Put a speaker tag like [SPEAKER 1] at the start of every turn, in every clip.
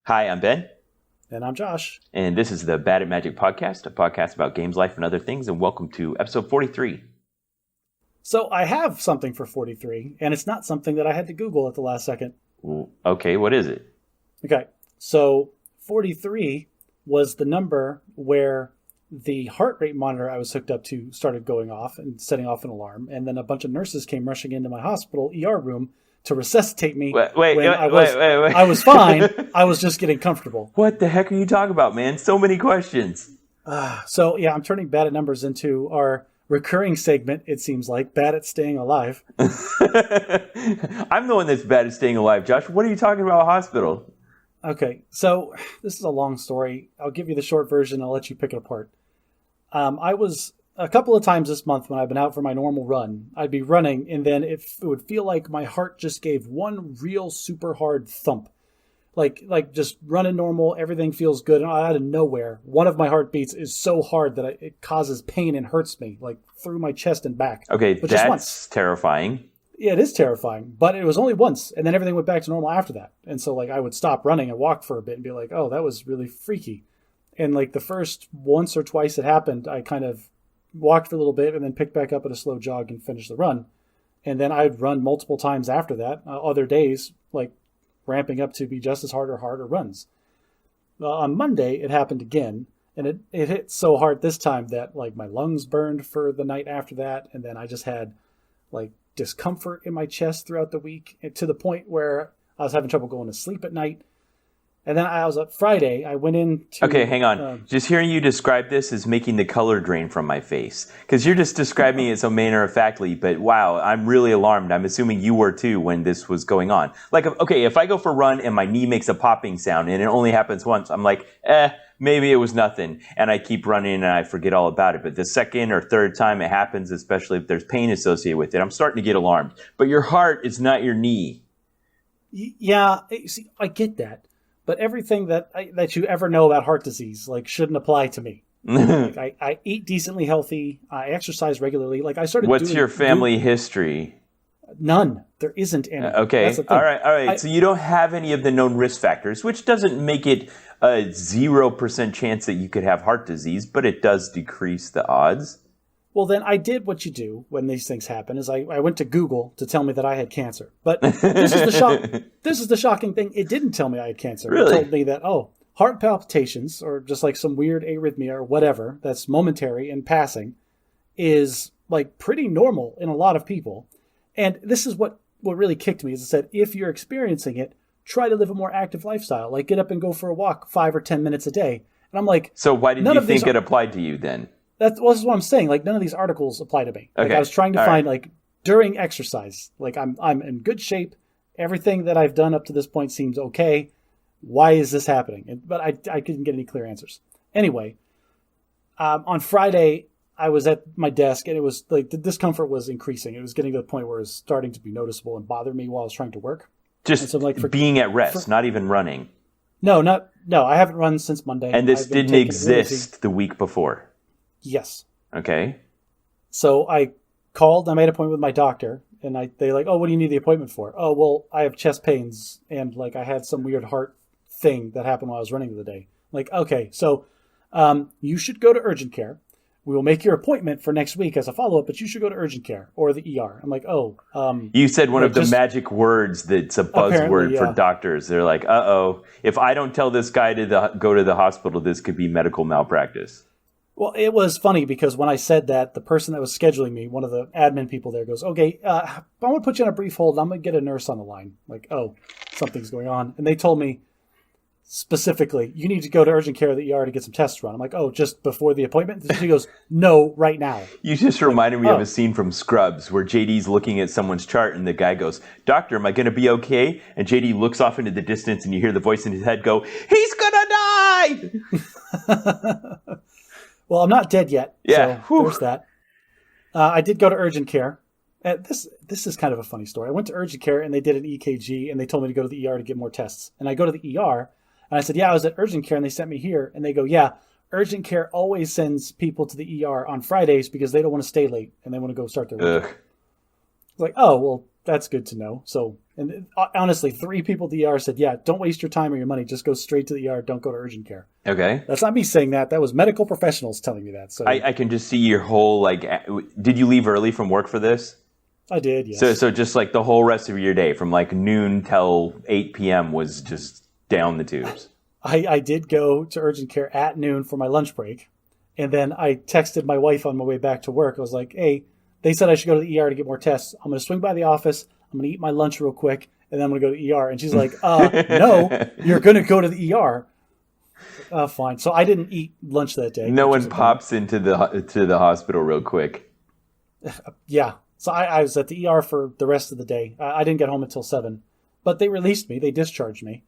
[SPEAKER 1] Hi, I'm Ben,
[SPEAKER 2] And I'm Josh.
[SPEAKER 1] and this is the Bad at Magic podcast, a podcast about games, life, and other things, and welcome to episode 43.
[SPEAKER 2] So I have something for 43, and it's not something that I had to Google at the last second.
[SPEAKER 1] Okay, what is it?
[SPEAKER 2] Okay, so 43 was the number where the heart rate monitor I was hooked up to started going off and setting off an alarm, and then a bunch of nurses came rushing into my hospital ER room to resuscitate me when I was fine. I was just getting comfortable.
[SPEAKER 1] What the heck are you talking about, man? So many questions.
[SPEAKER 2] So yeah, I'm turning bad at numbers into our recurring segment, it seems like, bad at staying alive.
[SPEAKER 1] I'm the one that's bad at staying alive, Josh. What are you talking about, hospital?
[SPEAKER 2] Okay, so this is a long story. I'll give you the short version. I'll let you pick it apart. I was a couple of times this month when I've been out for my normal run. I'd be running, and then it would feel like my heart just gave one real super hard thump. Like just running normal, everything feels good, and out of nowhere, one of my heartbeats is so hard that it causes pain and hurts me, like through my chest and back.
[SPEAKER 1] Okay,
[SPEAKER 2] but
[SPEAKER 1] that's terrifying.
[SPEAKER 2] Yeah, it is terrifying, but it was only once, and then everything went back to normal after that. And so, I would stop running and walk for a bit and be like, oh, that was really freaky. And, the first once or twice it happened, I kind of walked for a little bit and then picked back up at a slow jog and finished the run. And then I'd run multiple times after that, other days, ramping up to be just as hard or harder runs. On Monday, it happened again, and it hit so hard this time that, my lungs burned for the night after that, and then I just had, discomfort in my chest throughout the week, to the point where I was having trouble going to sleep at night. And then I was up Friday. I went in to...
[SPEAKER 1] Okay, hang on. Just hearing you describe this is making the color drain from my face. Because you're just describing it so matter-of-factly, but wow, I'm really alarmed. I'm assuming you were too when this was going on. Okay, if I go for a run and my knee makes a popping sound and it only happens once, I'm like, maybe it was nothing. And I keep running and I forget all about it. But the second or third time it happens, especially if there's pain associated with it, I'm starting to get alarmed. But your heart is not your knee.
[SPEAKER 2] Yeah, see, I get that. But everything that you ever know about heart disease, shouldn't apply to me. I eat decently healthy. I exercise regularly. I started.
[SPEAKER 1] What's your family history?
[SPEAKER 2] None. There isn't any.
[SPEAKER 1] Okay. All right. So you don't have any of the known risk factors, which doesn't make it a 0% chance that you could have heart disease, but it does decrease the odds.
[SPEAKER 2] Well, then I did what you do when these things happen, is I went to Google to tell me that I had cancer. But this is the shocking thing. It didn't tell me I had cancer.
[SPEAKER 1] Really?
[SPEAKER 2] It told me that, heart palpitations, or just some weird arrhythmia or whatever that's momentary and passing, is pretty normal in a lot of people. And this is what really kicked me, is it said, if you're experiencing it, try to live a more active lifestyle. Get up and go for a walk 5 or 10 minutes a day. And I'm like...
[SPEAKER 1] So why did you think it applied to you then?
[SPEAKER 2] This is what I'm saying. None of these articles apply to me.
[SPEAKER 1] Okay.
[SPEAKER 2] I was trying to find, during exercise, I'm in good shape. Everything that I've done up to this point seems okay. Why is this happening? But I couldn't get any clear answers. Anyway, on Friday, I was at my desk, and it was, the discomfort was increasing. It was getting to the point where it was starting to be noticeable and bother me while I was trying to work.
[SPEAKER 1] Just being at rest, not even running.
[SPEAKER 2] No, I haven't run since Monday.
[SPEAKER 1] And this didn't exist the week before?
[SPEAKER 2] Yes.
[SPEAKER 1] Okay.
[SPEAKER 2] So I called. I made an appointment with my doctor, and they what do you need the appointment for? Oh, well, I have chest pains, and I had some weird heart thing that happened while I was running the day. Okay, so you should go to urgent care. We will make your appointment for next week as a follow-up, but you should go to urgent care or the ER. I'm like,
[SPEAKER 1] you said one of the magic words that's a buzzword for doctors. They're like, if I don't tell this guy to go to the hospital, this could be medical malpractice.
[SPEAKER 2] Well, it was funny because when I said that, the person that was scheduling me, one of the admin people there, goes, okay, I want to put you on a brief hold. I'm going to get a nurse on the line. Something's going on. And they told me specifically, you need to go to urgent care or the ER to get some tests run. I'm like, just before the appointment? She goes, no, right now.
[SPEAKER 1] You just reminded me of a scene from Scrubs where JD's looking at someone's chart and the guy goes, doctor, am I going to be okay? And JD looks off into the distance and you hear the voice in his head go, he's going to die!
[SPEAKER 2] Well, I'm not dead yet.
[SPEAKER 1] Yeah.
[SPEAKER 2] So there's that. I did go to urgent care. This is kind of a funny story. I went to urgent care and they did an EKG and they told me to go to the ER to get more tests. And I go to the ER and I said, I was at urgent care and they sent me here. And they go, urgent care always sends people to the ER on Fridays because they don't want to stay late and they want to go start their work. Like, oh, well, that's good to know. So, and honestly, 3 people at the ER said, yeah, don't waste your time or your money. Just go straight to the ER. Don't go to urgent care.
[SPEAKER 1] Okay.
[SPEAKER 2] That's not me saying that. That was medical professionals telling me that. So
[SPEAKER 1] I can just see your whole, like, did you leave early from work for this?
[SPEAKER 2] I did, yes.
[SPEAKER 1] So just like the whole rest of your day from like noon till 8 p.m. was just down the tubes.
[SPEAKER 2] I did go to urgent care at noon for my lunch break. And then I texted my wife on my way back to work. I was like, hey, they said I should go to the ER to get more tests. I'm going to swing by the office. I'm going to eat my lunch real quick. And then I'm going to go to the ER. And she's like, no, you're going to go to the ER. Fine. So I didn't eat lunch that day.
[SPEAKER 1] No one pops into the hospital real quick.
[SPEAKER 2] Yeah. So I was at the ER for the rest of the day. I didn't get home until 7. But they released me. They discharged me.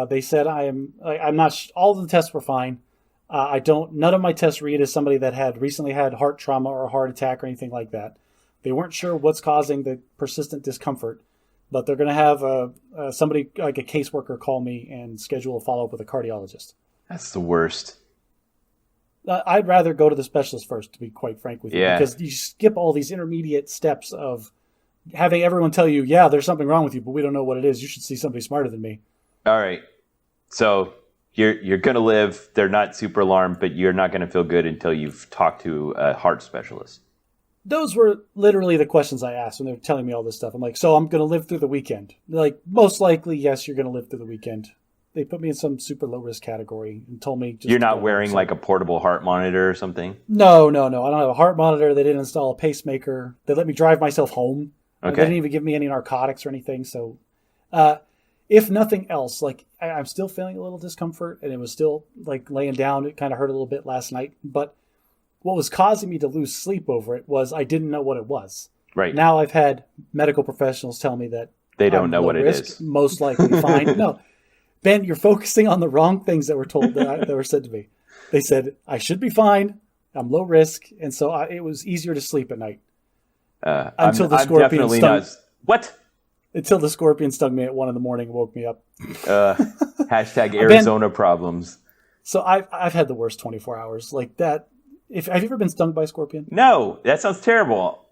[SPEAKER 2] They said I'm not. All of the tests were fine. None of my tests read as somebody that had recently had heart trauma or a heart attack or anything like that. They weren't sure what's causing the persistent discomfort, but they're going to have somebody like a caseworker call me and schedule a follow-up with a cardiologist.
[SPEAKER 1] That's the worst.
[SPEAKER 2] I'd rather go to the specialist first, to be quite frank with you, because you skip all these intermediate steps of having everyone tell you, yeah, there's something wrong with you, but we don't know what it is. You should see somebody smarter than me.
[SPEAKER 1] All right. So you're going to live. They're not super alarmed, but you're not going to feel good until you've talked to a heart specialist.
[SPEAKER 2] Those were literally the questions I asked when they were telling me all this stuff. I'm like, so I'm going to live through the weekend. They're like, most likely, yes, you're going to live through the weekend. They put me in some super low risk category and told me.
[SPEAKER 1] You're not wearing like a portable heart monitor or something?
[SPEAKER 2] No. I don't have a heart monitor. They didn't install a pacemaker. They let me drive myself home.
[SPEAKER 1] Okay.
[SPEAKER 2] They didn't even give me any narcotics or anything. So, if nothing else, like I'm still feeling a little discomfort, and it was still like laying down. It kind of hurt a little bit last night. But what was causing me to lose sleep over it was I didn't know what it was.
[SPEAKER 1] Right.
[SPEAKER 2] Now I've had medical professionals tell me that
[SPEAKER 1] they don't know what it is.
[SPEAKER 2] Most likely fine. No, Ben, you're focusing on the wrong things that were told that were said to me. They said I should be fine. I'm low risk, and so it was easier to sleep at night. Until the scorpion stung.
[SPEAKER 1] What?
[SPEAKER 2] Until the scorpion stung me at 1 a.m. and woke me up.
[SPEAKER 1] Hashtag Arizona problems.
[SPEAKER 2] So I've had the worst 24 hours like that. Have you ever been stung by a scorpion?
[SPEAKER 1] No, that sounds terrible.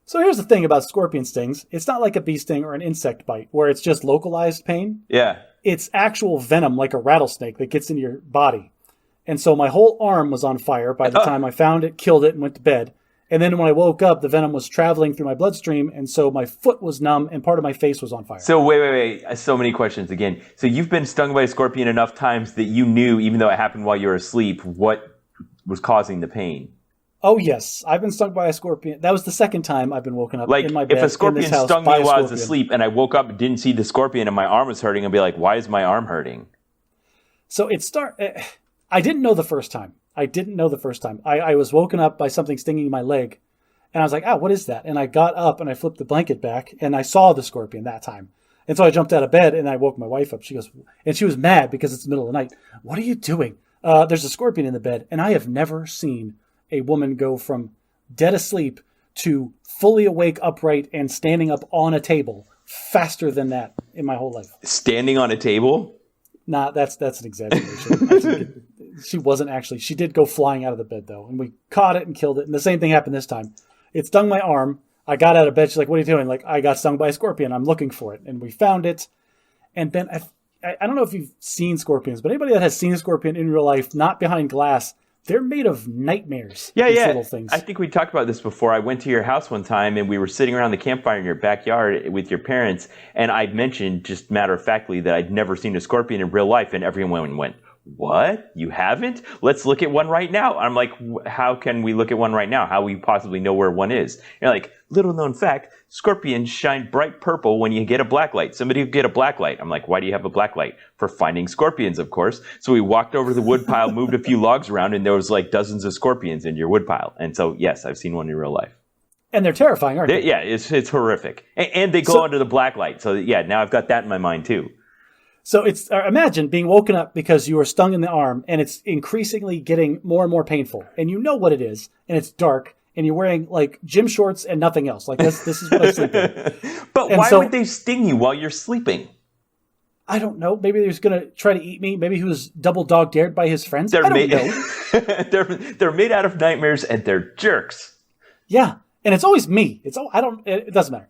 [SPEAKER 2] So here's the thing about scorpion stings. It's not like a bee sting or an insect bite where it's just localized pain.
[SPEAKER 1] Yeah.
[SPEAKER 2] It's actual venom like a rattlesnake that gets into your body. And so my whole arm was on fire by the time I found it, killed it, and went to bed. And then when I woke up, the venom was traveling through my bloodstream, and so my foot was numb, and part of my face was on fire.
[SPEAKER 1] So wait. So many questions again. So you've been stung by a scorpion enough times that you knew, even though it happened while you were asleep, what was causing the pain?
[SPEAKER 2] Oh, yes. I've been stung by a scorpion. That was the second time I've been woken up in my bed.
[SPEAKER 1] If a scorpion stung me while I was asleep, and I woke up and didn't see the scorpion, and my arm was hurting, I'd be like, why is my arm hurting?
[SPEAKER 2] So I didn't know the first time. I was woken up by something stinging my leg. And I was like, what is that? And I got up and I flipped the blanket back and I saw the scorpion that time. And so I jumped out of bed and I woke my wife up. She goes, and she was mad because it's the middle of the night. What are you doing? There's a scorpion in the bed. And I have never seen a woman go from dead asleep to fully awake, upright, and standing up on a table faster than that in my whole life.
[SPEAKER 1] Standing on a table?
[SPEAKER 2] Nah, that's an exaggeration. She wasn't actually. She did go flying out of the bed, though, and we caught it and killed it. And the same thing happened this time. It stung my arm. I got out of bed. She's like, what are you doing? Like, I got stung by a scorpion. I'm looking for it. And we found it. And then I don't know if you've seen scorpions, but anybody that has seen a scorpion in real life, not behind glass, they're made of nightmares.
[SPEAKER 1] Yeah.
[SPEAKER 2] Little things.
[SPEAKER 1] I think we talked about this before. I went to your house one time and we were sitting around the campfire in your backyard with your parents. And I mentioned just matter-of-factly that I'd never seen a scorpion in real life. And everyone went, what? You haven't? Let's look at one right now. I'm like, how can we look at one right now? How we possibly know where one is? You're like, little known fact, scorpions shine bright purple when you get a black light. Somebody will get a black light. I'm like, why do you have a black light? For finding scorpions, of course. So we walked over to the wood pile, moved a few logs around, and there was like dozens of scorpions in your wood pile. And so, yes, I've seen one in real life.
[SPEAKER 2] And they're terrifying, aren't they?
[SPEAKER 1] Yeah, it's horrific. And they go under the black light. So, yeah, now I've got that in my mind, too.
[SPEAKER 2] So imagine being woken up because you were stung in the arm and it's increasingly getting more and more painful. And you know what it is. And it's dark. And you're wearing like gym shorts and nothing else. Like this is what I'm sleeping.
[SPEAKER 1] But why would they sting you while you're sleeping?
[SPEAKER 2] I don't know. Maybe they're just going to try to eat me. Maybe he was double dog dared by his friends. I don't know.
[SPEAKER 1] They're made out of nightmares and they're jerks.
[SPEAKER 2] Yeah. And it's always me. It doesn't matter.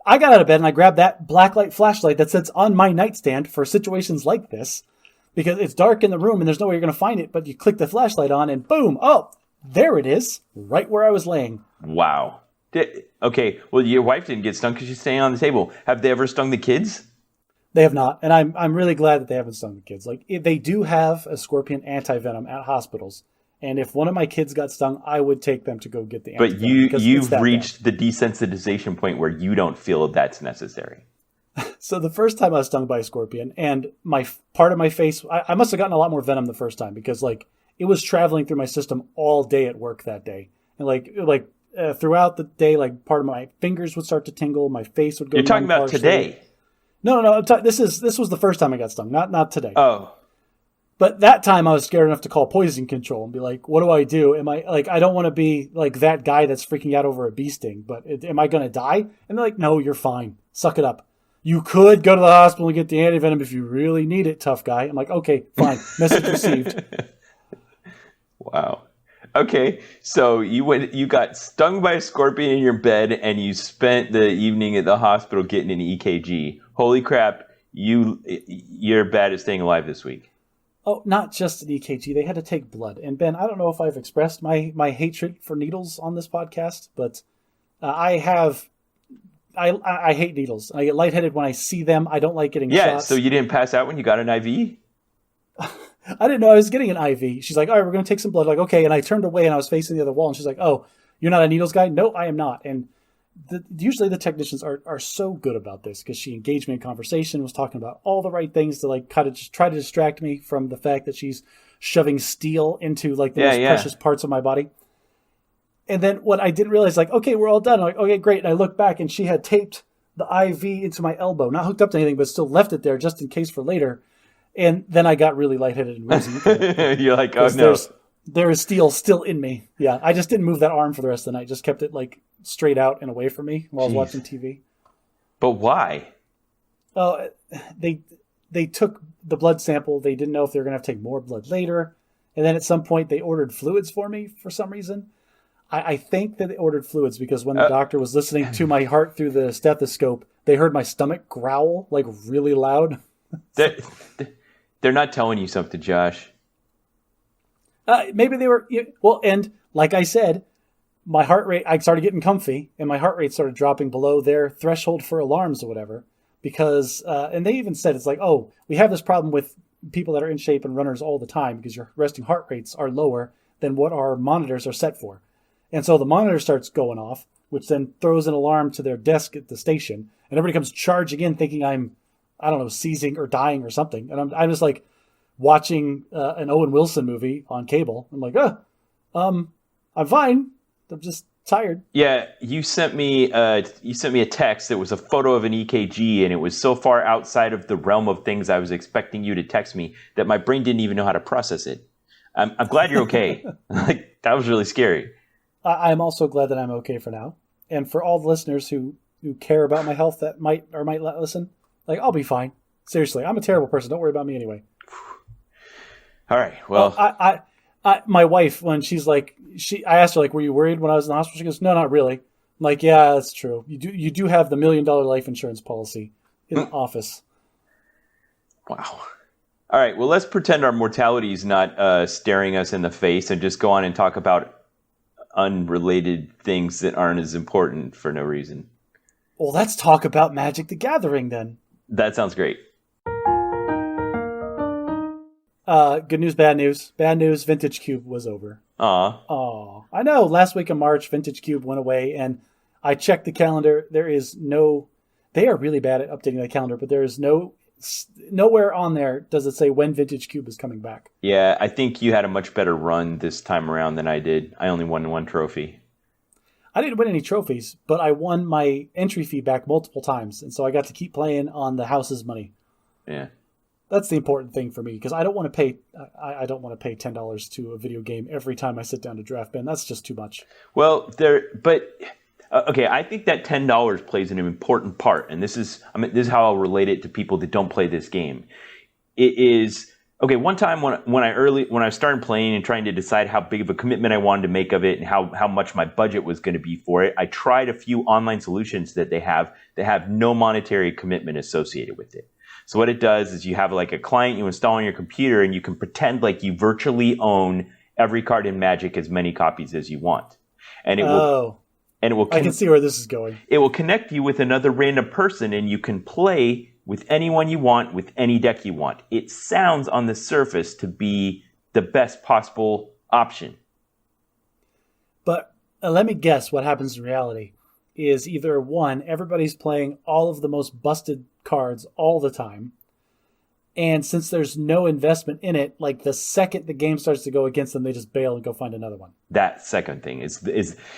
[SPEAKER 2] I got out of bed and I grabbed that blacklight flashlight that sits on my nightstand for situations like this, because it's dark in the room and there's no way you're going to find it, but you click the flashlight on and boom, oh, there it is, right where I was laying.
[SPEAKER 1] Wow. Okay, well, your wife didn't get stung because she's staying on the table. Have they ever stung the kids?
[SPEAKER 2] They have not, and I'm really glad that they haven't stung the kids. Like, they do have a scorpion anti-venom at hospitals, and if one of my kids got stung, I would take them to go get the anti-venom.
[SPEAKER 1] But you've reached the desensitization point where you don't feel that's necessary.
[SPEAKER 2] So the first time I was stung by a scorpion, and part of my face, I must have gotten a lot more venom the first time, because like it was traveling through my system all day at work that day, and throughout the day, like part of my fingers would start to tingle, my face would go.
[SPEAKER 1] You're talking about
[SPEAKER 2] partially.
[SPEAKER 1] Today?
[SPEAKER 2] No. This was the first time I got stung, not today.
[SPEAKER 1] Oh.
[SPEAKER 2] But that time I was scared enough to call poison control and be like, what do I do? Am I like, I don't want to be like that guy that's freaking out over a bee sting, but am I going to die? And they're like, no, you're fine. Suck it up. You could go to the hospital and get the antivenom if you really need it, tough guy. I'm like, okay, fine. Message received.
[SPEAKER 1] Wow. Okay, so you got stung by a scorpion in your bed, and you spent the evening at the hospital getting an EKG. Holy crap! You're bad at staying alive this week.
[SPEAKER 2] Oh, not just an EKG. They had to take blood. And Ben, I don't know if I've expressed my hatred for needles on this podcast, but I hate needles. I get lightheaded when I see them. I don't like getting shots.
[SPEAKER 1] Yeah, so you didn't pass out when you got an IV?
[SPEAKER 2] I didn't know I was getting an IV. She's like, all right, we're going to take some blood. Like, okay. And I turned away and I was facing the other wall. And she's like, oh, you're not a needles guy? No, I am not. And usually the technicians are so good about this, because she engaged me in conversation, was talking about all the right things to like kind of just try to distract me from the fact that she's shoving steel into like the most precious parts of my body. And then what I didn't realize, like, okay, we're all done. I'm like, okay, great. And I look back and she had taped the IV into my elbow, not hooked up to anything, but still left it there just in case for later. And then I got really lightheaded and woozy.
[SPEAKER 1] You're like, oh no.
[SPEAKER 2] There is steel still in me. Yeah, I just didn't move that arm for the rest of the night. Just kept it like straight out and away from me while I was watching TV.
[SPEAKER 1] But why?
[SPEAKER 2] Oh, they took the blood sample. They didn't know if they were going to have to take more blood later. And then at some point they ordered fluids for me for some reason. I think that they ordered fluids because when the doctor was listening to my heart through the stethoscope, they heard my stomach growl like really loud.
[SPEAKER 1] They're not telling you something, Josh.
[SPEAKER 2] Maybe they were. Well, and like I said, my heart rate, I started getting comfy and my heart rate started dropping below their threshold for alarms or whatever. Because, and they even said, it's like, oh, we have this problem with people that are in shape and runners all the time because your resting heart rates are lower than what our monitors are set for. And so the monitor starts going off, which then throws an alarm to their desk at the station. And everybody comes charging in thinking I'm, I don't know, seizing or dying or something. And I'm just like watching an Owen Wilson movie on cable. I'm like, I'm fine. I'm just tired.
[SPEAKER 1] Yeah, you sent me a text that was a photo of an EKG, and it was so far outside of the realm of things I was expecting you to text me that my brain didn't even know how to process it. I'm glad you're okay. Like, that was really scary.
[SPEAKER 2] I'm also glad that I'm okay for now. And for all the listeners who care about my health that might not listen, like, I'll be fine. Seriously, I'm a terrible person. Don't worry about me anyway.
[SPEAKER 1] All right. Well,
[SPEAKER 2] my wife, when she's like, I asked her, like, were you worried when I was in the hospital? She goes, no, not really. I'm like, yeah, that's true. You do have the $1 million life insurance policy in the office.
[SPEAKER 1] Wow. All right. Well, let's pretend our mortality is not staring us in the face and just go on and talk about unrelated things that aren't as important for no reason.
[SPEAKER 2] Well, let's talk about Magic the Gathering then.
[SPEAKER 1] That sounds great.
[SPEAKER 2] Good news, bad news. Bad news, Vintage Cube was over.
[SPEAKER 1] Aw.
[SPEAKER 2] I know, last week in March, Vintage Cube went away, and I checked the calendar. They are really bad at updating the calendar, but there is nowhere on there does it say when Vintage Cube is coming back.
[SPEAKER 1] Yeah, I think you had a much better run this time around than I did. I only won one trophy.
[SPEAKER 2] I didn't win any trophies, but I won my entry fee back multiple times, and so I got to keep playing on the house's money.
[SPEAKER 1] Yeah.
[SPEAKER 2] That's the important thing for me, because I don't want to pay. I don't want to pay $10 to a video game every time I sit down to draft, Ben. That's just too much.
[SPEAKER 1] Well, okay. I think that $10 plays an important part, and this is how I'll relate it to people that don't play this game. It is Okay, one time when I started playing and trying to decide how big of a commitment I wanted to make of it and how much my budget was going to be for it, I tried a few online solutions that they have that have no monetary commitment associated with it. So what it does is you have like a client you install on your computer and you can pretend like you virtually own every card in Magic, as many copies as you want. And it will
[SPEAKER 2] I can see where this is going.
[SPEAKER 1] It will connect you with another random person and you can play with anyone you want, with any deck you want. It sounds on the surface to be the best possible option.
[SPEAKER 2] But let me guess what happens in reality is either one, everybody's playing all of the most busted cards all the time. And since there's no investment in it, like the second the game starts to go against them, they just bail and go find another one.
[SPEAKER 1] That second thing is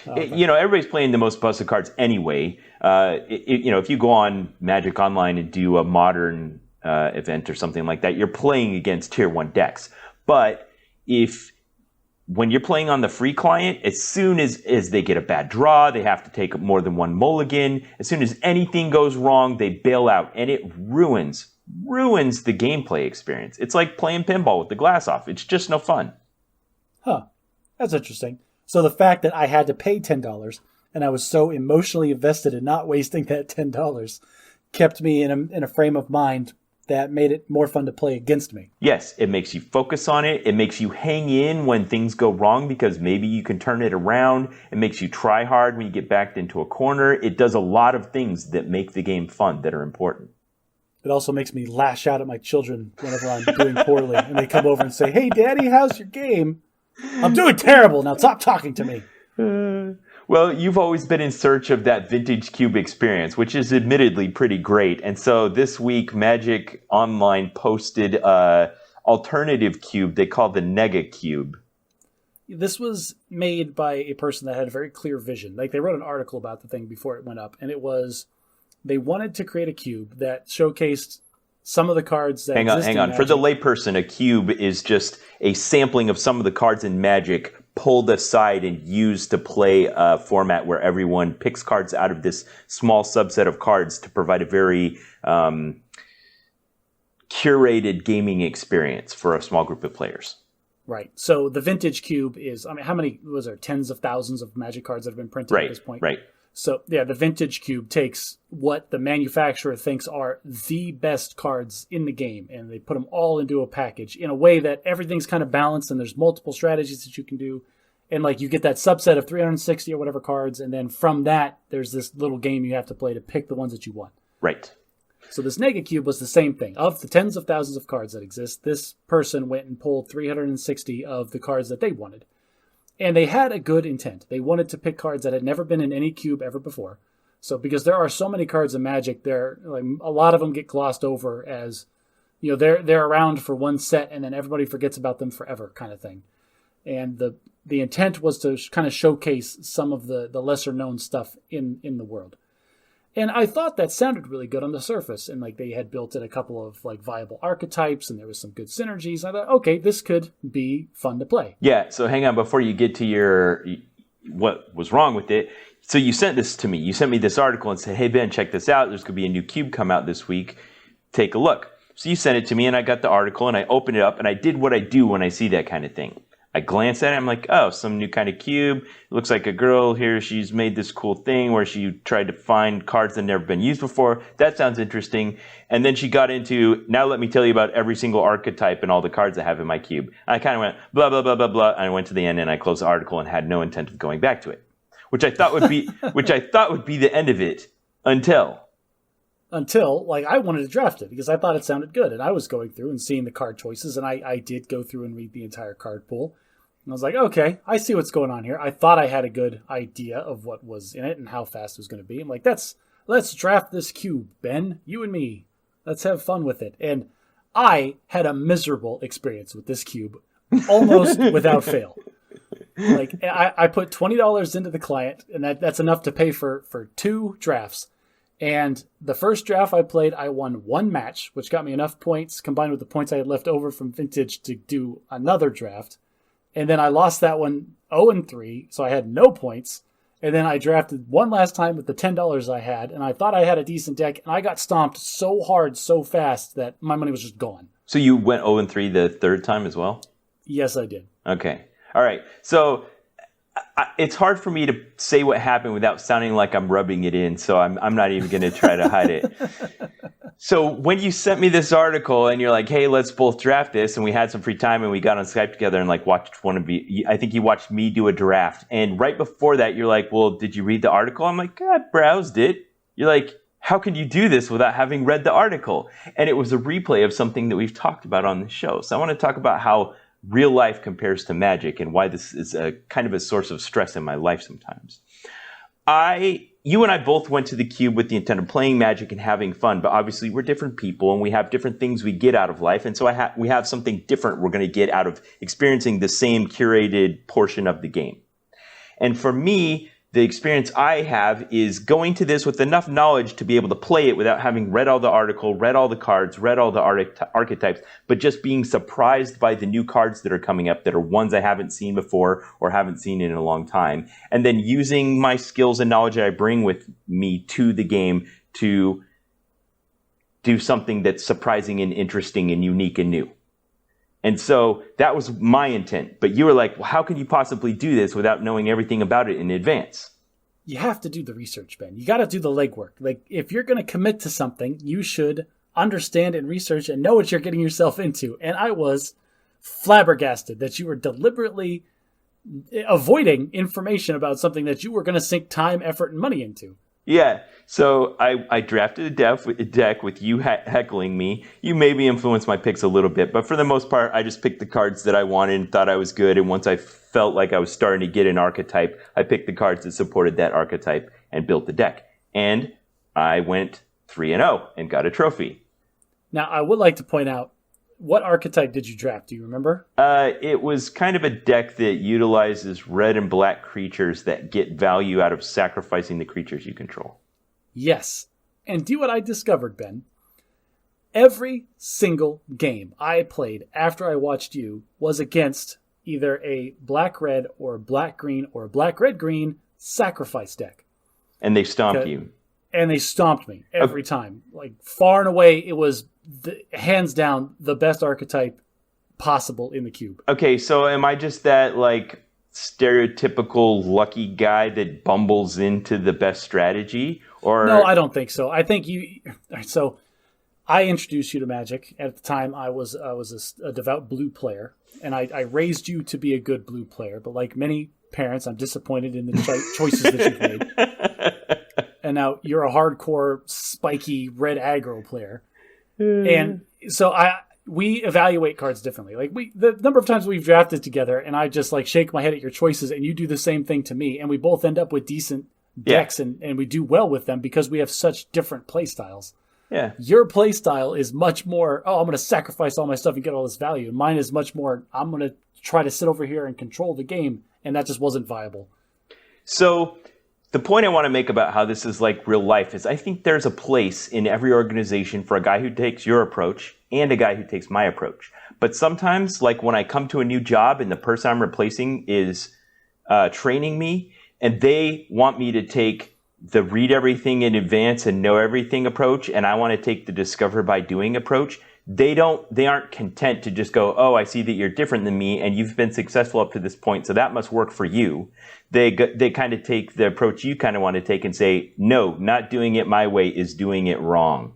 [SPEAKER 1] everybody's playing the most busted cards anyway. If you go on Magic Online and do a modern event or something like that, you're playing against tier 1 decks. But when you're playing on the free client, as soon as they get a bad draw, they have to take more than one mulligan. As soon as anything goes wrong, they bail out, and it ruins the gameplay experience. It's like playing pinball with the glass off. It's just no fun.
[SPEAKER 2] Huh. That's interesting. So the fact that I had to pay $10 and I was so emotionally invested in not wasting that $10 kept me in a frame of mind that made it more fun to play against me.
[SPEAKER 1] Yes, it makes you focus on it. It makes you hang in when things go wrong because maybe you can turn it around. It makes you try hard when you get backed into a corner. It does a lot of things that make the game fun that are important.
[SPEAKER 2] It also makes me lash out at my children whenever I'm doing poorly. And they come over and say, "Hey, Daddy, how's your game?" "I'm doing terrible. Now stop talking to me."
[SPEAKER 1] Well, you've always been in search of that vintage cube experience, which is admittedly pretty great. And so this week, Magic Online posted an alternative cube they call the Nega Cube.
[SPEAKER 2] This was made by a person that had a very clear vision. Like, they wrote an article about the thing before it went up, and it was... They wanted to create a cube that showcased some of the cards that exist
[SPEAKER 1] Hang on. For the layperson, a cube is just a sampling of some of the cards in Magic pulled aside and used to play a format where everyone picks cards out of this small subset of cards to provide a very curated gaming experience for a small group of players.
[SPEAKER 2] Right. So the vintage cube is, how many was there? Tens of thousands of Magic cards that have been printed at this point?
[SPEAKER 1] Right.
[SPEAKER 2] So, yeah, the vintage cube takes what the manufacturer thinks are the best cards in the game, and they put them all into a package in a way that everything's kind of balanced, and there's multiple strategies that you can do. And, like, you get that subset of 360 or whatever cards, and then from that, there's this little game you have to play to pick the ones that you want.
[SPEAKER 1] Right.
[SPEAKER 2] So this Nega Cube was the same thing. Of the tens of thousands of cards that exist, this person went and pulled 360 of the cards that they wanted. And they had a good intent. They wanted to pick cards that had never been in any cube ever before. So because there are so many cards in Magic, like a lot of them get glossed over as, they're around for one set and then everybody forgets about them forever kind of thing. And the intent was to kind of showcase some of the lesser known stuff in the world. And I thought that sounded really good on the surface. And like they had built in a couple of like viable archetypes and there was some good synergies. I thought, okay, this could be fun to play.
[SPEAKER 1] Yeah, so hang on before you get to what was wrong with it. So you sent this to me. You sent me this article and said, "Hey, Ben, check this out. There's going to be a new cube come out this week. Take a look." So you sent it to me and I got the article and I opened it up and I did what I do when I see that kind of thing. I glanced at it, I'm like, oh, some new kind of cube. It looks like a girl here. She's made this cool thing where she tried to find cards that have never been used before. That sounds interesting. And then she got into, now let me tell you about every single archetype and all the cards I have in my cube. And I kind of went, blah, blah, blah, blah, blah. And I went to the end and I closed the article and had no intent of going back to it, which I thought would be, the end of it until
[SPEAKER 2] like I wanted to draft it because I thought it sounded good. And I was going through and seeing the card choices and I did go through and read the entire card pool. And I was like, okay, I see what's going on here. I thought I had a good idea of what was in it and how fast it was going to be. I'm like, let's draft this cube, Ben, you and me. Let's have fun with it. And I had a miserable experience with this cube, almost without fail. Like I put $20 into the client, and that's enough to pay for 2 drafts. And the first draft I played, I won 1 match, which got me enough points combined with the points I had left over from Vintage to do another draft. And then I lost that one 0-3, so I had no points. And then I drafted one last time with the $10 I had, and I thought I had a decent deck, and I got stomped so hard, so fast that my money was just gone.
[SPEAKER 1] So you went 0-3 the third time as well?
[SPEAKER 2] Yes, I did.
[SPEAKER 1] Okay. All right. So it's hard for me to say what happened without sounding like I'm rubbing it in, so I'm not even going to try to hide it. So when you sent me this article and you're like, hey, let's both draft this, and we had some free time and we got on Skype together and like watched I think you watched me do a draft. And right before that, you're like, well, did you read the article? I'm like, I browsed it. You're like, how can you do this without having read the article? And it was a replay of something that we've talked about on the show. So I want to talk about how real life compares to magic and why this is a kind of a source of stress in my life sometimes. You and I both went to the Cube with the intent of playing Magic and having fun, but obviously we're different people and we have different things we get out of life. And so we have something different we're going to get out of experiencing the same curated portion of the game. And for me, the experience I have is going to this with enough knowledge to be able to play it without having read all the article, read all the cards, read all the archetypes, but just being surprised by the new cards that are coming up that are ones I haven't seen before or haven't seen in a long time. And then using my skills and knowledge that I bring with me to the game to do something that's surprising and interesting and unique and new. And so that was my intent. But you were like, well, how can you possibly do this without knowing everything about it in advance?
[SPEAKER 2] You have to do the research, Ben. You got to do the legwork. Like, if you're going to commit to something, you should understand and research and know what you're getting yourself into. And I was flabbergasted that you were deliberately avoiding information about something that you were going to sink time, effort, and money into.
[SPEAKER 1] Yeah, so I drafted a deck with you heckling me. You maybe influenced my picks a little bit, but for the most part, I just picked the cards that I wanted and thought I was good. And once I felt like I was starting to get an archetype, I picked the cards that supported that archetype and built the deck. And I went 3-0 and got a trophy.
[SPEAKER 2] Now, I would like to point out, what archetype did you draft? Do you remember?
[SPEAKER 1] It was kind of a deck that utilizes red and black creatures that get value out of sacrificing the creatures you control.
[SPEAKER 2] Yes. And do what I discovered, Ben. Every single game I played after I watched you was against either a black-red or black-green or black-red-green sacrifice deck.
[SPEAKER 1] And they stomped you.
[SPEAKER 2] And they stomped me every time. Like, far and away, it was hands down the best archetype possible in the cube.
[SPEAKER 1] Okay, so am I just that, like, stereotypical lucky guy that bumbles into the best strategy? Or
[SPEAKER 2] no, I don't think so. I think so I introduced you to Magic. At the time, I was a devout blue player, and I raised you to be a good blue player. But like many parents, I'm disappointed in the choices that you've made. And now you're a hardcore, spiky, red aggro player. And so we evaluate cards differently. Like the number of times we've drafted together, and I just like shake my head at your choices, and you do the same thing to me, and we both end up with decent decks, and we do well with them because we have such different play styles.
[SPEAKER 1] Yeah,
[SPEAKER 2] your play style is much more, I'm going to sacrifice all my stuff and get all this value. And mine is much more, I'm going to try to sit over here and control the game, and that just wasn't viable.
[SPEAKER 1] So the point I want to make about how this is like real life is I think there's a place in every organization for a guy who takes your approach and a guy who takes my approach. But sometimes, like when I come to a new job and the person I'm replacing is training me, and they want me to take the read everything in advance and know everything approach, and I want to take the discover by doing approach, they aren't content to just go, oh, I see that you're different than me and you've been successful up to this point, so that must work for you. They kind of take the approach you kind of want to take and say, no, not doing it my way is doing it wrong.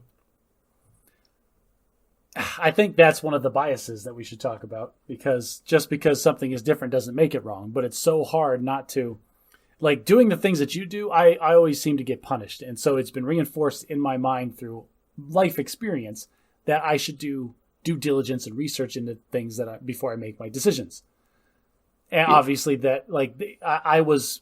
[SPEAKER 2] I think that's one of the biases that we should talk about, because just because something is different doesn't make it wrong, but it's so hard not to. Like, doing the things that you do, I always seem to get punished. And so it's been reinforced in my mind through life experience that I should do due diligence and research into things before I make my decisions. And obviously that, like, it was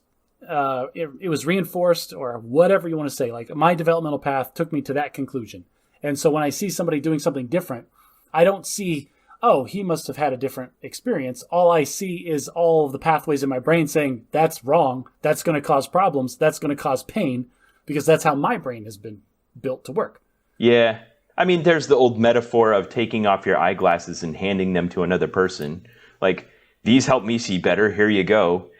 [SPEAKER 2] reinforced, or whatever you want to say. Like, my developmental path took me to that conclusion. And so when I see somebody doing something different, I don't see, oh, he must have had a different experience. All I see is all of the pathways in my brain saying, that's wrong, that's going to cause problems, that's going to cause pain, because that's how my brain has been built to work.
[SPEAKER 1] Yeah. I mean, there's the old metaphor of taking off your eyeglasses and handing them to another person. Like, these help me see better, here you go.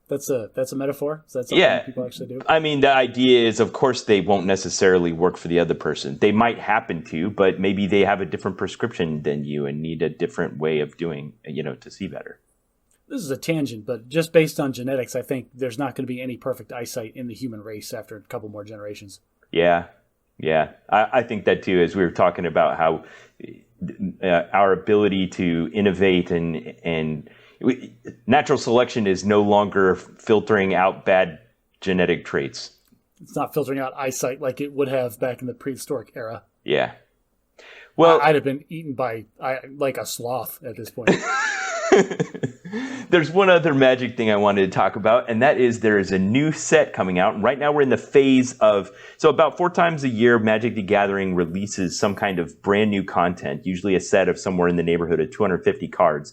[SPEAKER 2] That's a metaphor? Is that something people actually do?
[SPEAKER 1] I mean, the idea is, of course, they won't necessarily work for the other person. They might happen to, but maybe they have a different prescription than you and need a different way of doing, to see better.
[SPEAKER 2] This is a tangent, but just based on genetics, I think there's not going to be any perfect eyesight in the human race after a couple more generations.
[SPEAKER 1] Yeah. I think that too, as we were talking about how our ability to innovate and natural selection is no longer filtering out bad genetic traits.
[SPEAKER 2] It's not filtering out eyesight like it would have back in the prehistoric era.
[SPEAKER 1] Yeah. Well,
[SPEAKER 2] I'd have been eaten by like a sloth at this point.
[SPEAKER 1] There's one other magic thing I wanted to talk about, and that is there is a new set coming out. Right now we're in the phase of, so about 4 times a year, Magic the Gathering releases some kind of brand new content, usually a set of somewhere in the neighborhood of 250 cards.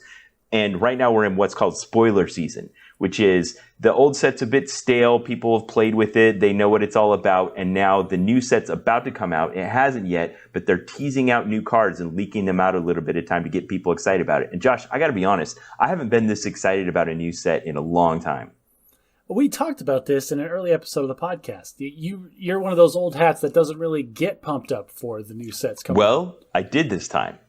[SPEAKER 1] And right now we're in what's called spoiler season, which is the old set's a bit stale. People have played with it. They know what it's all about. And now the new set's about to come out. It hasn't yet, but they're teasing out new cards and leaking them out a little bit of time to get people excited about it. And Josh, I got to be honest, I haven't been this excited about a new set in a long time.
[SPEAKER 2] We talked about this in an early episode of the podcast. You're one of those old hats that doesn't really get pumped up for the new sets coming out.
[SPEAKER 1] Well, I did this time.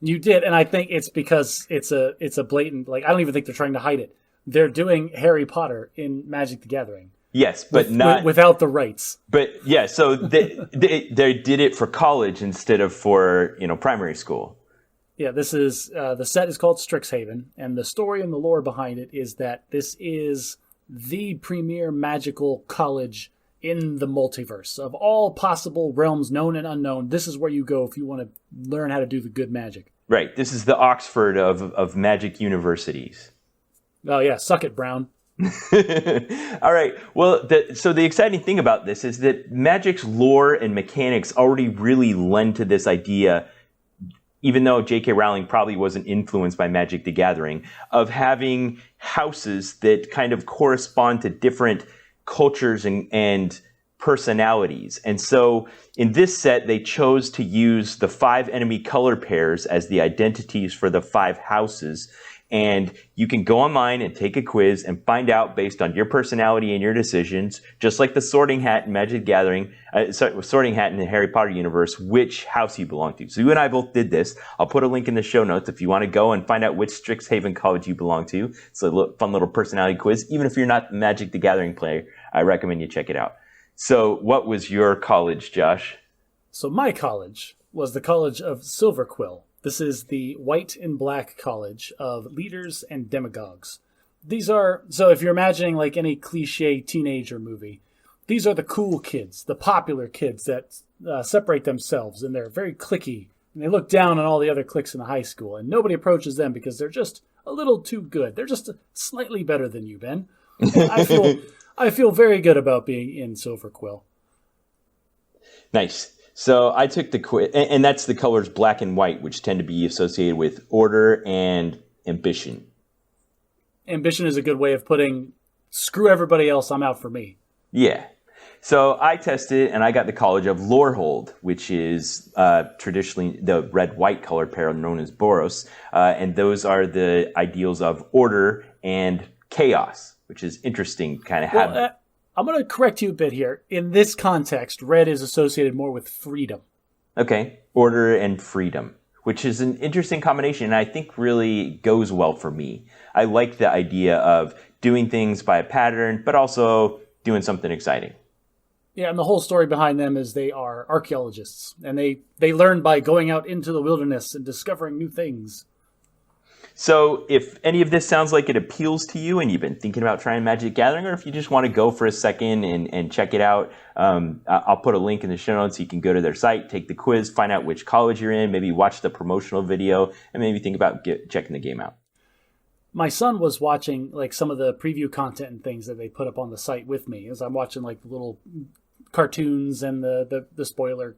[SPEAKER 2] You did, and I think it's because it's a blatant, I don't even think they're trying to hide it. They're doing Harry Potter in Magic the Gathering.
[SPEAKER 1] Yes, but not
[SPEAKER 2] without the rights.
[SPEAKER 1] But yeah, so they did it for college instead of for primary school.
[SPEAKER 2] Yeah, this is the set is called Strixhaven, and the story and the lore behind it is that this is the premier magical college in the multiverse. Of all possible realms, known and unknown, this is where you go if you want to learn how to do the good magic.
[SPEAKER 1] Right. This is the Oxford of magic universities.
[SPEAKER 2] Oh, yeah. Suck it, Brown.
[SPEAKER 1] All right. Well, so the exciting thing about this is that Magic's lore and mechanics already really lend to this idea, even though J.K. Rowling probably wasn't influenced by Magic the Gathering, of having houses that kind of correspond to different cultures and personalities. And so in this set, they chose to use the 5 enemy color pairs as the identities for the 5 houses. And you can go online and take a quiz and find out based on your personality and your decisions, just like the sorting hat in Magic the Gathering, sorting hat in the Harry Potter universe, which house you belong to. So you and I both did this. I'll put a link in the show notes if you want to go and find out which Strixhaven college you belong to. It's a fun little personality quiz. Even if you're not a Magic the Gathering player, I recommend you check it out. So what was your college, Josh? So
[SPEAKER 2] my college was the College of Silverquill. This is the white and black college of leaders and demagogues. These are, so if you're imagining like any cliche teenager movie, these are the cool kids, the popular kids that separate themselves, and they're very cliquey. And they look down on all the other cliques in the high school, and nobody approaches them because they're just a little too good. They're just slightly better than you, Ben. I feel very good about being in Silverquill.
[SPEAKER 1] Nice. So I took the quiz, and that's the colors black and white, which tend to be associated with order and ambition.
[SPEAKER 2] Ambition is a good way of putting, screw everybody else, I'm out for me.
[SPEAKER 1] Yeah. So I tested, and I got the College of Lorehold, which is traditionally the red-white color pair known as Boros. And those are the ideals of order and chaos, which is interesting kind of habit.
[SPEAKER 2] I'm going to correct you a bit here. In this context, red is associated more with freedom.
[SPEAKER 1] Okay, order and freedom, which is an interesting combination, and I think really goes well for me. I like the idea of doing things by a pattern, but also doing something exciting.
[SPEAKER 2] Yeah, and the whole story behind them is they are archaeologists, and they learn by going out into the wilderness and discovering new things.
[SPEAKER 1] So if any of this sounds like it appeals to you and you've been thinking about trying Magic Gathering, or if you just want to go for a second and check it out, I'll put a link in the show notes so you can go to their site, take the quiz, find out which college you're in, maybe watch the promotional video, and maybe think about checking the game out.
[SPEAKER 2] My son was watching like some of the preview content and things that they put up on the site with me as I'm watching like the little cartoons and the spoiler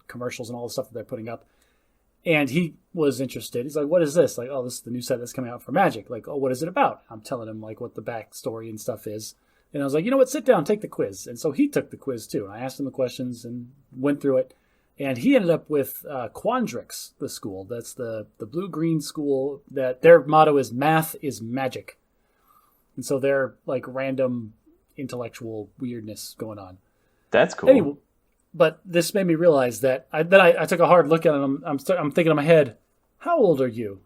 [SPEAKER 2] commercials and all the stuff that they're putting up. And he was interested. He's like, what is this? Like, oh, this is the new set that's coming out for Magic. Like, oh, what is it about? I'm telling him like what the backstory and stuff is. And I was like, you know what? Sit down, take the quiz. And so he took the quiz too. And I asked him the questions and went through it. And he ended up with Quandrix, the school. That's the blue-green school that their motto is math is magic. And so they're like random intellectual weirdness going on.
[SPEAKER 1] That's cool.
[SPEAKER 2] Anyway, but this made me realize that I took a hard look at him. I'm thinking in my head, how old are you?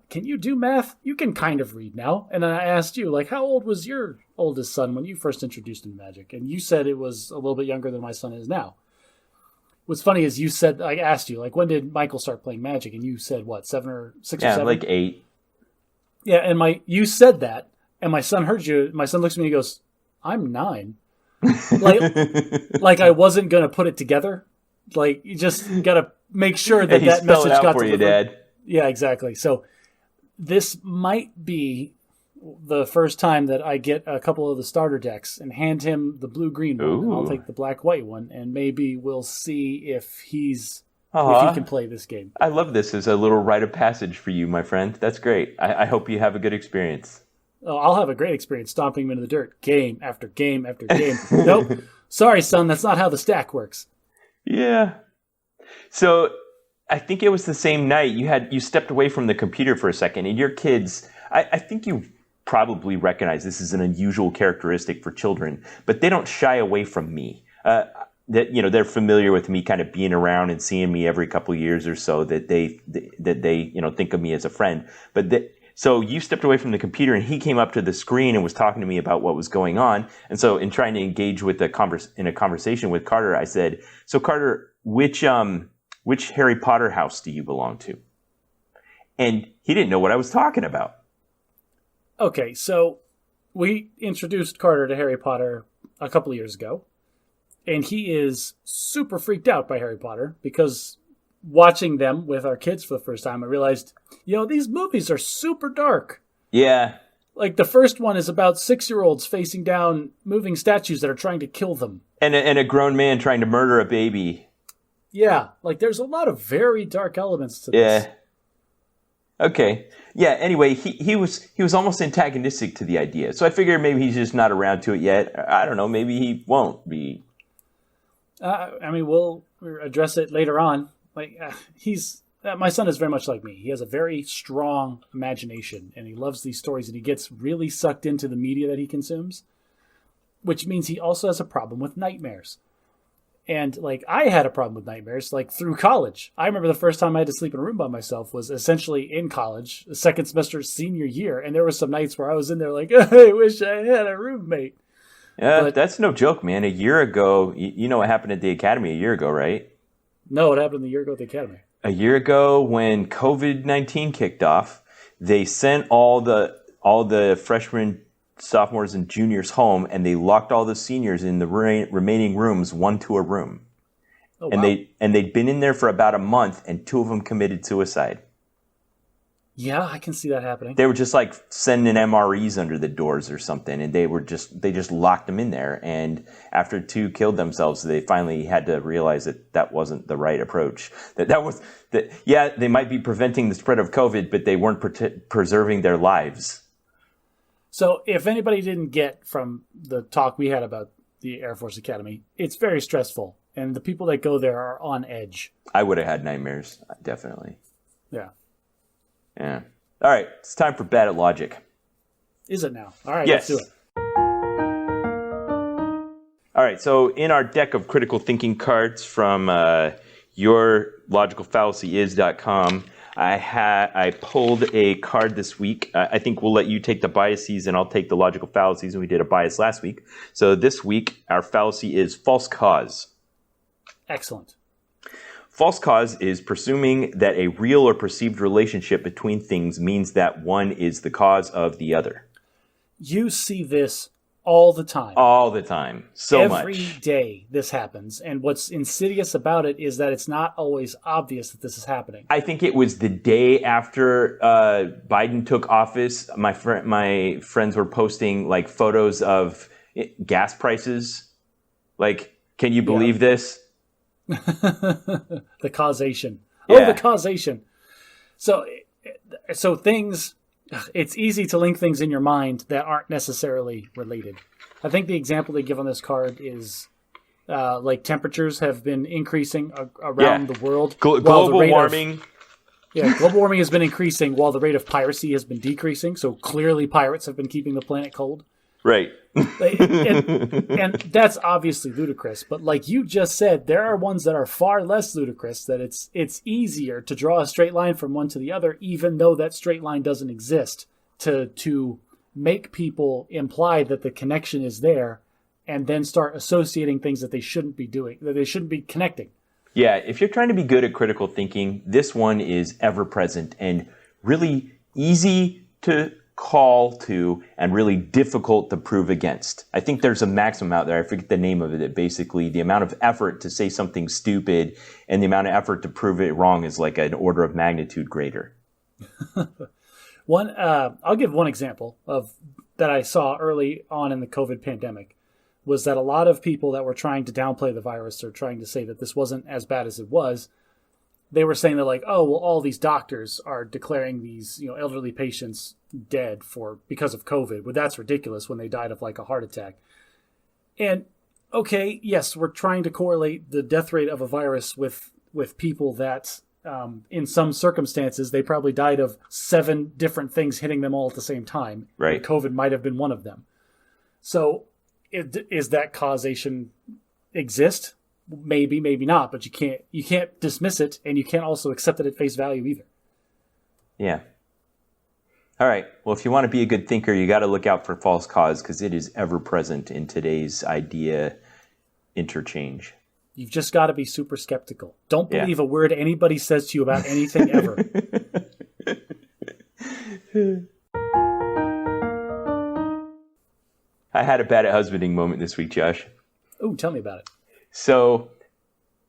[SPEAKER 2] Can you do math? You can kind of read now. And then I asked you, like, how old was your oldest son when you first introduced him to magic? And you said it was a little bit younger than my son is now. What's funny is you said, I asked you, like, when did Michael start playing magic? And you said, what, 7 or 6 or 7?
[SPEAKER 1] Yeah, like 8.
[SPEAKER 2] Yeah, and you said that, and my son heard you. My son looks at me and he goes, I'm 9. like I wasn't going to put it together. Like, you just got to make sure that that message got
[SPEAKER 1] for
[SPEAKER 2] to
[SPEAKER 1] you, Dad.
[SPEAKER 2] Yeah, exactly. So this might be the first time that I get a couple of the starter decks and hand him the blue-green one.
[SPEAKER 1] Ooh.
[SPEAKER 2] I'll take the black-white one, and maybe we'll see if he can play this game.
[SPEAKER 1] I love this as a little rite of passage for you, my friend. That's great. I hope you have a good experience.
[SPEAKER 2] Oh, I'll have a great experience stomping him into the dirt, game after game after game. Nope. Sorry, son, that's not how the stack works.
[SPEAKER 1] Yeah. So I think it was the same night you stepped away from the computer for a second, and your kids, I think you probably recognize this is an unusual characteristic for children, but they don't shy away from me. They're familiar with me kind of being around and seeing me every couple of years or so, that they think of me as a friend. So you stepped away from the computer, and he came up to the screen and was talking to me about what was going on. And so in trying to engage with in a conversation with Carter, I said, so Carter, which Harry Potter house do you belong to? And he didn't know what I was talking about.
[SPEAKER 2] Okay, so we introduced Carter to Harry Potter a couple of years ago, and he is super freaked out by Harry Potter because watching them with our kids for the first time, I realized, these movies are super dark.
[SPEAKER 1] Yeah.
[SPEAKER 2] Like, the first one is about 6-year-olds facing down moving statues that are trying to kill them.
[SPEAKER 1] And a grown man trying to murder a baby.
[SPEAKER 2] Yeah, like, there's a lot of very dark elements to this.
[SPEAKER 1] Yeah. Okay. Yeah, anyway, he was almost antagonistic to the idea. So I figured maybe he's just not around to it yet. I don't know, maybe he won't be.
[SPEAKER 2] We'll address it later on. Like, my son is very much like me. He has a very strong imagination, and he loves these stories, and he gets really sucked into the media that he consumes, which means he also has a problem with nightmares. And, like, I had a problem with nightmares, like, through college. I remember the first time I had to sleep in a room by myself was essentially in college, the second semester, senior year, and there were some nights where I was in there like, I wish I had a roommate.
[SPEAKER 1] Yeah, but that's no joke, man. A year ago, you know what happened at the academy a year ago, right?
[SPEAKER 2] No, what happened a year ago at the academy?
[SPEAKER 1] A year ago, when COVID-19 kicked off, they sent all the freshmen, sophomores, and juniors home, and they locked all the seniors in the remaining rooms, one to a room.
[SPEAKER 2] Oh,
[SPEAKER 1] and
[SPEAKER 2] wow.
[SPEAKER 1] they'd been in there for about a month, and 2 of them committed suicide.
[SPEAKER 2] Yeah, I can see that happening.
[SPEAKER 1] They were just like sending MREs under the doors or something, and they just locked them in there. And after 2 killed themselves, they finally had to realize that wasn't the right approach. Yeah, they might be preventing the spread of COVID, but they weren't preserving their lives.
[SPEAKER 2] So if anybody didn't get from the talk we had about the Air Force Academy, it's very stressful, and the people that go there are on edge.
[SPEAKER 1] I would have had nightmares, definitely.
[SPEAKER 2] Yeah.
[SPEAKER 1] Yeah. All right, it's time for Bad at Logic.
[SPEAKER 2] Is it now? All right,
[SPEAKER 1] yes.
[SPEAKER 2] Let's do it.
[SPEAKER 1] All right, so in our deck of critical thinking cards from yourlogicalfallacyis.com, I pulled a card this week. I think we'll let you take the biases and I'll take the logical fallacies, and we did a bias last week. So this week, our fallacy is false cause.
[SPEAKER 2] Excellent.
[SPEAKER 1] False cause is presuming that a real or perceived relationship between things means that one is the cause of the other.
[SPEAKER 2] You see this all the time.
[SPEAKER 1] All the time. So much.
[SPEAKER 2] Every day this happens. And what's insidious about it is that it's not always obvious that this is happening.
[SPEAKER 1] I think it was the day after Biden took office. My friends were posting like photos of gas prices. Like, can you believe this?
[SPEAKER 2] The causation.
[SPEAKER 1] Yeah.
[SPEAKER 2] Oh, the causation. So things, it's easy to link things in your mind that aren't necessarily related. I think the example they give on this card is like temperatures have been increasing around the world.
[SPEAKER 1] Global warming.
[SPEAKER 2] Yeah, global warming has been increasing while the rate of piracy has been decreasing. So clearly pirates have been keeping the planet cold.
[SPEAKER 1] Right.
[SPEAKER 2] And that's obviously ludicrous. But like you just said, there are ones that are far less ludicrous, that it's easier to draw a straight line from one to the other, even though that straight line doesn't exist, to make people imply that the connection is there and then start associating things that they shouldn't be doing, that they shouldn't be connecting.
[SPEAKER 1] Yeah, if you're trying to be good at critical thinking, this one is ever present and really easy to call to and really difficult to prove against. I think there's a maxim out there, I forget the name of it, that basically the amount of effort to say something stupid and the amount of effort to prove it wrong is like an order of magnitude greater.
[SPEAKER 2] I'll give one example of that I saw early on in the COVID pandemic. Was that a lot of people that were trying to downplay the virus or trying to say that this wasn't as bad as it was, they were saying that like, oh, well, all these doctors are declaring these, elderly patients dead because of COVID. Well, that's ridiculous when they died of like a heart attack. And okay, yes, we're trying to correlate the death rate of a virus with people that in some circumstances, they probably died of 7 different things hitting them all at the same time.
[SPEAKER 1] Right.
[SPEAKER 2] COVID might have been one of them. So is that causation exist? Maybe, maybe not, but you can't dismiss it, and you can't also accept it at face value either.
[SPEAKER 1] Yeah. All right. Well, if you want to be a good thinker, you got to look out for false cause because it is ever present in today's idea interchange.
[SPEAKER 2] You've just got to be super skeptical. Don't believe a word anybody says to you about anything ever.
[SPEAKER 1] I had a bad at husbanding moment this week, Josh.
[SPEAKER 2] Oh, tell me about it.
[SPEAKER 1] So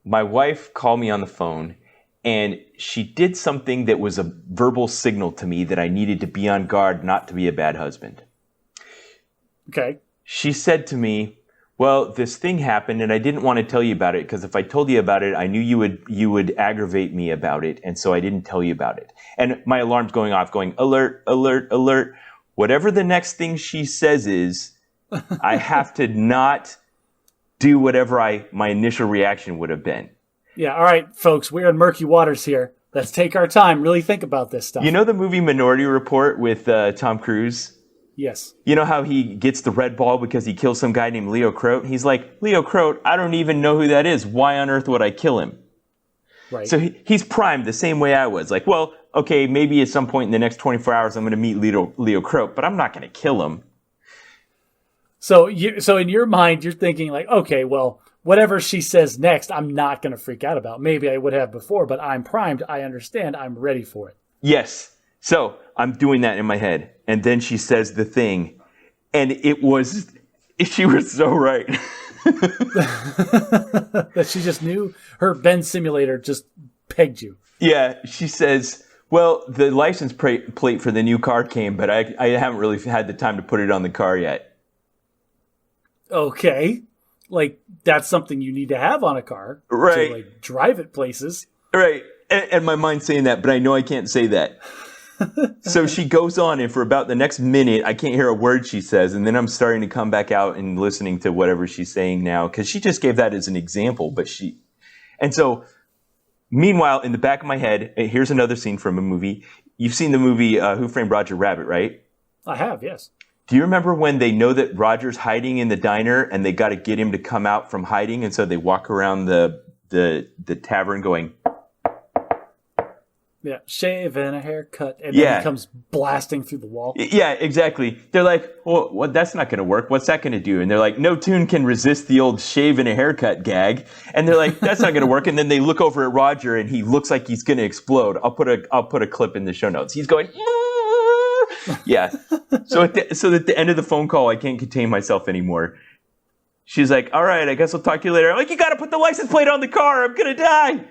[SPEAKER 1] my wife called me on the phone and she did something that was a verbal signal to me that I needed to be on guard not to be a bad husband.
[SPEAKER 2] Okay.
[SPEAKER 1] She said to me, well, this thing happened and I didn't want to tell you about it because if I told you about it, I knew you would aggravate me about it. And so I didn't tell you about it. And my alarm's going off going, alert, alert, alert. Whatever the next thing she says is, I have to not do whatever my initial reaction would have been.
[SPEAKER 2] Yeah, all right, folks, we're in murky waters here. Let's take our time, really think about this stuff.
[SPEAKER 1] You know the movie Minority Report with Tom Cruise?
[SPEAKER 2] Yes.
[SPEAKER 1] You know how he gets the red ball because he kills some guy named Leo Croat? He's like, Leo Croat, I don't even know who that is. Why on earth would I kill him?
[SPEAKER 2] Right.
[SPEAKER 1] So he's primed the same way I was. Like, well, okay, maybe at some point in the next 24 hours I'm going to meet Leo Croat, but I'm not going to kill him.
[SPEAKER 2] So in your mind, you're thinking like, okay, well, whatever she says next, I'm not going to freak out about. Maybe I would have before, but I'm primed. I understand. I'm ready for it.
[SPEAKER 1] Yes. So I'm doing that in my head. And then she says the thing. And she was so right.
[SPEAKER 2] That she just knew her Ben simulator just pegged you.
[SPEAKER 1] Yeah. She says, well, the license plate for the new car came, but I haven't really had the time to put it on the car yet.
[SPEAKER 2] Okay. Like, that's something you need to have on a car.
[SPEAKER 1] Right.
[SPEAKER 2] To, like, drive it places.
[SPEAKER 1] Right. And my mind's saying that, but I know I can't say that. So she goes on, and for about the next minute, I can't hear a word she says, and then I'm starting to come back out and listening to whatever she's saying now, because she just gave that as an example, And so, meanwhile, in the back of my head, here's another scene from a movie. You've seen the movie Who Framed Roger Rabbit, right?
[SPEAKER 2] I have, yes.
[SPEAKER 1] Do you remember when they know that Roger's hiding in the diner and they got to get him to come out from hiding, and so they walk around the tavern going,
[SPEAKER 2] yeah, shave and a haircut, and then he comes blasting through the wall.
[SPEAKER 1] Yeah, exactly. They're like, well, that's not going to work. What's that going to do? And they're like, no tune can resist the old shave and a haircut gag. And they're like, that's not going to work. And then they look over at Roger, and he looks like he's going to explode. I'll put a clip in the show notes. He's going, yeah. So at the end of the phone call, I can't contain myself anymore. She's like, all right, I guess I'll talk to you later. I'm like, you got to put the license plate on the car. I'm going to die.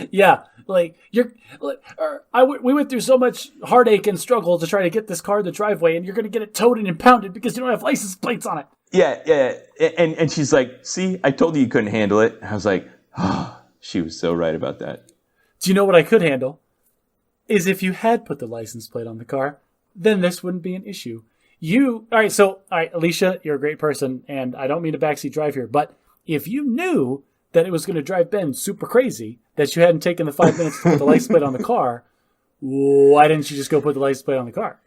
[SPEAKER 2] Yeah, like we went through so much heartache and struggle to try to get this car in the driveway, and you're going to get it towed and impounded because you don't have license plates on it.
[SPEAKER 1] Yeah. And she's like, see, I told you couldn't handle it. I was like, oh, she was so right about that.
[SPEAKER 2] Do you know what I could handle? Is if you had put the license plate on the car, then this wouldn't be an issue. All right, Alicia, you're a great person, and I don't mean to backseat drive here, but if you knew that it was going to drive Ben super crazy that you hadn't taken the 5 minutes to put the license plate on the car. Why didn't you just go put the license plate on the car?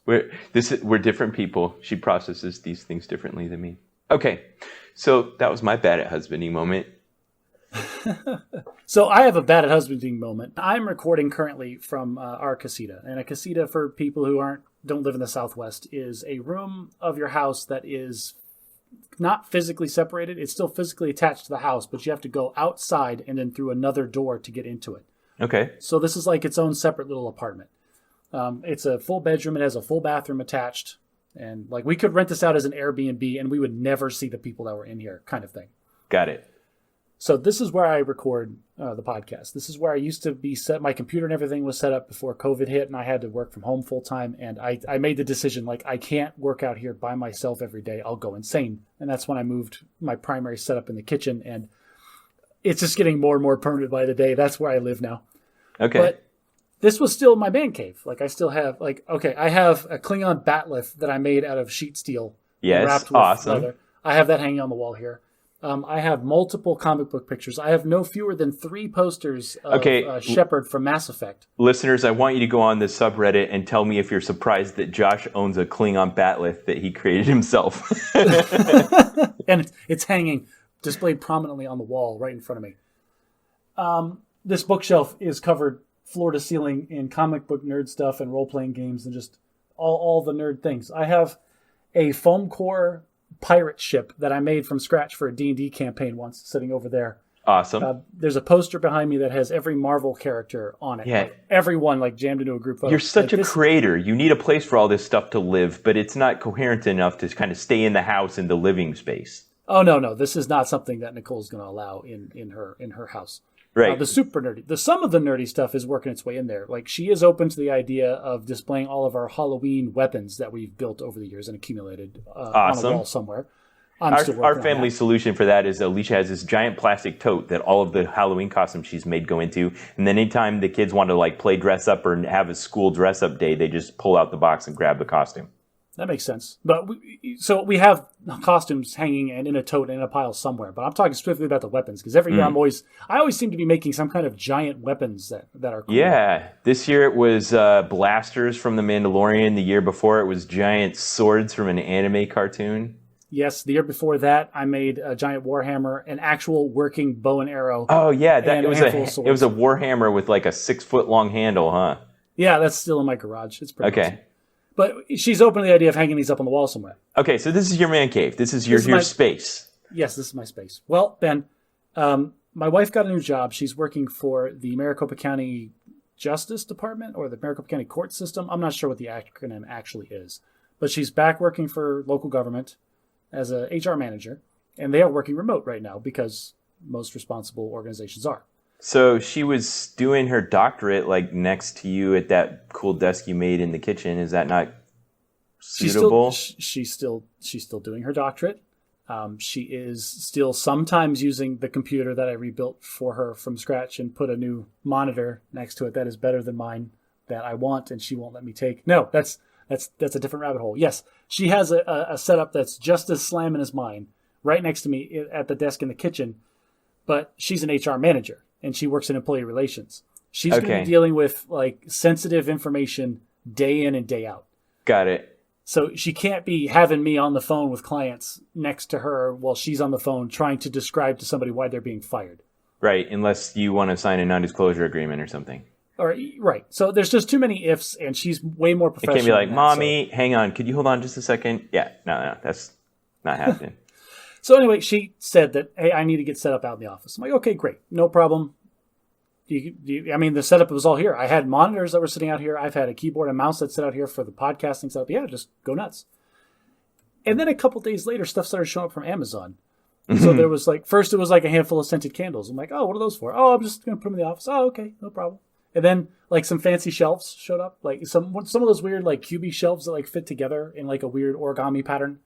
[SPEAKER 1] We're different people. She processes these things differently than me. Okay, so that was my bad at husbanding moment.
[SPEAKER 2] So I have a bad at husbanding moment. I'm recording currently from our casita. And a casita, for people who don't live in the Southwest, is a room of your house that is not physically separated. It's still physically attached to the house, but you have to go outside and then through another door to get into it.
[SPEAKER 1] Okay.
[SPEAKER 2] So this is like its own separate little apartment. It's a full bedroom. It has a full bathroom attached. And like we could rent this out as an Airbnb and we would never see the people that were in here, kind of thing.
[SPEAKER 1] Got it.
[SPEAKER 2] So this is where I record the podcast. This is where I used to be set. My computer and everything was set up before COVID hit, and I had to work from home full time. And I made the decision, like, I can't work out here by myself every day. I'll go insane. And that's when I moved my primary setup in the kitchen. And it's just getting more and more permanent by the day. That's where I live now.
[SPEAKER 1] Okay.
[SPEAKER 2] But this was still my man cave. Like, I still have, like, okay, I have a Klingon batleth that I made out of sheet steel.
[SPEAKER 1] Yes,
[SPEAKER 2] wrapped with
[SPEAKER 1] awesome.
[SPEAKER 2] leather. I have that hanging on the wall here. I have multiple comic book pictures. I have no fewer than 3 posters of Shepard from Mass Effect.
[SPEAKER 1] Listeners, I want you to go on the subreddit and tell me if you're surprised that Josh owns a Klingon batleth that he created himself.
[SPEAKER 2] And it's hanging, displayed prominently on the wall right in front of me. This bookshelf is covered floor to ceiling in comic book nerd stuff and role-playing games and just all the nerd things. I have a foam core pirate ship that I made from scratch for a D&D campaign once, sitting over there.
[SPEAKER 1] Awesome.
[SPEAKER 2] There's a poster behind me that has every Marvel character on it.
[SPEAKER 1] Yeah.
[SPEAKER 2] Like, everyone like jammed into a group photo.
[SPEAKER 1] You're such a creator. You need a place for all this stuff to live, but it's not coherent enough to kind of stay in the house in the living space.
[SPEAKER 2] Oh, no. This is not something that Nicole's going to allow in her house.
[SPEAKER 1] Right.
[SPEAKER 2] The super nerdy. Some of the nerdy stuff is working its way in there. Like, she is open to the idea of displaying all of our Halloween weapons that we've built over the years and accumulated on a wall somewhere.
[SPEAKER 1] Our family solution for that is Alicia has this giant plastic tote that all of the Halloween costumes she's made go into. And then anytime the kids want to like play dress up or have a school dress up day, they just pull out the box and grab the costume.
[SPEAKER 2] That makes sense. But we have costumes hanging and in a tote and in a pile somewhere. But I'm talking specifically about the weapons because every year I always seem to be making some kind of giant weapons that are cool.
[SPEAKER 1] Yeah. This year it was blasters from The Mandalorian. The year before it was giant swords from an anime cartoon.
[SPEAKER 2] Yes, the year before that, I made a giant warhammer, an actual working bow and arrow.
[SPEAKER 1] Oh yeah, it was a warhammer with like a 6-foot long handle, huh?
[SPEAKER 2] Yeah, that's still in my garage. It's pretty
[SPEAKER 1] okay.
[SPEAKER 2] Awesome. But she's open to the idea of hanging these up on the wall somewhere.
[SPEAKER 1] Okay, so this is your man cave. This is your space.
[SPEAKER 2] Yes, this is my space. Well, Ben, my wife got a new job. She's working for the Maricopa County Justice Department or the Maricopa County Court System. I'm not sure what the acronym actually is, but she's back working for local government as a HR manager, and they are working remote right now because most responsible organizations are.
[SPEAKER 1] So she was doing her doctorate like next to you at that cool desk you made in the kitchen. Is that not suitable?
[SPEAKER 2] She's still doing her doctorate. She is still sometimes using the computer that I rebuilt for her from scratch and put a new monitor next to it that is better than mine that I want and she won't let me take. No, that's a different rabbit hole. Yes, she has a setup that's just as slamming as mine right next to me at the desk in the kitchen, but she's an HR manager and she works in employee relations. She's going to be dealing with like sensitive information day in and day out.
[SPEAKER 1] Got it.
[SPEAKER 2] So she can't be having me on the phone with clients next to her while she's on the phone trying to describe to somebody why they're being fired.
[SPEAKER 1] Right, unless you want to sign a non-disclosure agreement or something.
[SPEAKER 2] Right. So there's just too many ifs, and she's way more professional.
[SPEAKER 1] It can't be like, Mommy, hang on, could you hold on just a second? Yeah, no, that's not happening.
[SPEAKER 2] So anyway, she said that, hey, I need to get set up out in the office. I'm like, okay, great, no problem. I mean, the setup was all here. I had monitors that were sitting out here. I've had a keyboard and mouse that sit out here for the podcasting setup. Yeah, just go nuts. And then a couple days later, stuff started showing up from Amazon. So there was like, first it was like a handful of scented candles. I'm like, oh, what are those for? Oh, I'm just going to put them in the office. Oh, okay, no problem. And then like some fancy shelves showed up, like some of those weird like cubey shelves that like fit together in like a weird origami pattern.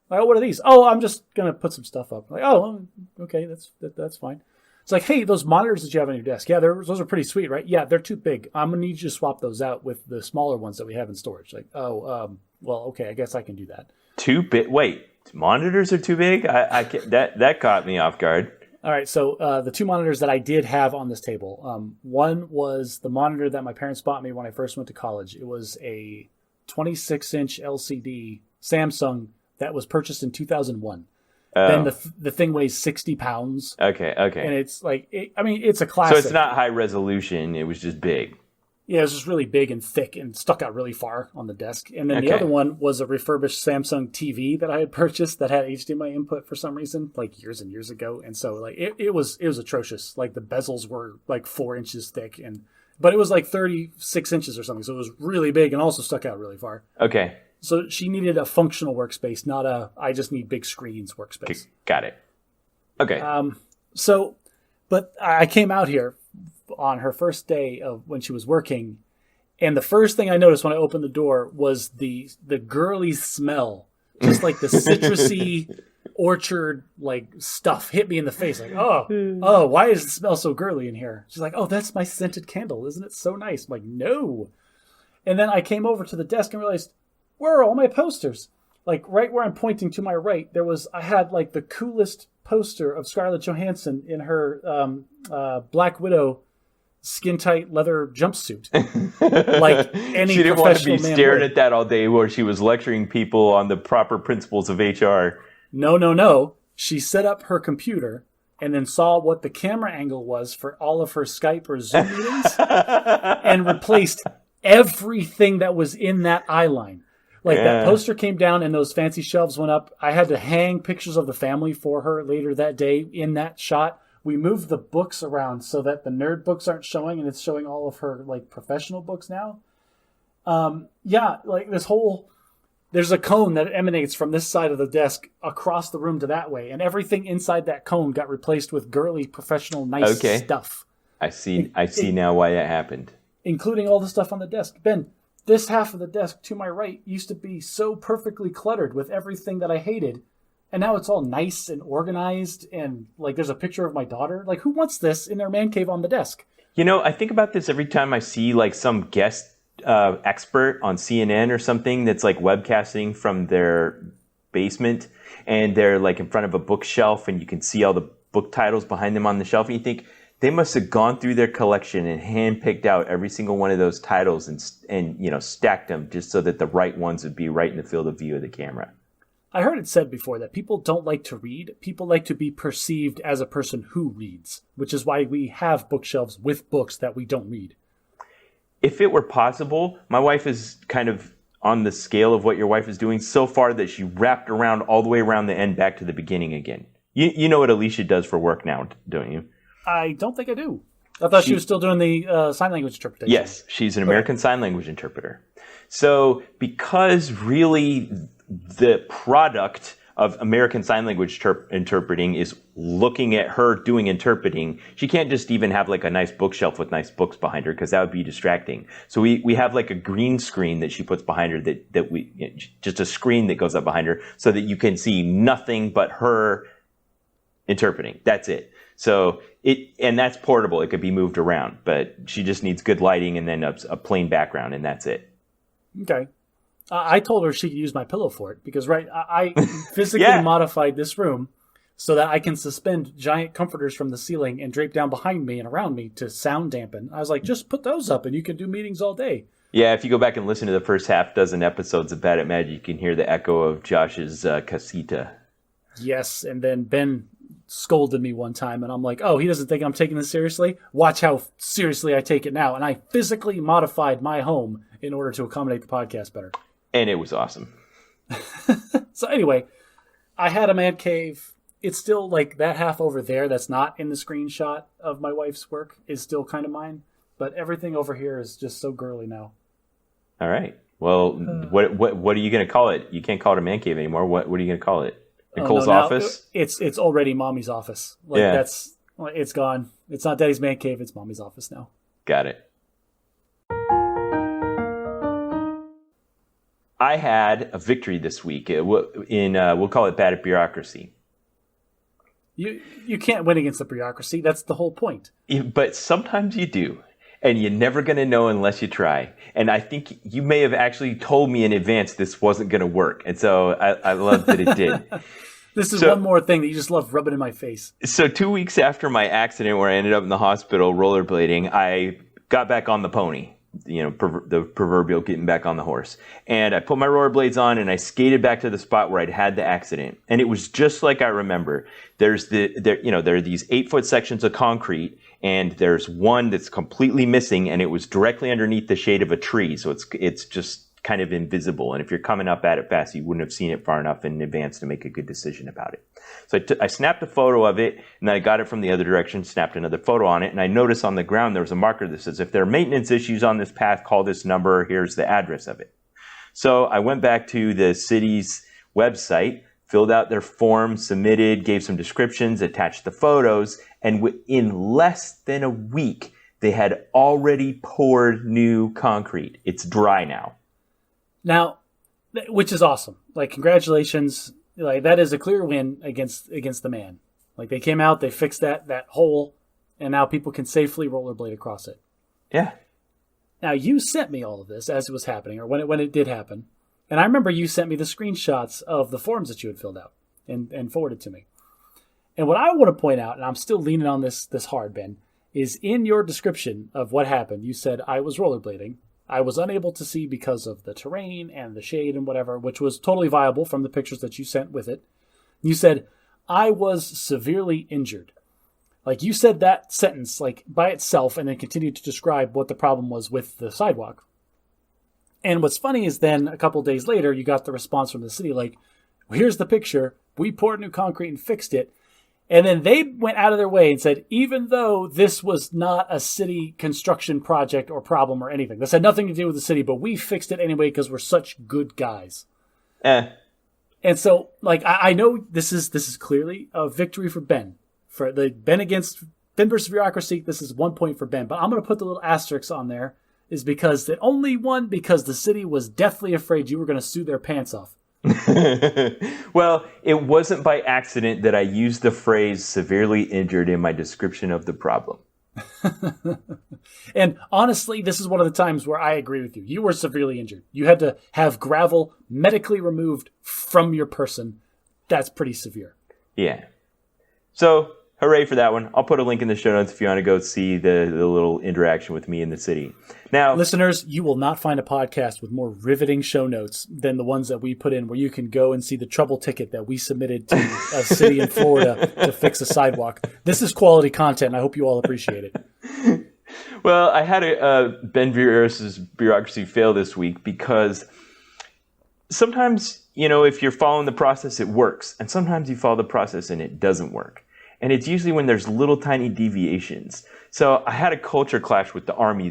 [SPEAKER 2] Like, oh, what are these? Oh, I'm just going to put some stuff up. Like, oh, okay, that's fine. It's like, hey, those monitors that you have on your desk, yeah, those are pretty sweet, right? Yeah, they're too big. I'm going to need you to swap those out with the smaller ones that we have in storage. Like, well, okay, I guess I can do that.
[SPEAKER 1] Too big? Wait, Monitors are too big? That caught me off guard.
[SPEAKER 2] All right, so the two monitors that I did have on this table, one was the monitor that my parents bought me when I first went to college. It was a 26-inch LCD Samsung that was purchased in 2001.
[SPEAKER 1] Oh.
[SPEAKER 2] Then the thing weighs 60 pounds.
[SPEAKER 1] Okay.
[SPEAKER 2] And it's like, it's a classic.
[SPEAKER 1] So it's not high resolution. It was just big.
[SPEAKER 2] Yeah, it was just really big and thick and stuck out really far on the desk. And then the other one was a refurbished Samsung TV that I had purchased that had HDMI input for some reason, like years and years ago. And so like it was atrocious. Like the bezels were like 4 inches thick, but it was like 36 inches or something. So it was really big and also stuck out really far.
[SPEAKER 1] Okay.
[SPEAKER 2] So she needed a functional workspace, not I just need big screens workspace.
[SPEAKER 1] Got it. Okay.
[SPEAKER 2] But I came out here on her first day of when she was working, and the first thing I noticed when I opened the door was the girly smell, just like the citrusy orchard like stuff hit me in the face. Like, oh, why does it smell so girly in here? She's like, oh, that's my scented candle. Isn't it so nice? I'm like, no. And then I came over to the desk and realized, where are all my posters? Like right where I'm pointing to my right, I had like the coolest poster of Scarlett Johansson in her Black Widow skin-tight leather jumpsuit. Like any
[SPEAKER 1] she didn't want to be
[SPEAKER 2] professional man
[SPEAKER 1] staring
[SPEAKER 2] would.
[SPEAKER 1] at that all day where she was lecturing people on the proper principles of HR.
[SPEAKER 2] No. She set up her computer and then saw what the camera angle was for all of her Skype or Zoom meetings and replaced everything that was in that eye line. Like that poster came down and those fancy shelves went up. I had to hang pictures of the family for her later that day in that shot. We moved the books around so that the nerd books aren't showing and it's showing all of her like professional books now. Like there's a cone that emanates from this side of the desk across the room to that way. And everything inside that cone got replaced with girly, professional, nice stuff.
[SPEAKER 1] I see now why that happened.
[SPEAKER 2] Including all the stuff on the desk. Ben, this half of the desk to my right used to be so perfectly cluttered with everything that I hated. And now it's all nice and organized. And like there's a picture of my daughter. Like who wants this in their man cave on the desk?
[SPEAKER 1] I think about this every time I see like some guest expert on CNN or something that's like webcasting from their basement. And they're like in front of a bookshelf and you can see all the book titles behind them on the shelf. And you think, they must have gone through their collection and handpicked out every single one of those titles and stacked them just so that the right ones would be right in the field of view of the camera.
[SPEAKER 2] I heard it said before that people don't like to read. People like to be perceived as a person who reads, which is why we have bookshelves with books that we don't read.
[SPEAKER 1] If it were possible, my wife is kind of on the scale of what your wife is doing so far that she wrapped around all the way around the end back to the beginning again. You know what Alicia does for work now, don't you?
[SPEAKER 2] I don't think I do. I thought she was still doing the sign language interpretation.
[SPEAKER 1] Yes, she's an American Sign Language interpreter. So because really the product of American Sign Language interpreting is looking at her doing interpreting, she can't just even have like a nice bookshelf with nice books behind her because that would be distracting. So we have like a green screen that she puts behind her that we just a screen that goes up behind her so that you can see nothing but her interpreting. That's it. So and that's portable. It could be moved around, but she just needs good lighting and then a plain background, and that's it.
[SPEAKER 2] Okay. I told her she could use my pillow for it because, I physically modified this room so that I can suspend giant comforters from the ceiling and drape down behind me and around me to sound dampen. I was like, just put those up and you can do meetings all day.
[SPEAKER 1] Yeah, if you go back and listen to the first half dozen episodes of Bad at Magic, you can hear the echo of Josh's casita.
[SPEAKER 2] Yes, and then Ben scolded me one time and I'm like, oh, he doesn't think I'm taking this seriously? Watch how seriously I take it now. And I physically modified my home in order to accommodate the podcast better.
[SPEAKER 1] And it was awesome.
[SPEAKER 2] So anyway, I had a man cave. It's still like that half over there that's not in the screenshot of my wife's work is still kind of mine. But everything over here is just so girly now. All
[SPEAKER 1] right. Well, what are you going to call it? You can't call it a man cave anymore. What are you going to call it? Nicole's office?
[SPEAKER 2] It's already Mommy's office. It's gone. It's not Daddy's man cave. It's Mommy's office now.
[SPEAKER 1] Got it. I had a victory this week we'll call it Bad at Bureaucracy.
[SPEAKER 2] You can't win against the bureaucracy. That's the whole point.
[SPEAKER 1] But sometimes you do. And you're never going to know unless you try. And I think you may have actually told me in advance this wasn't going to work. And so I love that it did.
[SPEAKER 2] This is one more thing that you just love rubbing in my face.
[SPEAKER 1] So 2 weeks after my accident where I ended up in the hospital rollerblading, I got back on the pony. The proverbial getting back on the horse. And I put my rollerblades on and I skated back to the spot where I'd had the accident. And it was just like I remember. There are these 8-foot sections of concrete, and there's one that's completely missing, and it was directly underneath the shade of a tree. So it's just kind of invisible. And if you're coming up at it fast, you wouldn't have seen it far enough in advance to make a good decision about it. So I snapped a photo of it, and then I got it from the other direction, snapped another photo on it, and I noticed on the ground there was a marker that says, if there are maintenance issues on this path, call this number, here's the address of it. So I went back to the city's website, filled out their form, submitted, gave some descriptions, attached the photos, and in less than a week, they had already poured new concrete. It's dry now.
[SPEAKER 2] Now, which is awesome. Like, congratulations. Like, that is a clear win against the man. Like, they came out, they fixed that hole, and now people can safely rollerblade across it.
[SPEAKER 1] Yeah.
[SPEAKER 2] Now, you sent me all of this as it was happening, or when it did happen. And I remember you sent me the screenshots of the forms that you had filled out and forwarded to me. And what I want to point out, and I'm still leaning on this hard, Ben, is in your description of what happened, you said, I was rollerblading. I was unable to see because of the terrain and the shade and whatever, which was totally viable from the pictures that you sent with it. You said, I was severely injured. Like, you said that sentence, like, by itself, and then continued to describe what the problem was with the sidewalk. And what's funny is then, a couple days later, you got the response from the city, like, well, here's the picture. We poured new concrete and fixed it. And then they went out of their way and said, even though this was not a city construction project or problem or anything, this had nothing to do with the city, but we fixed it anyway because we're such good guys. And so, like, I know this is clearly a victory for Ben. For the Ben versus Bureaucracy, this is 1 point for Ben. But I'm going to put the little asterisk on there is because it only won because the city was deathly afraid you were going to sue their pants off.
[SPEAKER 1] Well, it wasn't by accident that I used the phrase severely injured in my description of the problem.
[SPEAKER 2] And honestly, this is one of the times where I agree with you. You were severely injured. You had to have gravel medically removed from your person. That's pretty severe.
[SPEAKER 1] Yeah. So, hooray for that one. I'll put a link in the show notes if you want to go see the little interaction with me in the city. Now,
[SPEAKER 2] listeners, you will not find a podcast with more riveting show notes than the ones that we put in, where you can go and see the trouble ticket that we submitted to a city in Florida to fix a sidewalk. This is quality content, and I hope you all appreciate it.
[SPEAKER 1] Well, I had a Ben versus Bureaucracy fail this week because sometimes, if you're following the process, it works. And sometimes you follow the process and it doesn't work. And it's usually when there's little tiny deviations. So I had a culture clash with the Army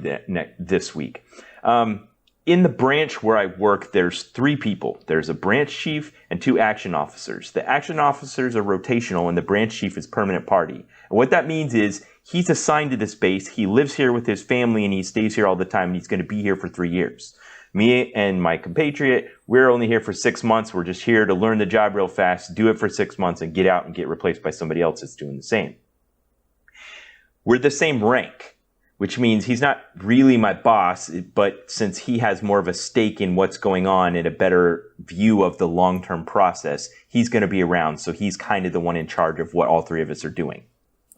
[SPEAKER 1] this week. In the branch where I work, there's 3 people. There's a branch chief and 2 action officers. The action officers are rotational and the branch chief is permanent party. And what that means is he's assigned to this base. He lives here with his family and he stays here all the time and he's going to be here for 3 years. Me and my compatriot, we're only here for 6 months. We're just here to learn the job real fast, do it for 6 months, and get out and get replaced by somebody else that's doing the same. We're the same rank, which means he's not really my boss, but since he has more of a stake in what's going on and a better view of the long-term process, he's going to be around. So he's kind of the one in charge of what all 3 of us are doing.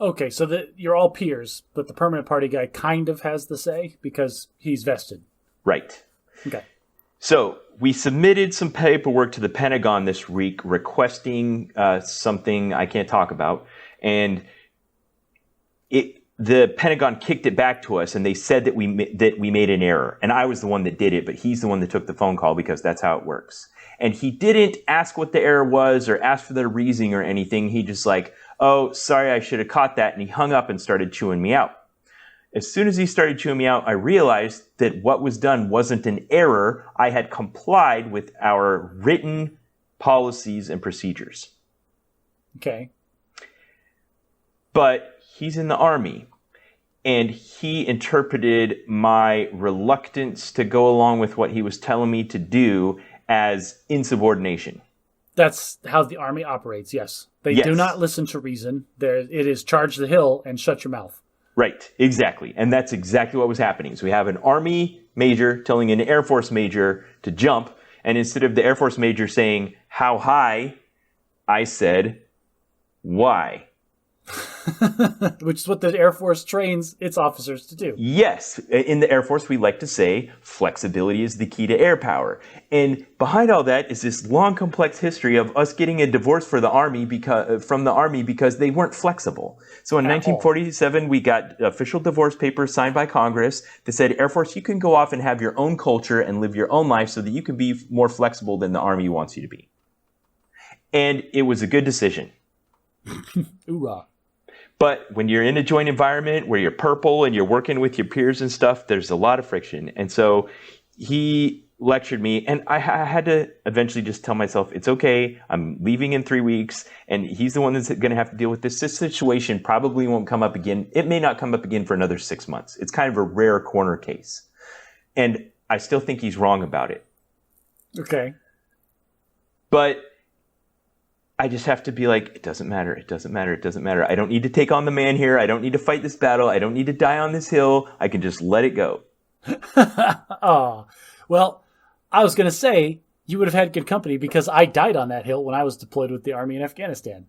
[SPEAKER 2] Okay, so you're all peers, but the permanent party guy kind of has the say because he's vested.
[SPEAKER 1] Right.
[SPEAKER 2] Okay.
[SPEAKER 1] So we submitted some paperwork to the Pentagon this week requesting something I can't talk about. And the Pentagon kicked it back to us, and they said that we made an error. And I was the one that did it, but he's the one that took the phone call because that's how it works. And he didn't ask what the error was or ask for the reasoning or anything. He just like, oh, sorry, I should have caught that. And he hung up and started chewing me out. As soon as he started chewing me out, I realized that what was done wasn't an error. I had complied with our written policies and procedures.
[SPEAKER 2] Okay.
[SPEAKER 1] But he's in the Army, and he interpreted my reluctance to go along with what he was telling me to do as insubordination.
[SPEAKER 2] That's how the Army operates, yes. They do not listen to reason. It is charge the hill and shut your mouth.
[SPEAKER 1] Right, exactly. And that's exactly what was happening. So we have an Army major telling an Air Force major to jump, and instead of the Air Force major saying, how high, I said, why?
[SPEAKER 2] Which is what the Air Force trains its officers to do.
[SPEAKER 1] Yes. In the Air Force, we like to say flexibility is the key to air power. And behind all that is this long, complex history of us getting a divorce from the Army because they weren't flexible. So in 1947, we got official divorce papers signed by Congress that said, Air Force, you can go off and have your own culture and live your own life so that you can be more flexible than the Army wants you to be. And it was a good decision.
[SPEAKER 2] Hoorah.
[SPEAKER 1] But when you're in a joint environment where you're purple and you're working with your peers and stuff, there's a lot of friction. And so he lectured me, and I had to eventually just tell myself, it's okay, I'm leaving in 3 weeks, and he's the one that's going to have to deal with this. This situation probably won't come up again. It may not come up again for another 6 months. It's kind of a rare corner case. And I still think he's wrong about it.
[SPEAKER 2] Okay.
[SPEAKER 1] But I just have to be like, it doesn't matter, it doesn't matter, it doesn't matter. I don't need to take on the man here. I don't need to fight this battle. I don't need to die on this hill. I can just let it go.
[SPEAKER 2] Oh, well, I was going to say you would have had good company because I died on that hill when I was deployed with the Army in Afghanistan.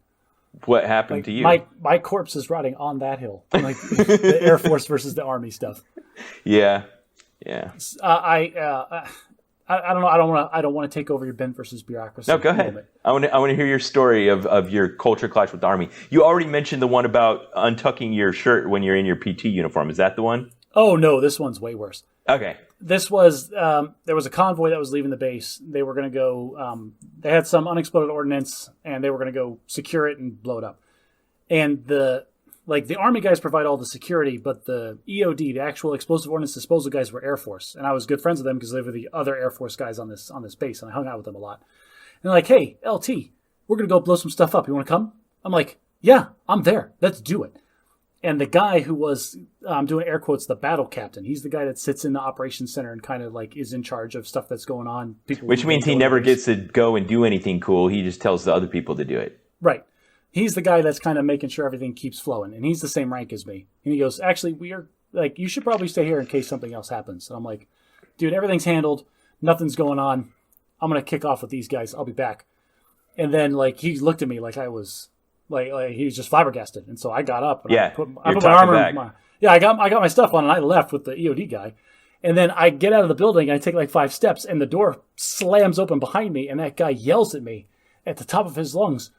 [SPEAKER 1] What happened to you?
[SPEAKER 2] My corpse is rotting on that hill. Like the Air Force versus the Army stuff.
[SPEAKER 1] Yeah.
[SPEAKER 2] I don't know. I don't want to take over your Ben versus Bureaucracy.
[SPEAKER 1] No, go ahead. I want to hear your story of your culture clash with the Army. You already mentioned the one about untucking your shirt when you're in your PT uniform. Is that the one?
[SPEAKER 2] Oh no, this one's way worse.
[SPEAKER 1] Okay.
[SPEAKER 2] This was there was a convoy that was leaving the base. They were going to go. They had some unexploded ordnance, and they were going to go secure it and blow it up. And the Army guys provide all the security, but the EOD, the actual explosive ordnance disposal guys, were Air Force, and I was good friends with them because they were the other Air Force guys on this base, and I hung out with them a lot. And they're like, "Hey, LT, we're gonna go blow some stuff up. You want to come?" I'm like, "Yeah, I'm there. Let's do it." And the guy who was, I'm doing air quotes, the battle captain, he's the guy that sits in the operations center and kind of like is in charge of stuff that's going on.
[SPEAKER 1] Which means he never gets to go and do anything cool. He just tells the other people to do it.
[SPEAKER 2] Right. He's the guy that's kind of making sure everything keeps flowing. And he's the same rank as me. And he goes, actually, we are like, you should probably stay here in case something else happens. And I'm like, dude, everything's handled. Nothing's going on. I'm going to kick off with these guys. I'll be back. And then like, he looked at me like I was like he was just flabbergasted. And so I got up. And I put my armor. I got my stuff on and I left with the EOD guy. And then I get out of the building and I take like 5 steps and the door slams open behind me. And that guy yells at me at the top of his lungs,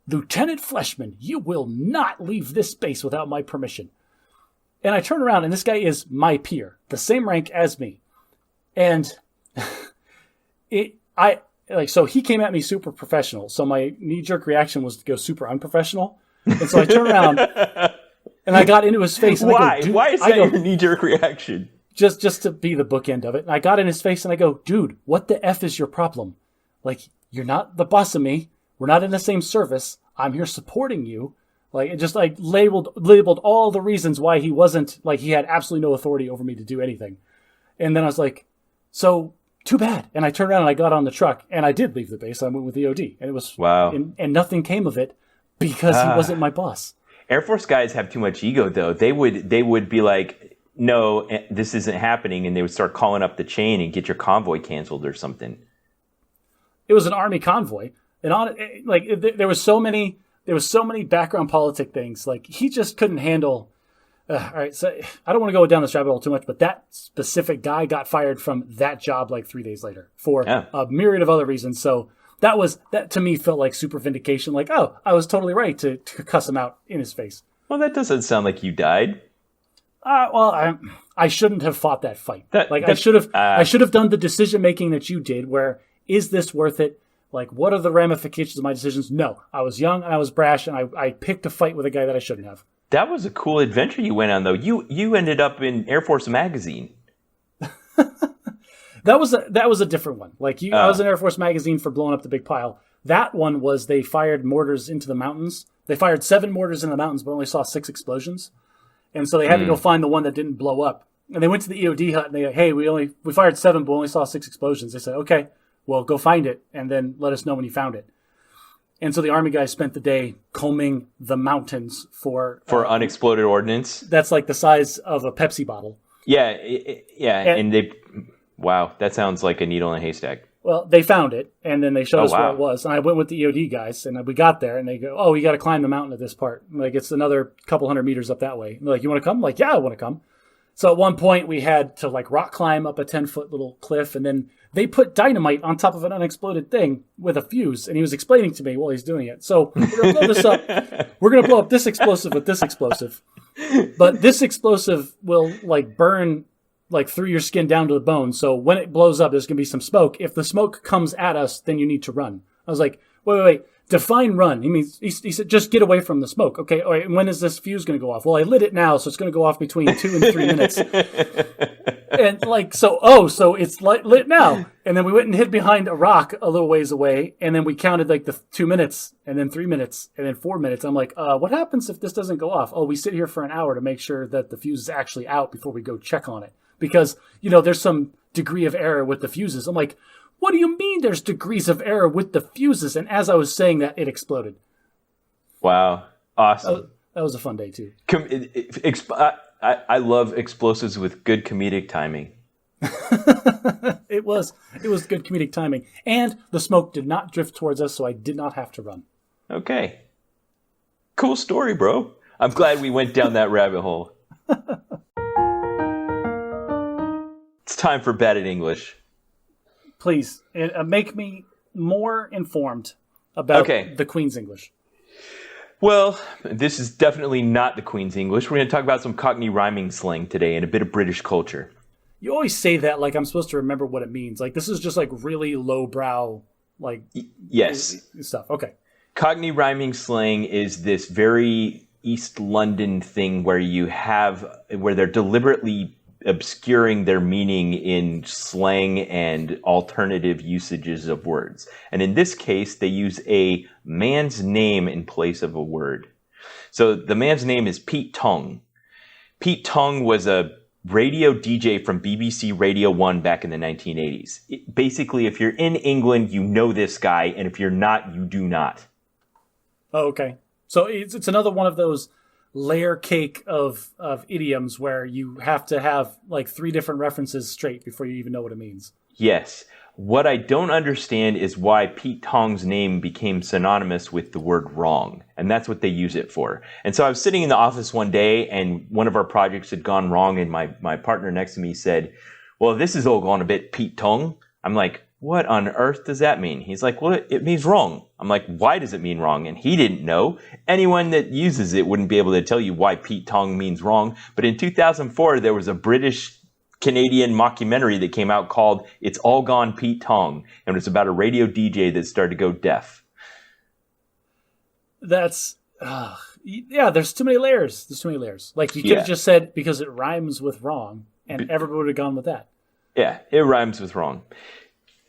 [SPEAKER 2] "Lieutenant Fleshman, you will not leave this base without my permission." And I turn around and this guy is my peer, the same rank as me. And so he came at me super professional. So my knee-jerk reaction was to go super unprofessional. And so I turn around and I got into his face. And
[SPEAKER 1] Why?
[SPEAKER 2] I go,
[SPEAKER 1] why is that your knee-jerk reaction?
[SPEAKER 2] Just to be the bookend of it. And I got in his face and I go, "Dude, what the F is your problem? Like, you're not the boss of me. We're not in the same service. I'm here supporting you." Like, it just like labeled all the reasons why he wasn't, like, he had absolutely no authority over me to do anything. And then I was like, so too bad. And I turned around and I got on the truck and I did leave the base. I went with the EOD and it was,
[SPEAKER 1] wow.
[SPEAKER 2] And nothing came of it because he wasn't my boss.
[SPEAKER 1] Air Force guys have too much ego though. They would be like, "No, this isn't happening." And they would start calling up the chain and get your convoy canceled or something.
[SPEAKER 2] It was an Army convoy. And there was so many background politic things. Like, he just couldn't handle. All right, so I don't want to go down this rabbit hole too much, but that specific guy got fired from that job like 3 days later for a myriad of other reasons. So that to me felt like super vindication. Like, oh, I was totally right to cuss him out in his face.
[SPEAKER 1] Well, that doesn't sound like you died.
[SPEAKER 2] I shouldn't have fought that fight. I should have done the decision making that you did. Where is this worth it? Like, what are the ramifications of my decisions? No, I was young and I was brash, and I picked a fight with a guy that I shouldn't have.
[SPEAKER 1] That was a cool adventure you went on, though. You ended up in Air Force Magazine.
[SPEAKER 2] That was a different one. Like, I was in Air Force Magazine for blowing up the big pile. That one was they fired mortars into the mountains. They fired 7 mortars in the mountains, but only saw 6 explosions. And so they had to go find the one that didn't blow up. And they went to the EOD hut and they, "Hey, we fired 7, but only saw 6 explosions." They said, "Okay, well, go find it and then let us know when you found it." And so the Army guys spent the day combing the mountains for
[SPEAKER 1] unexploded ordnance.
[SPEAKER 2] That's like the size of a Pepsi bottle.
[SPEAKER 1] Yeah, wow, that sounds like a needle in a haystack.
[SPEAKER 2] Well, they found it, and then they showed us
[SPEAKER 1] wow.
[SPEAKER 2] where it was. And I went with the EOD guys, and we got there, and they go, "Oh, you got to climb the mountain at this part. Like, it's another couple hundred meters up that way." And they're like, "You want to come?" I'm like, "Yeah, I want to come." So at one point, we had to like rock climb up a 10-foot little cliff, and then they put dynamite on top of an unexploded thing with a fuse, and he was explaining to me while he's doing it. So we're going to blow this up. We're going to blow up this explosive with this explosive. But this explosive will like burn like through your skin down to the bone. So when it blows up, there's going to be some smoke. If the smoke comes at us, then you need to run. I was like, wait. Define run. He said, just get away from the smoke. Okay, all right, and when is this fuse going to go off? Well, I lit it now, so it's going to go off between 2 and 3 minutes. And like, so it's lit now. And then we went and hid behind a rock a little ways away, and then we counted like the 2 minutes, and then 3 minutes, and then 4 minutes. I'm like, what happens if this doesn't go off? Oh, we sit here for an hour to make sure that the fuse is actually out before we go check on it. Because, there's some degree of error with the fuses. I'm like, what do you mean there's degrees of error with the fuses? And as I was saying that, it exploded.
[SPEAKER 1] Wow. Awesome.
[SPEAKER 2] That was a fun day, too.
[SPEAKER 1] I love explosives with good comedic timing.
[SPEAKER 2] It was good comedic timing. And the smoke did not drift towards us, so I did not have to run.
[SPEAKER 1] Okay. Cool story, bro. I'm glad we went down that rabbit hole. It's time for Bad at English.
[SPEAKER 2] Please, make me more informed about the Queen's English.
[SPEAKER 1] Well, this is definitely not the Queen's English. We're going to talk about some Cockney Rhyming slang today and a bit of British culture.
[SPEAKER 2] You always say that like I'm supposed to remember what it means. Like this is just like really lowbrow, like
[SPEAKER 1] yes
[SPEAKER 2] stuff. Okay.
[SPEAKER 1] Cockney Rhyming slang is this very East London thing where they're deliberately obscuring their meaning in slang and alternative usages of words. And in this case, they use a man's name in place of a word. So the man's name is Pete Tong. Pete Tong was a radio DJ from BBC Radio 1 back in the 1980s. Basically, if you're in England, you know this guy, and if you're not, you do not.
[SPEAKER 2] Oh, okay. So it's another one of those layer cake of idioms where you have to have like 3 different references straight before you even know what it means.
[SPEAKER 1] Yes. What I don't understand is why Pete Tong's name became synonymous with the word wrong. And that's what they use it for. And so I was sitting in the office one day and one of our projects had gone wrong and my partner next to me said, "Well, this is all gone a bit Pete Tong." I'm like, "What on earth does that mean?" He's like, "Well, it means wrong." I'm like, "Why does it mean wrong?" And he didn't know. Anyone that uses it wouldn't be able to tell you why Pete Tong means wrong. But in 2004, there was a British-Canadian mockumentary that came out called It's All Gone Pete Tong. And it's about a radio DJ that started to go deaf.
[SPEAKER 2] There's too many layers. Like you could have just said because it rhymes with wrong and everybody would have gone with that.
[SPEAKER 1] Yeah, it rhymes with wrong.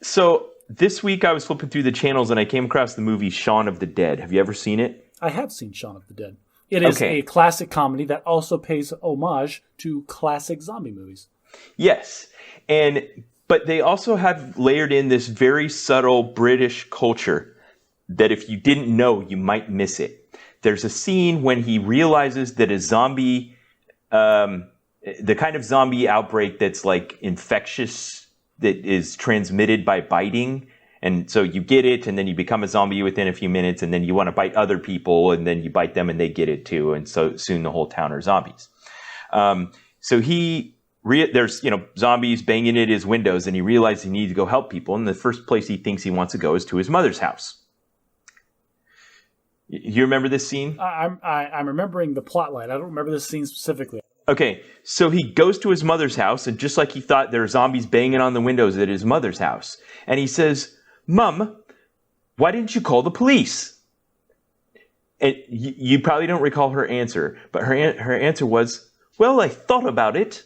[SPEAKER 1] So this week I was flipping through the channels and I came across the movie Shaun of the Dead. Have you ever seen it?
[SPEAKER 2] I have seen Shaun of the Dead. It is a classic comedy that also pays homage to classic zombie movies.
[SPEAKER 1] Yes. But they also have layered in this very subtle British culture that if you didn't know, you might miss it. There's a scene when he realizes that a zombie, the kind of zombie outbreak that's like infectious, that is transmitted by biting. And so you get it, and then you become a zombie within a few minutes, and then you want to bite other people, and then you bite them, and they get it too. And so soon the whole town are zombies. So there's zombies banging at his windows, and he realizes he needs to go help people. And the first place he thinks he wants to go is to his mother's house. You remember this scene?
[SPEAKER 2] I'm remembering the plot line. I don't remember this scene specifically.
[SPEAKER 1] Okay, so he goes to his mother's house, and just like he thought, there are zombies banging on the windows at his mother's house. And he says, "Mum, why didn't you call the police?" And you probably don't recall her answer, but her answer was, "Well, I thought about it."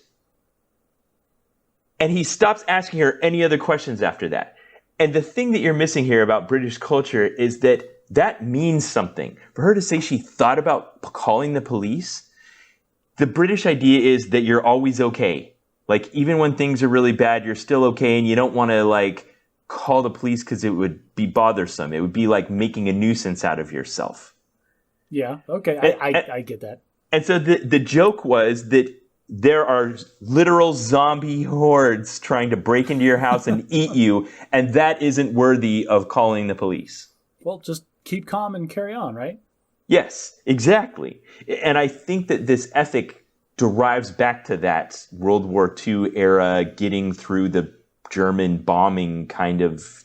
[SPEAKER 1] And he stops asking her any other questions after that. And the thing that you're missing here about British culture is that means something. For her to say she thought about calling the police, the British idea is that you're always okay. Like, even when things are really bad, you're still okay, and you don't want to, call the police because it would be bothersome. It would be like making a nuisance out of yourself.
[SPEAKER 2] Yeah, okay, I get that.
[SPEAKER 1] And so the joke was that there are literal zombie hordes trying to break into your house and eat you, and that isn't worthy of calling the police.
[SPEAKER 2] Well, just keep calm and carry on, right?
[SPEAKER 1] Yes, exactly. And I think that this ethic derives back to that World War II era, getting through the German bombing kind of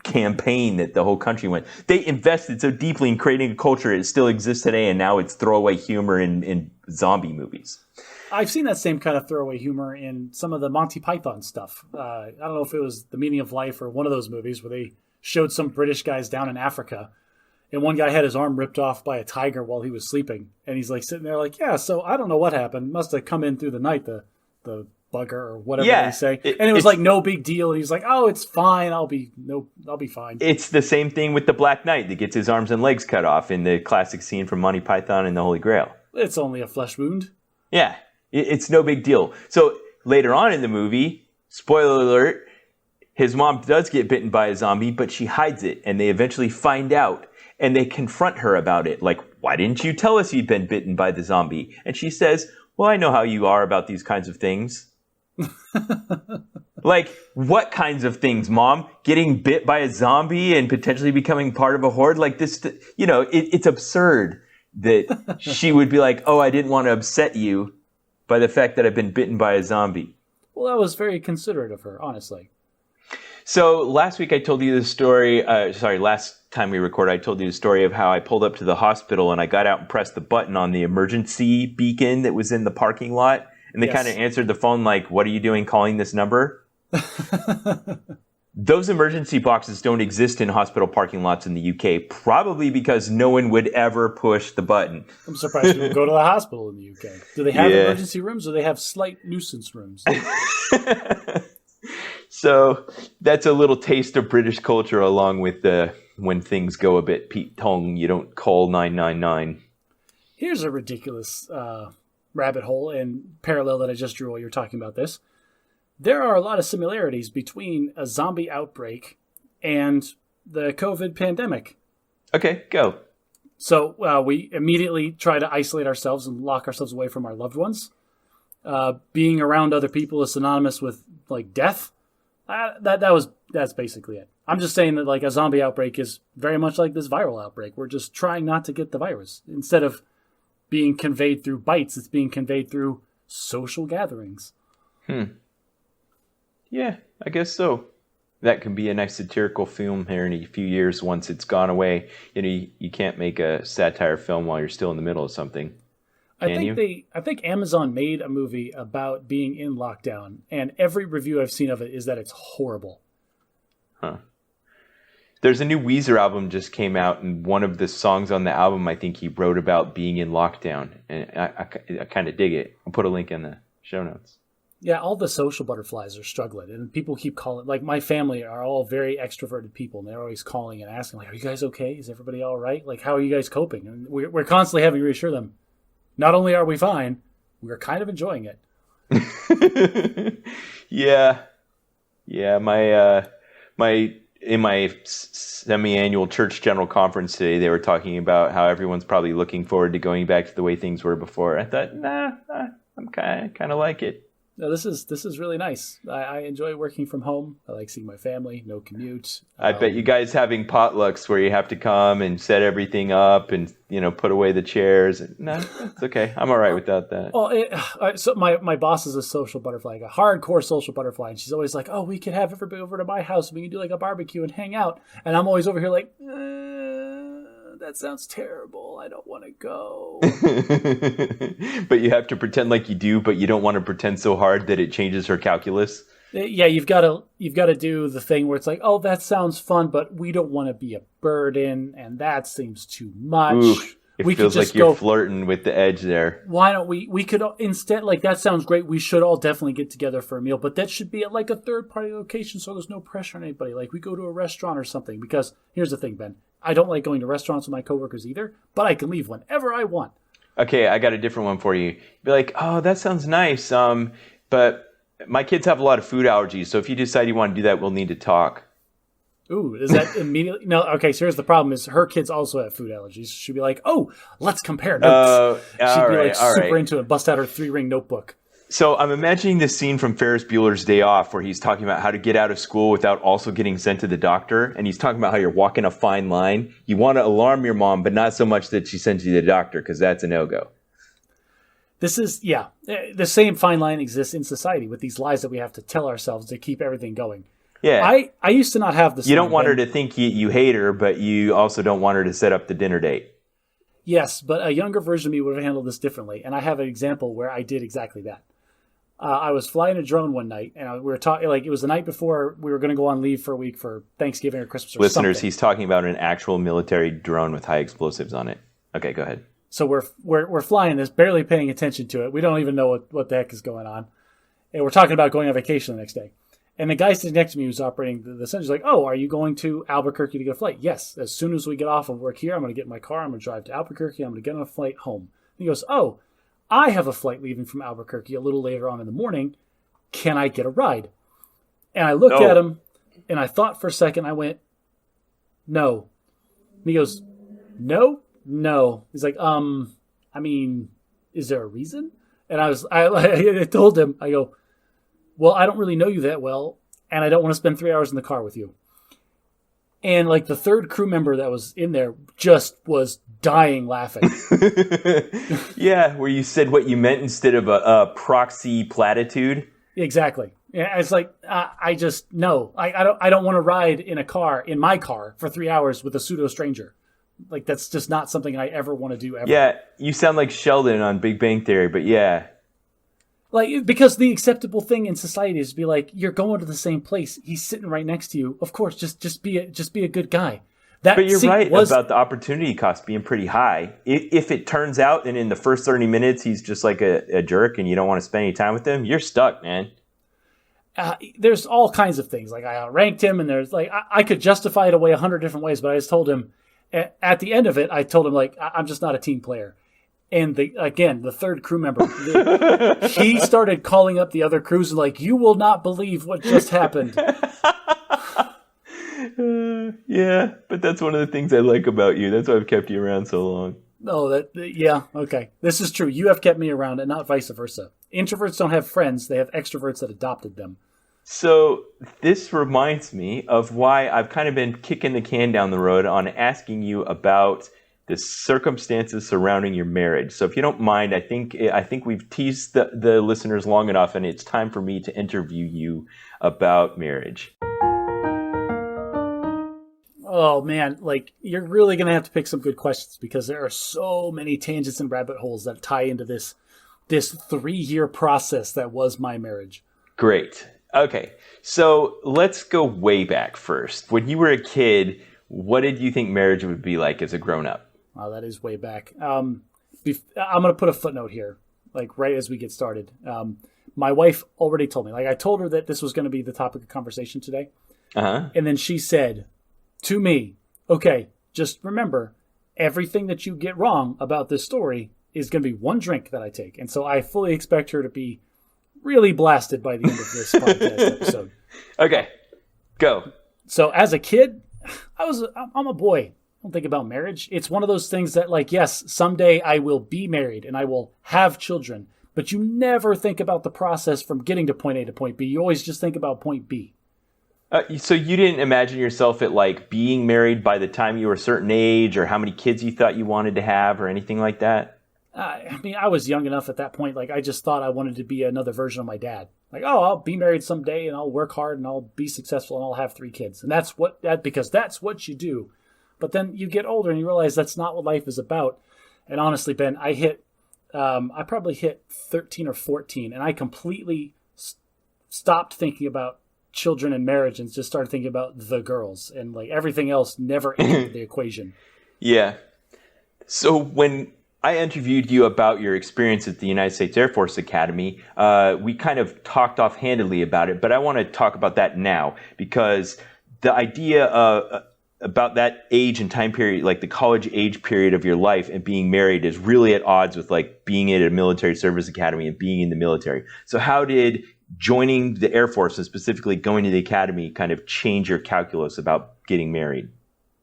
[SPEAKER 1] campaign that the whole country went. They invested so deeply in creating a culture it still exists today, and now it's throwaway humor in zombie movies.
[SPEAKER 2] I've seen that same kind of throwaway humor in some of the Monty Python stuff. I don't know if it was The Meaning of Life or one of those movies where they showed some British guys down in Africa, and one guy had his arm ripped off by a tiger while he was sleeping, and he's like sitting there like, yeah, so I don't know what happened. Must have come in through the night, the bugger or whatever they say. And it was like no big deal. And he's like, oh, it's fine. I'll be fine. It's
[SPEAKER 1] the same thing with the Black Knight that gets his arms and legs cut off in the classic scene from Monty Python and the Holy Grail.
[SPEAKER 2] It's only a flesh wound.
[SPEAKER 1] Yeah, it's no big deal. So later on in the movie, spoiler alert, his mom does get bitten by a zombie, but she hides it, and they eventually find out, and they confront her about it. Like, why didn't you tell us you'd been bitten by the zombie? And she says, well, I know how you are about these kinds of things. Like, what kinds of things, Mom? Getting bit by a zombie and potentially becoming part of a horde? Like this, it's absurd that she would be like, oh, I didn't want to upset you by the fact that I've been bitten by a zombie.
[SPEAKER 2] Well, that was very considerate of her, honestly.
[SPEAKER 1] So last week I told you the story, last time we recorded, I told you the story of how I pulled up to the hospital and I got out and pressed the button on the emergency beacon that was in the parking lot. And they kind of answered the phone like, what are you doing calling this number? Those emergency boxes don't exist in hospital parking lots in the UK, probably because no one would ever push the button.
[SPEAKER 2] I'm surprised people go to the hospital in the UK. Do they have emergency rooms or do they have slight nuisance rooms?
[SPEAKER 1] So that's a little taste of British culture along with when things go a bit Pete Tong, you don't call 999.
[SPEAKER 2] Here's a ridiculous rabbit hole and parallel that I just drew while you're talking about this. There are a lot of similarities between a zombie outbreak and the COVID pandemic.
[SPEAKER 1] Okay, go.
[SPEAKER 2] So we immediately try to isolate ourselves and lock ourselves away from our loved ones. Being around other people is synonymous with like death. That's basically it. I'm just saying that like a zombie outbreak is very much like this viral outbreak. We're just trying not to get the virus. Instead of being conveyed through bites, it's being conveyed through social gatherings.
[SPEAKER 1] Yeah, I guess so. That can be a nice satirical film here in a few years once it's gone away. You can't make a satire film while you're still in the middle of something. I
[SPEAKER 2] think Amazon made a movie about being in lockdown, and every review I've seen of it is that it's horrible.
[SPEAKER 1] Huh. There's a new Weezer album just came out, and one of the songs on the album, I think he wrote about being in lockdown, and I kind of dig it. I'll put a link in the show notes.
[SPEAKER 2] Yeah, all the social butterflies are struggling, and people keep calling. Like, my family are all very extroverted people, and they're always calling and asking, like, are you guys okay? Is everybody all right? Like, how are you guys coping? And we're constantly having to reassure them. Not only are we fine, we're kind of enjoying
[SPEAKER 1] it. Yeah. In my semi-annual church general conference today, they were talking about how everyone's probably looking forward to going back to the way things were before. I thought, I'm kind of like it.
[SPEAKER 2] No, this is really nice. I enjoy working from home. I like seeing my family, no commute.
[SPEAKER 1] I bet you guys having potlucks where you have to come and set everything up and put away the chairs. No, it's okay. I'm all right without that.
[SPEAKER 2] Well, so my boss is a social butterfly, like a hardcore social butterfly, and she's always like, "Oh, we could have everybody over to my house and we can do like a barbecue and hang out." And I'm always over here like, that sounds terrible. I don't want to go.
[SPEAKER 1] But you have to pretend like you do, but you don't want to pretend so hard that it changes her calculus.
[SPEAKER 2] Yeah, you've got to do the thing where it's like, oh, that sounds fun, but we don't want to be a burden, and that seems too much.
[SPEAKER 1] Oof, it feels like you're flirting with the edge there.
[SPEAKER 2] Why don't we could instead, like, that sounds great. We should all definitely get together for a meal, but that should be at like a third-party location so there's no pressure on anybody. Like, we go to a restaurant or something, because here's the thing, Ben. I don't like going to restaurants with my coworkers either, but I can leave whenever I want.
[SPEAKER 1] Okay, I got a different one for you. Be like, oh, that sounds nice, but My kids have a lot of food allergies, so if you decide you want to do that, we'll need to talk.
[SPEAKER 2] Ooh, is that immediately? No, okay, so here's the problem is her kids also have food allergies. She'd be like, oh, let's compare notes. She'd be like super into it, bust out her 3-ring notebook.
[SPEAKER 1] So I'm imagining this scene from Ferris Bueller's Day Off where he's talking about how to get out of school without also getting sent to the doctor. And he's talking about how you're walking a fine line. You want to alarm your mom, but not so much that she sends you to the doctor, because that's a no-go.
[SPEAKER 2] This is, the same fine line exists in society with these lies that we have to tell ourselves to keep everything going.
[SPEAKER 1] Yeah.
[SPEAKER 2] I used to not have this.
[SPEAKER 1] You don't want her to think you hate her, but you also don't want her to set up the dinner date.
[SPEAKER 2] Yes, but a younger version of me would have handled this differently. And I have an example where I did exactly that. I was flying a drone one night, and we were talking, like, it was the night before we were going to go on leave for a week for Thanksgiving or Christmas or
[SPEAKER 1] Listeners,
[SPEAKER 2] something.
[SPEAKER 1] he's talking about an actual military drone with high explosives on it. Okay, go ahead.
[SPEAKER 2] So we're flying this, barely paying attention to it. We don't even know what the heck is going on. And we're talking about going on vacation the next day. And the guy sitting next to me who's operating the center is like, oh, are you going to Albuquerque to get a flight? Yes. As soon as we get off of work here, I'm going to get in my car. I'm going to drive to Albuquerque. I'm going to get on a flight home. And he goes, oh, I have a flight leaving from Albuquerque a little later on in the morning. Can I get a ride? And I looked at him, and I thought for a second. I went, no. And he goes, no. He's like, I mean, is there a reason? And I told him, I go, well, I don't really know you that well, and I don't want to spend 3 hours in the car with you. And like the third crew member that was in there just was dying laughing.
[SPEAKER 1] Yeah, where you said what you meant instead of a proxy platitude.
[SPEAKER 2] Exactly. Yeah, it's like I just no. I don't want to ride in my car for 3 hours with a pseudo stranger. Like that's just not something I ever want to do ever.
[SPEAKER 1] Yeah, you sound like Sheldon on Big Bang Theory, but yeah.
[SPEAKER 2] Like because the acceptable thing in society is to be like, you're going to the same place. He's sitting right next to you. Of course, just be a good guy.
[SPEAKER 1] But you're right about the opportunity cost being pretty high. If it turns out and in the first 30 minutes he's just like a jerk and you don't want to spend any time with him, you're stuck, man.
[SPEAKER 2] There's all kinds of things. Like I outranked him, and there's like I could justify it away 100 different ways, but I just told him at the end of it, I told him like I'm just not a team player. And the third crew member, he started calling up the other crews and like, you will not believe what just happened.
[SPEAKER 1] Yeah, but that's one of the things I like about you. That's why I've kept you around so long.
[SPEAKER 2] Oh, yeah, okay. This is true. You have kept me around and not vice versa. Introverts don't have friends. They have extroverts that adopted them.
[SPEAKER 1] So this reminds me of why I've kind of been kicking the can down the road on asking you about the circumstances surrounding your marriage. So if you don't mind, I think we've teased the listeners long enough, and it's time for me to interview you about marriage.
[SPEAKER 2] Oh man, like you're really going to have to pick some good questions because there are so many tangents and rabbit holes that tie into this 3-year process that was my marriage.
[SPEAKER 1] Great. Okay. So let's go way back first. When you were a kid, what did you think marriage would be like as a grown-up?
[SPEAKER 2] Oh, that is way back. I'm going to put a footnote here, like right as we get started. My wife already told me, like I told her that this was going to be the topic of conversation today.
[SPEAKER 1] Uh-huh.
[SPEAKER 2] And then she said to me, okay, just remember everything that you get wrong about this story is going to be one drink that I take. And so I fully expect her to be really blasted by the end of this podcast episode.
[SPEAKER 1] Okay, go.
[SPEAKER 2] So as a kid, I'm a boy. I don't think about marriage. It's one of those things that like, yes, someday I will be married and I will have children, but you never think about the process from getting to point A to point B. You always just think about point B.
[SPEAKER 1] So you didn't imagine yourself at like being married by the time you were a certain age, or how many kids you thought you wanted to have, or anything like that?
[SPEAKER 2] I mean, I was young enough at that point. Like, I just thought I wanted to be another version of my dad. Like, oh, I'll be married someday, and I'll work hard, and I'll be successful, and I'll have 3 kids. And because that's what you do. But then you get older, and you realize that's not what life is about. And honestly, Ben, I probably hit 13 or 14, and I completely stopped thinking about children and marriage and just started thinking about the girls, and like everything else never entered the equation.
[SPEAKER 1] Yeah. So when I interviewed you about your experience at the United States Air Force Academy, we kind of talked offhandedly about it, but I want to talk about that now, because the idea about that age and time period, like the college age period of your life and being married, is really at odds with like being at a military service academy and being in the military. So how did joining the Air Force and specifically going to the academy kind of change your calculus about getting married?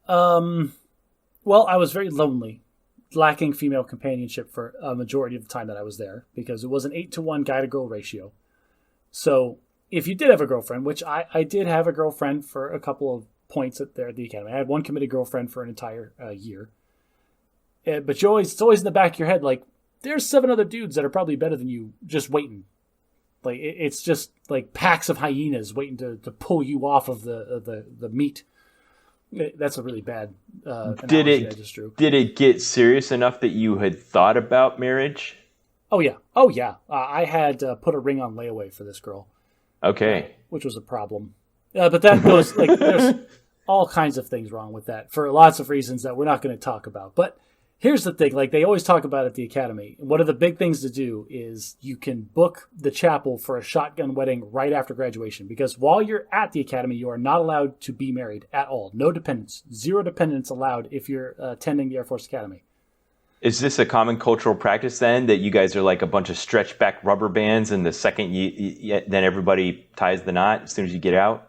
[SPEAKER 2] Well, I was very lonely, lacking female companionship for a majority of the time that I was there because it was an 8-to-1 guy-to-girl ratio. So if you did have a girlfriend, which I did have a girlfriend for a couple of points at the academy. I had one committed girlfriend for an entire year. But it's always in the back of your head, like, there's 7 other dudes that are probably better than you just waiting. Like, it's just like packs of hyenas waiting to pull you off of the meat. That's a really bad analogy I just drew.
[SPEAKER 1] Did it get serious enough that you had thought about marriage?
[SPEAKER 2] Oh, yeah. I had put a ring on layaway for this girl.
[SPEAKER 1] Okay.
[SPEAKER 2] Which was a problem. But that goes, like, there's all kinds of things wrong with that for lots of reasons that we're not going to talk about. But here's the thing, like they always talk about at the academy, one of the big things to do is you can book the chapel for a shotgun wedding right after graduation. Because while you're at the academy, you are not allowed to be married at all. No dependents. 0 dependents allowed if you're attending the Air Force Academy.
[SPEAKER 1] Is this a common cultural practice then, that you guys are like a bunch of stretched back rubber bands and the second then everybody ties the knot as soon as you get out?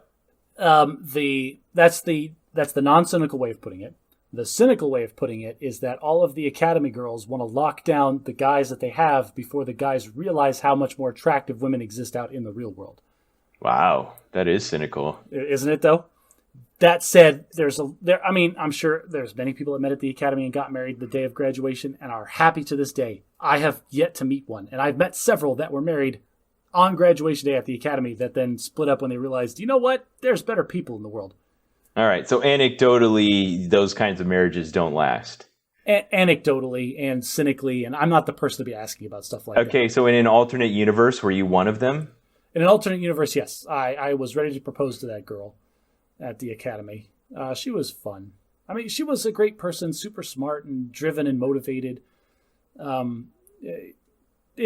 [SPEAKER 2] That's the non-cynical way of putting it. The cynical way of putting it is that all of the academy girls want to lock down the guys that they have before the guys realize how much more attractive women exist out in the real world.
[SPEAKER 1] Wow, that is cynical.
[SPEAKER 2] Isn't it, though? That said, I'm sure there's many people that met at the academy and got married the day of graduation and are happy to this day. I have yet to meet one, and I've met several that were married on graduation day at the academy that then split up when they realized, you know what? There's better people in the world.
[SPEAKER 1] All right. So anecdotally, those kinds of marriages don't last.
[SPEAKER 2] Anecdotally and cynically, and I'm not the person to be asking about stuff like that.
[SPEAKER 1] Okay. So in an alternate universe, were you one of them?
[SPEAKER 2] In an alternate universe, yes. I was ready to propose to that girl at the academy. She was fun. I mean, she was a great person, super smart and driven and motivated. It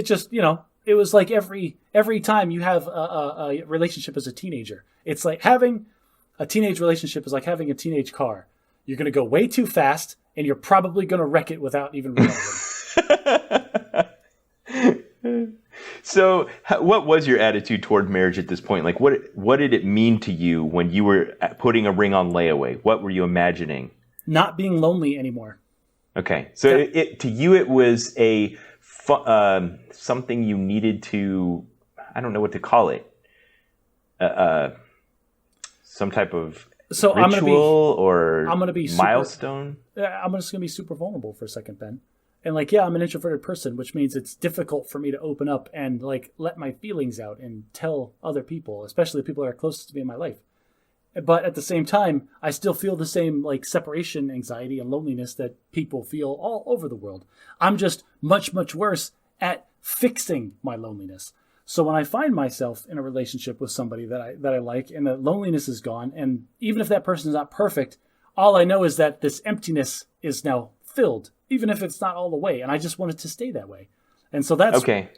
[SPEAKER 2] just, it was like every time you have a relationship as a teenager, it's like having a teenage relationship is like having a teenage car. You're going to go way too fast, and you're probably going to wreck it without even realizing.
[SPEAKER 1] So what was your attitude toward marriage at this point? Like, what did it mean to you when you were putting a ring on layaway? What were you imagining?
[SPEAKER 2] Not being lonely anymore.
[SPEAKER 1] Okay. So to you, it was a something you needed to, I don't know what to call it. Some type of ritual or milestone?
[SPEAKER 2] I'm just going to be super vulnerable for a second, Ben. And I'm an introverted person, which means it's difficult for me to open up and let my feelings out and tell other people, especially the people that are closest to me in my life. But at the same time, I still feel the same separation anxiety and loneliness that people feel all over the world. I'm just much, much worse at fixing my loneliness. So when I find myself in a relationship with somebody that I like and the loneliness is gone, and even if that person is not perfect, all I know is that this emptiness is now filled, even if it's not all the way. And I just want it to stay that way. And so that's
[SPEAKER 1] okay.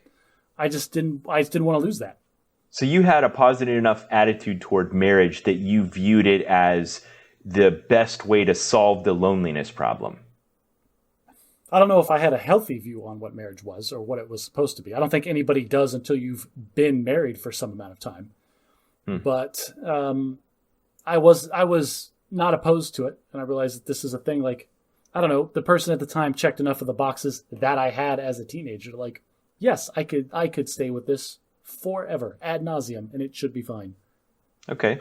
[SPEAKER 2] I just didn't want to lose that.
[SPEAKER 1] So you had a positive enough attitude toward marriage that you viewed it as the best way to solve the loneliness problem.
[SPEAKER 2] I don't know if I had a healthy view on what marriage was or what it was supposed to be. I don't think anybody does until you've been married for some amount of time. But I was not opposed to it, and I realized that this is a thing. I don't know, the person at the time checked enough of the boxes that I had as a teenager. Yes, I could stay with this forever, ad nauseum, and it should be fine. Okay.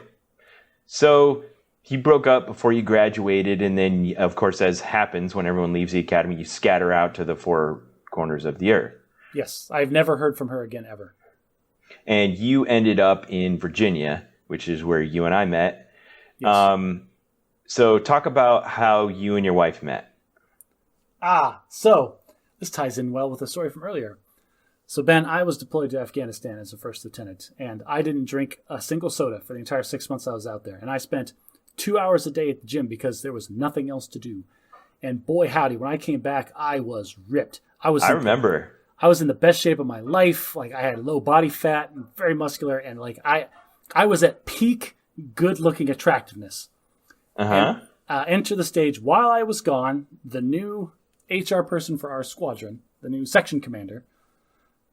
[SPEAKER 1] So you broke up before you graduated, and then, of course, as happens when everyone leaves the academy, you scatter out to the 4 corners of the earth.
[SPEAKER 2] Yes, I've never heard from her again, ever.
[SPEAKER 1] And you ended up in Virginia, which is where you and I met. Yes. So talk about how you and your wife met.
[SPEAKER 2] So this ties in well with the story from earlier. So, Ben, I was deployed to Afghanistan as a first lieutenant, and I didn't drink a single soda for the entire 6 months I was out there. And I spent 2 hours a day at the gym because there was nothing else to do. And boy, howdy, when I came back, I was ripped. I remember. I was in the best shape of my life. I had low body fat and very muscular. And I was at peak good-looking attractiveness.
[SPEAKER 1] Uh-huh.
[SPEAKER 2] And, enter the stage while I was gone, the new HR person for our squadron, the new section commander,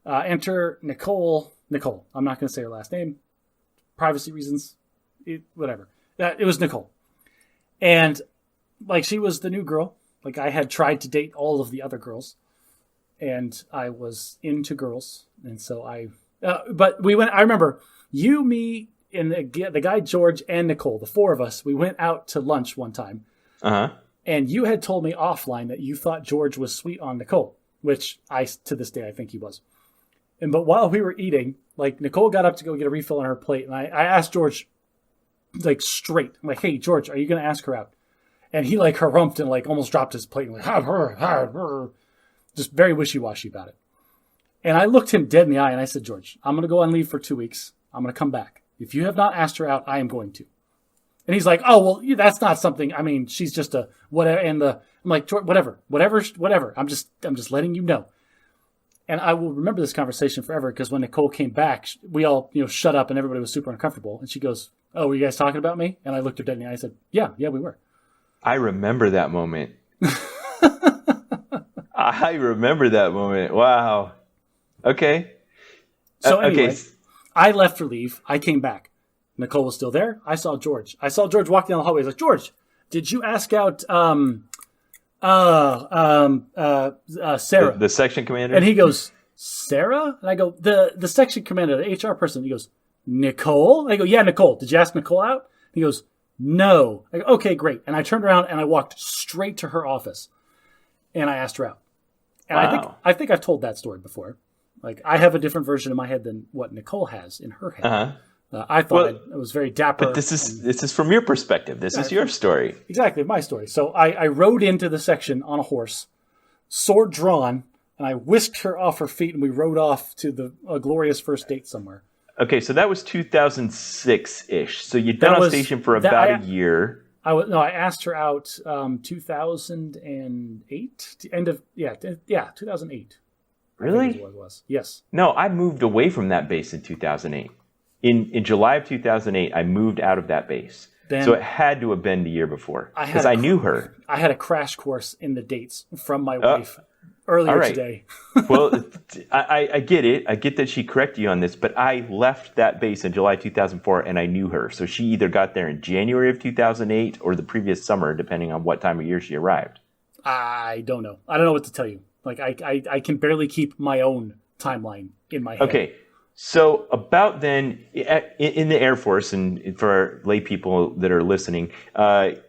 [SPEAKER 2] enter Nicole Nicole. I'm not going to say her last name. Privacy reasons. Whatever. It was Nicole. And like she was the new girl. Like I had tried to date all of the other girls. And I was into girls. And so but we went, I remember you, me, and the guy George and Nicole, the four of us, we went out to lunch one time.
[SPEAKER 1] Uh-huh.
[SPEAKER 2] And you had told me offline that you thought George was sweet on Nicole, which to this day, I think he was. But while we were eating, like Nicole got up to go get a refill on her plate. And I asked George, like straight, I'm like, hey, George, are you going to ask her out? And he like harumphed and like almost dropped his plate and like, just very wishy-washy about it. And I looked him dead in the eye and I said, George, I'm going to go on leave for 2 weeks. I'm going to come back. If you have not asked her out, I am going to. And he's like, oh, well, that's not something. I mean, she's just a whatever. And I'm like, whatever. I'm just letting you know. And I will remember this conversation forever because when Nicole came back, we all, shut up and everybody was super uncomfortable. And she goes, oh, were you guys talking about me? And I looked her dead in the eye and I said, yeah, we were.
[SPEAKER 1] I remember that moment. I remember that moment. Wow. Okay.
[SPEAKER 2] So anyway, I left for leave. I came back. Nicole was still there. I saw George. Walking down the hallway. He's like, George, did you ask out Sarah?
[SPEAKER 1] The section commander?
[SPEAKER 2] And he goes, Sarah? And I go, the section commander, the HR person. He goes, Nicole? And I go, yeah, Nicole. Did you ask Nicole out? He goes, no. I go, okay, great. And I turned around and I walked straight to her office. And I asked her out. And
[SPEAKER 1] wow.
[SPEAKER 2] I think I've told that story before. Like, I have a different version in my head than what Nicole has in her head.
[SPEAKER 1] Uh-huh.
[SPEAKER 2] I thought it was very dapper.
[SPEAKER 1] But this is from your perspective. This is your story.
[SPEAKER 2] Exactly, my story. So I rode into the section on a horse, sword drawn, and I whisked her off her feet, and we rode off to a glorious first date somewhere.
[SPEAKER 1] Okay, so that was 2006-ish. So you'd been on station for about a year.
[SPEAKER 2] I asked her out 2008, 2008.
[SPEAKER 1] Really?
[SPEAKER 2] I think it was. Yes.
[SPEAKER 1] No, I moved away from that base in 2008. In July of 2008, I moved out of that base. So it had to have been the year before because I knew her.
[SPEAKER 2] I had a crash course in the dates from my wife earlier today.
[SPEAKER 1] Well, I get it. I get that she corrected you on this, but I left that base in July 2004 and I knew her. So she either got there in January of 2008 or the previous summer, depending on what time of year she arrived.
[SPEAKER 2] I don't know. I don't know what to tell you. Like I can barely keep my own timeline in my head.
[SPEAKER 1] Okay. So about then, in the Air Force, and for our lay people that are listening, there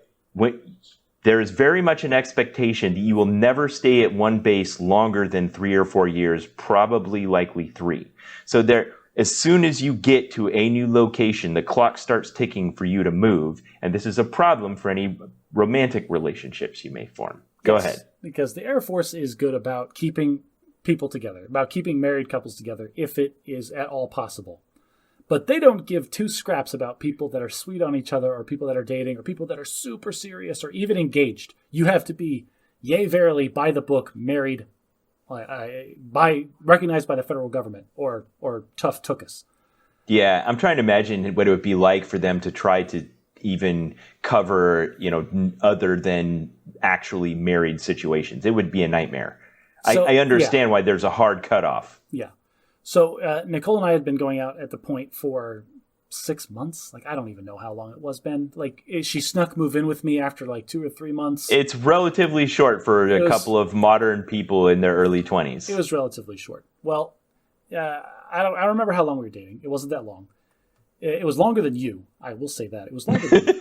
[SPEAKER 1] is very much an expectation that you will never stay at one base longer than 3 or 4 years, probably likely 3. So as soon as you get to a new location, the clock starts ticking for you to move, and this is a problem for any romantic relationships you may form. Go ahead.
[SPEAKER 2] Because the Air Force is good about keeping people together, about keeping married couples together if it is at all possible. But they don't give two scraps about people that are sweet on each other or people that are dating or people that are super serious or even engaged. You have to be, yea, verily, by the book, married, recognized by the federal government or tough tookus.
[SPEAKER 1] Yeah, I'm trying to imagine what it would be like for them to try to even cover, other than actually married situations. It would be a nightmare. So, I understand why there's a hard cutoff.
[SPEAKER 2] Yeah. So Nicole and I had been going out at the point for 6 months. Like, I don't even know how long it was, Ben. Like, she snuck move in with me after like 2 or 3 months.
[SPEAKER 1] It's relatively short for a couple of modern people in their early 20s.
[SPEAKER 2] It was relatively short. Well, I don't remember how long we were dating. It wasn't that long. It was longer than you. I will say that. It was longer than you.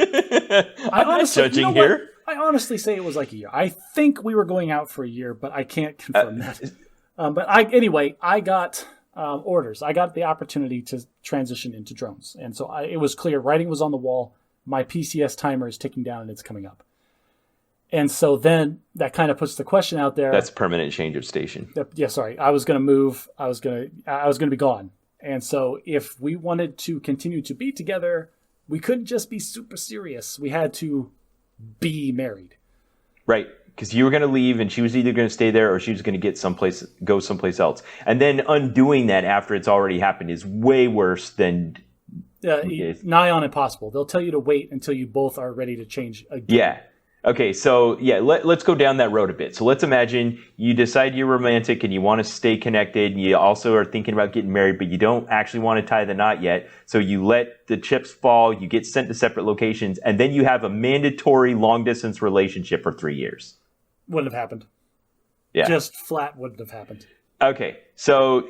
[SPEAKER 1] I'm not judging here.
[SPEAKER 2] I honestly say it was like a year. I think we were going out for a year, but I can't confirm that. But I got orders. I got the opportunity to transition into drones. And so it was clear. Writing was on the wall. My PCS timer is ticking down and it's coming up. And so then that kind of puts the question out there.
[SPEAKER 1] That's permanent change of station.
[SPEAKER 2] Yeah, sorry. I was going to move. I was going to be gone. And so if we wanted to continue to be together, we couldn't just be super serious. We had to be married.
[SPEAKER 1] Right. Because you were going to leave and she was either going to stay there or she was going to go someplace else. And then undoing that after it's already happened is way worse than...
[SPEAKER 2] nigh on impossible. They'll tell you to wait until you both are ready to change again.
[SPEAKER 1] Yeah. Okay, so yeah, let's go down that road a bit. So let's imagine you decide you're romantic and you want to stay connected. You also are thinking about getting married, but you don't actually want to tie the knot yet. So you let the chips fall, you get sent to separate locations, and then you have a mandatory long-distance relationship for 3 years.
[SPEAKER 2] Wouldn't have happened.
[SPEAKER 1] Yeah.
[SPEAKER 2] Just flat wouldn't have happened.
[SPEAKER 1] Okay, so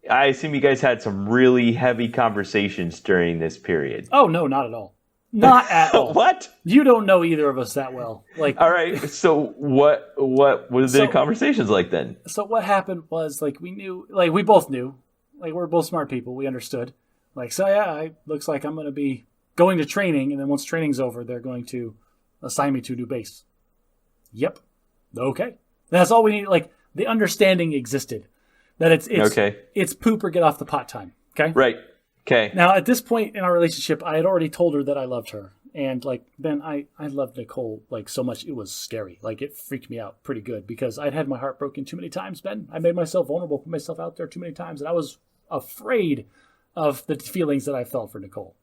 [SPEAKER 1] I assume you guys had some really heavy conversations during this period.
[SPEAKER 2] Oh, no, not at all. Not at all.
[SPEAKER 1] What?
[SPEAKER 2] You don't know either of us that well. Like,
[SPEAKER 1] all right. So what were the conversations like then?
[SPEAKER 2] So what happened was, like, we both knew, like, we're both smart people. We understood. Like, so yeah, looks like I'm going to be going to training, and then once training's over, they're going to assign me to a new base. Yep. Okay. That's all we need. Like, the understanding existed that it's okay. It's poop or get off the pot time. Okay.
[SPEAKER 1] Right. Okay.
[SPEAKER 2] Now, at this point in our relationship, I had already told her that I loved her. And, like, Ben, I loved Nicole, like, so much. It was scary. Like, it freaked me out pretty good because I'd had my heart broken too many times, Ben. I made myself vulnerable, put myself out there too many times. And I was afraid of the feelings that I felt for Nicole.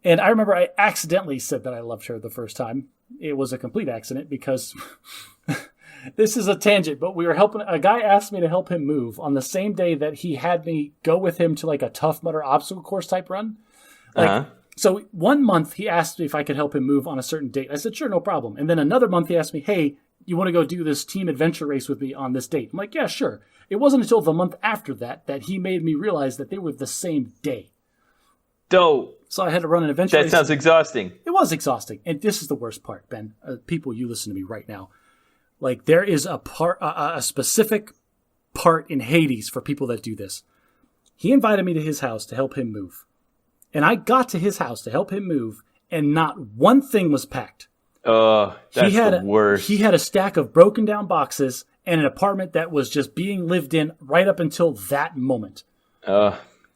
[SPEAKER 2] And I remember I accidentally said that I loved her the first time. It was a complete accident because this is a tangent, but we were helping. A guy asked me to help him move on the same day that he had me go with him to like a Tough Mudder obstacle course type run. So 1 month he asked me if I could help him move on a certain date. I said, sure, no problem. And then another month he asked me, hey, you want to go do this team adventure race with me on this date? I'm like, yeah, sure. It wasn't until the month after that he made me realize that they were the same day.
[SPEAKER 1] Dope.
[SPEAKER 2] So I had to run an adventure race.
[SPEAKER 1] That sounds exhausting.
[SPEAKER 2] It was exhausting. And this is the worst part, Ben. People, you listen to me right now. Like, there is a specific part in Hades for people that do this. He invited me to his house to help him move. And I got to his house to help him move, and not one thing was packed.
[SPEAKER 1] That's the worst.
[SPEAKER 2] He had a stack of broken down boxes and an apartment that was just being lived in right up until that moment.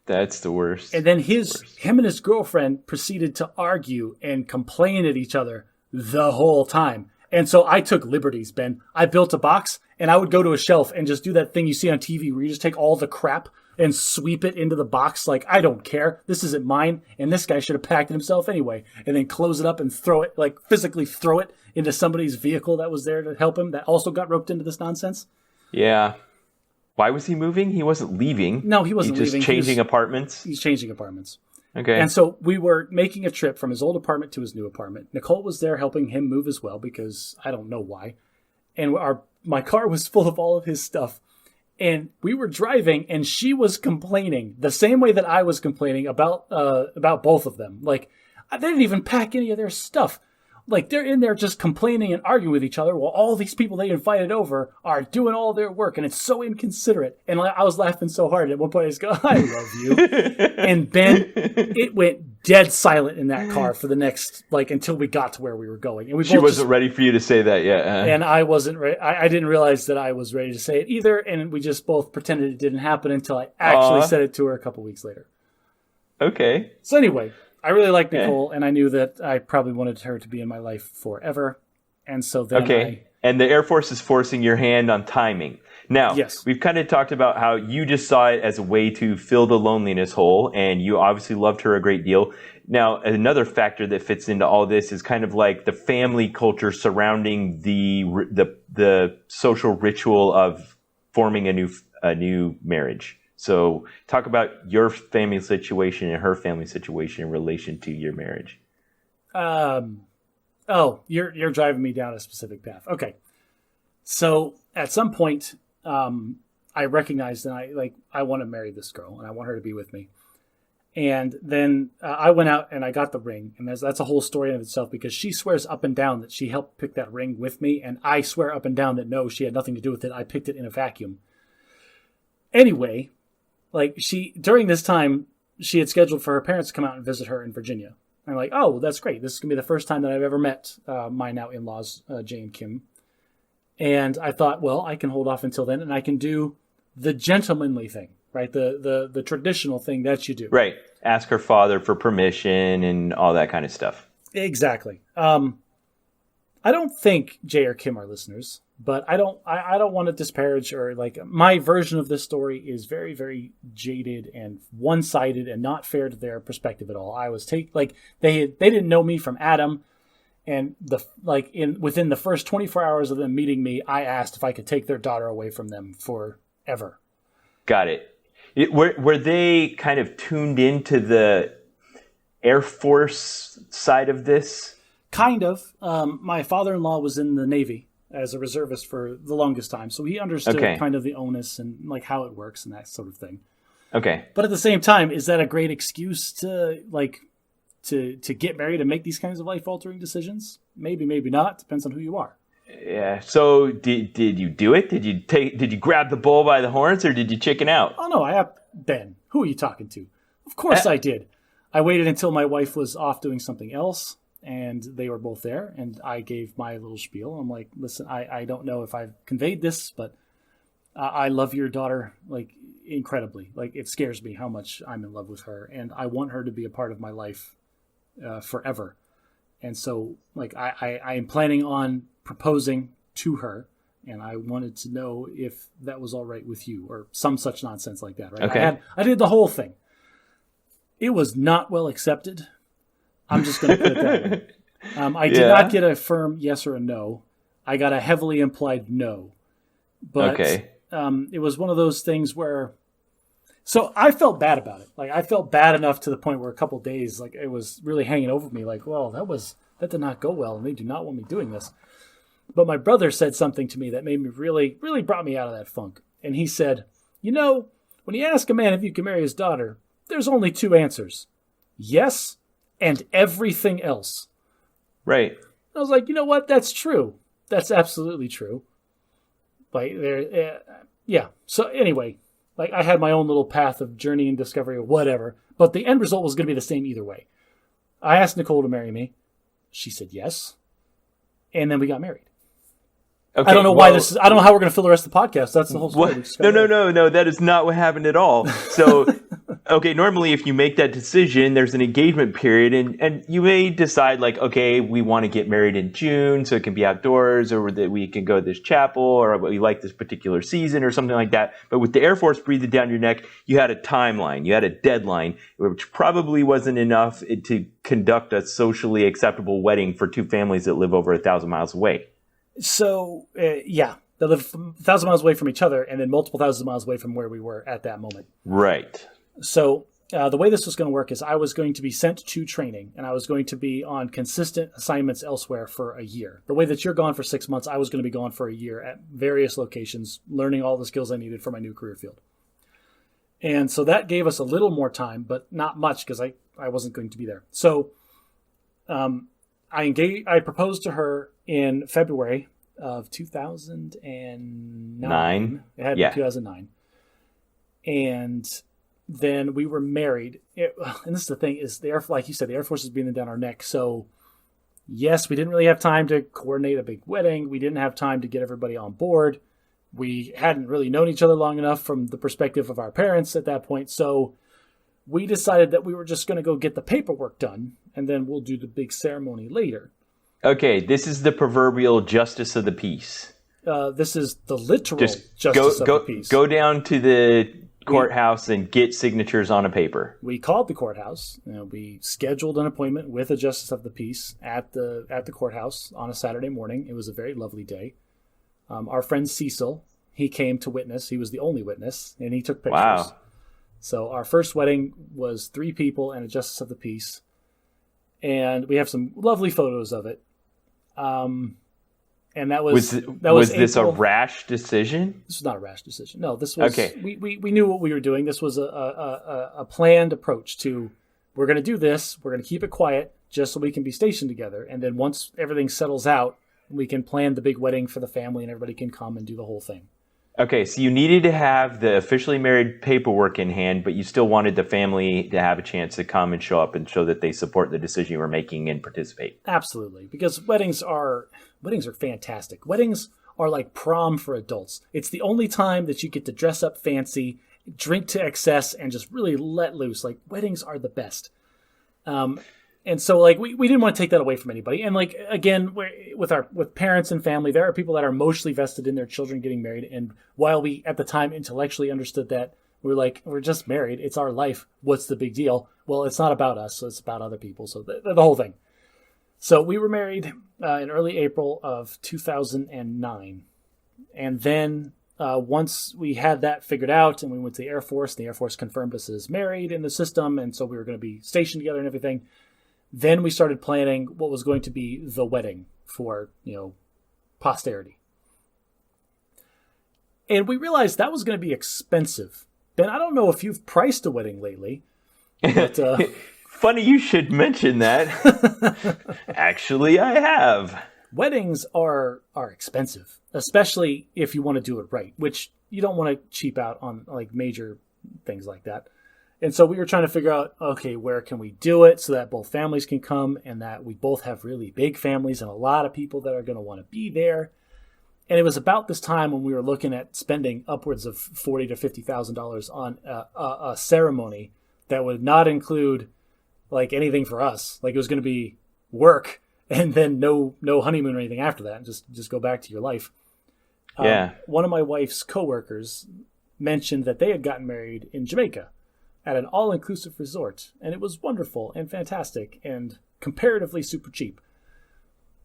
[SPEAKER 1] That's the worst.
[SPEAKER 2] And then him and his girlfriend proceeded to argue and complain at each other the whole time. And so I took liberties, Ben. I built a box, and I would go to a shelf and just do that thing you see on TV where you just take all the crap and sweep it into the box. Like, I don't care. This isn't mine, and this guy should have packed it himself anyway. And then close it up and throw it, like physically throw it into somebody's vehicle that was there to help him that also got roped into this nonsense.
[SPEAKER 1] Yeah. Why was he moving? He wasn't leaving.
[SPEAKER 2] No, he wasn't leaving.
[SPEAKER 1] Just changing apartments?
[SPEAKER 2] He's changing apartments.
[SPEAKER 1] Okay.
[SPEAKER 2] And so we were making a trip from his old apartment to his new apartment. Nicole was there helping him move as well because I don't know why. And my car was full of all of his stuff. And we were driving, and she was complaining the same way that I was complaining about both of them. Like, they didn't even pack any of their stuff. Like, they're in there just complaining and arguing with each other while all these people they invited over are doing all their work, and it's so inconsiderate. And I was laughing so hard. At one point, I just go, I love you. And Ben, it went dead silent in that car for the next, like, until we got to where we were going. And
[SPEAKER 1] she wasn't ready for you to say that yet, huh?
[SPEAKER 2] And I wasn't ready. I didn't realize that I was ready to say it either, and we just both pretended it didn't happen until I actually said it to her a couple weeks later.
[SPEAKER 1] Okay.
[SPEAKER 2] So anyway, I really liked Nicole, and I knew that I probably wanted her to be in my life forever. And so then
[SPEAKER 1] and the Air Force is forcing your hand on timing. Now,
[SPEAKER 2] yes.
[SPEAKER 1] We've kind of talked about how you just saw it as a way to fill the loneliness hole, and you obviously loved her a great deal. Now, another factor that fits into all this is kind of like the family culture surrounding the social ritual of forming a new marriage. So talk about your family situation and her family situation in relation to your marriage.
[SPEAKER 2] You're driving me down a specific path. Okay. So at some point, I recognized that I want to marry this girl and I want her to be with me. And then I went out and I got the ring. And that's a whole story in of itself because she swears up and down that she helped pick that ring with me. And I swear up and down that no, she had nothing to do with it. I picked it in a vacuum. Anyway, during this time, she had scheduled for her parents to come out and visit her in Virginia. I'm like, oh, well, that's great. This is going to be the first time that I've ever met my now in-laws, Jay and Kim. And I thought, well, I can hold off until then, and I can do the gentlemanly thing, right? The traditional thing that you do.
[SPEAKER 1] Right. Ask her father for permission and all that kind of stuff.
[SPEAKER 2] Exactly. I don't think Jay or Kim are listeners, but I don't want to disparage or my version of this story is very, very jaded and one-sided and not fair to their perspective at all. I was they didn't know me from Adam, And within the first 24 hours of them meeting me, I asked if I could take their daughter away from them forever.
[SPEAKER 1] Got it. Were they kind of tuned into the Air Force side of this?
[SPEAKER 2] Kind of. My father-in-law was in the Navy as a reservist for the longest time, so he understood kind of the onus and like how it works and that sort of thing.
[SPEAKER 1] Okay.
[SPEAKER 2] But at the same time, is that a great excuse to get married and make these kinds of life-altering decisions? Maybe, maybe not. Depends on who you are.
[SPEAKER 1] Yeah. So did you do it? Did you grab the bull by the horns, or did you chicken out?
[SPEAKER 2] Oh no, Ben. Who are you talking to? Of course I did. I waited until my wife was off doing something else, and they were both there, and I gave my little spiel. I'm like, listen, I don't know if I've conveyed this, but I love your daughter like incredibly. Like, it scares me how much I'm in love with her, and I want her to be a part of my life forever. And so, like, I am planning on proposing to her, and I wanted to know if that was all right with you, or some such nonsense like that, right?
[SPEAKER 1] Okay.
[SPEAKER 2] I did the whole thing. It was not well accepted. I'm just going to put it that way. I did not get a firm yes or a no. I got a heavily implied no. But it was one of those things where... So I felt bad about it. Like, I felt bad enough to the point where a couple of days, like, it was really hanging over me. Like, well, that did not go well, and they do not want me doing this. But my brother said something to me that made me really, really brought me out of that funk. And he said, when you ask a man if you can marry his daughter, there's only two answers. Yes, and everything else.
[SPEAKER 1] Right.
[SPEAKER 2] I was like, you know what? That's true. That's absolutely true. Like, yeah. So anyway, like, I had my own little path of journey and discovery or whatever, but the end result was going to be the same either way. I asked Nicole to marry me. She said yes. And then we got married. Okay, I don't know why this is. I don't know how we're going to fill the rest of the podcast. That's the whole story.
[SPEAKER 1] No. That is not what happened at all. So, okay, normally if you make that decision, there's an engagement period, and you may decide, like, okay, we want to get married in June, so it can be outdoors, or that we can go to this chapel, or we like this particular season, or something like that. But with the Air Force breathing down your neck, you had a timeline, you had a deadline, which probably wasn't enough to conduct a socially acceptable wedding for two families that live over 1,000 miles away.
[SPEAKER 2] So, they live 1,000 miles away from each other, and then multiple thousand miles away from where we were at that moment.
[SPEAKER 1] Right.
[SPEAKER 2] So, the way this was going to work is I was going to be sent to training, and I was going to be on consistent assignments elsewhere for a year. The way that you're gone for 6 months, I was going to be gone for a year at various locations, learning all the skills I needed for my new career field. And so that gave us a little more time, but not much, because I wasn't going to be there. So, I proposed to her in February of 2009. It had to be 2009. And then we were married. And this is the thing, is like you said, the Air Force is breathing down our neck. So, yes, we didn't really have time to coordinate a big wedding. We didn't have time to get everybody on board. We hadn't really known each other long enough from the perspective of our parents at that point. So we decided that we were just going to go get the paperwork done, and then we'll do the big ceremony later.
[SPEAKER 1] Okay, this is the proverbial justice of the peace.
[SPEAKER 2] This is the literal justice of the peace.
[SPEAKER 1] Go down to the courthouse and get signatures on a paper.
[SPEAKER 2] We called the courthouse. We scheduled an appointment with a justice of the peace at the courthouse on a Saturday morning. It was a very lovely day. Our friend Cecil, he came to witness. He was the only witness, and he took pictures.
[SPEAKER 1] Wow.
[SPEAKER 2] So our first wedding was 3 people and a justice of the peace. And we have some lovely photos of it. And that was this
[SPEAKER 1] a rash decision?
[SPEAKER 2] This was not a rash decision. No, this was okay. We knew what we were doing. This was a planned approach to, we're going to do this. We're going to keep it quiet just so we can be stationed together. And then once everything settles out, we can plan the big wedding for the family and everybody can come and do the whole thing.
[SPEAKER 1] Okay, so you needed to have the officially married paperwork in hand, but you still wanted the family to have a chance to come and show up and show that they support the decision you were making and participate.
[SPEAKER 2] Absolutely, because weddings are fantastic. Weddings are like prom for adults. It's the only time that you get to dress up fancy, drink to excess, and just really let loose. Like, weddings are the best. And so, like, we didn't want to take that away from anybody. And, like, again, with parents and family, there are people that are emotionally vested in their children getting married. And while we, at the time, intellectually understood that, we're like, we're just married. It's our life. What's the big deal? Well, it's not about us. So it's about other people. So the whole thing. So we were married in early April of 2009. And then once we had that figured out and we went to the Air Force, and the Air Force confirmed us as married in the system, and so we were going to be stationed together and everything, then we started planning what was going to be the wedding for, posterity. And we realized that was going to be expensive. Ben, I don't know if you've priced a wedding lately, but...
[SPEAKER 1] Funny you should mention that. Actually, I have.
[SPEAKER 2] Weddings are expensive, especially if you want to do it right, which you don't want to cheap out on like major things like that. And so we were trying to figure out, okay, where can we do it so that both families can come and that we both have really big families and a lot of people that are going to want to be there. And it was about this time when we were looking at spending upwards of $40,000 to $50,000 on a ceremony that would not include like anything for us. Like it was going to be work and then no honeymoon or anything after that. Just go back to your life.
[SPEAKER 1] Yeah.
[SPEAKER 2] One of my wife's coworkers mentioned that they had gotten married in Jamaica at an all-inclusive resort, and it was wonderful and fantastic and comparatively super cheap.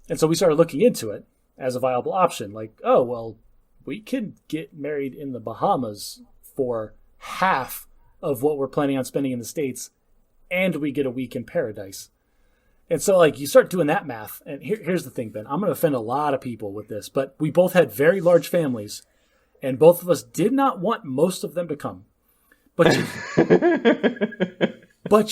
[SPEAKER 2] And so we started looking into it as a viable option. Like, oh, well, we could get married in the Bahamas for half of what we're planning on spending in the States, and we get a week in paradise. And so, like, you start doing that math, and here's the thing, Ben. I'm going to offend a lot of people with this, but we both had very large families, and both of us did not want most of them to come. But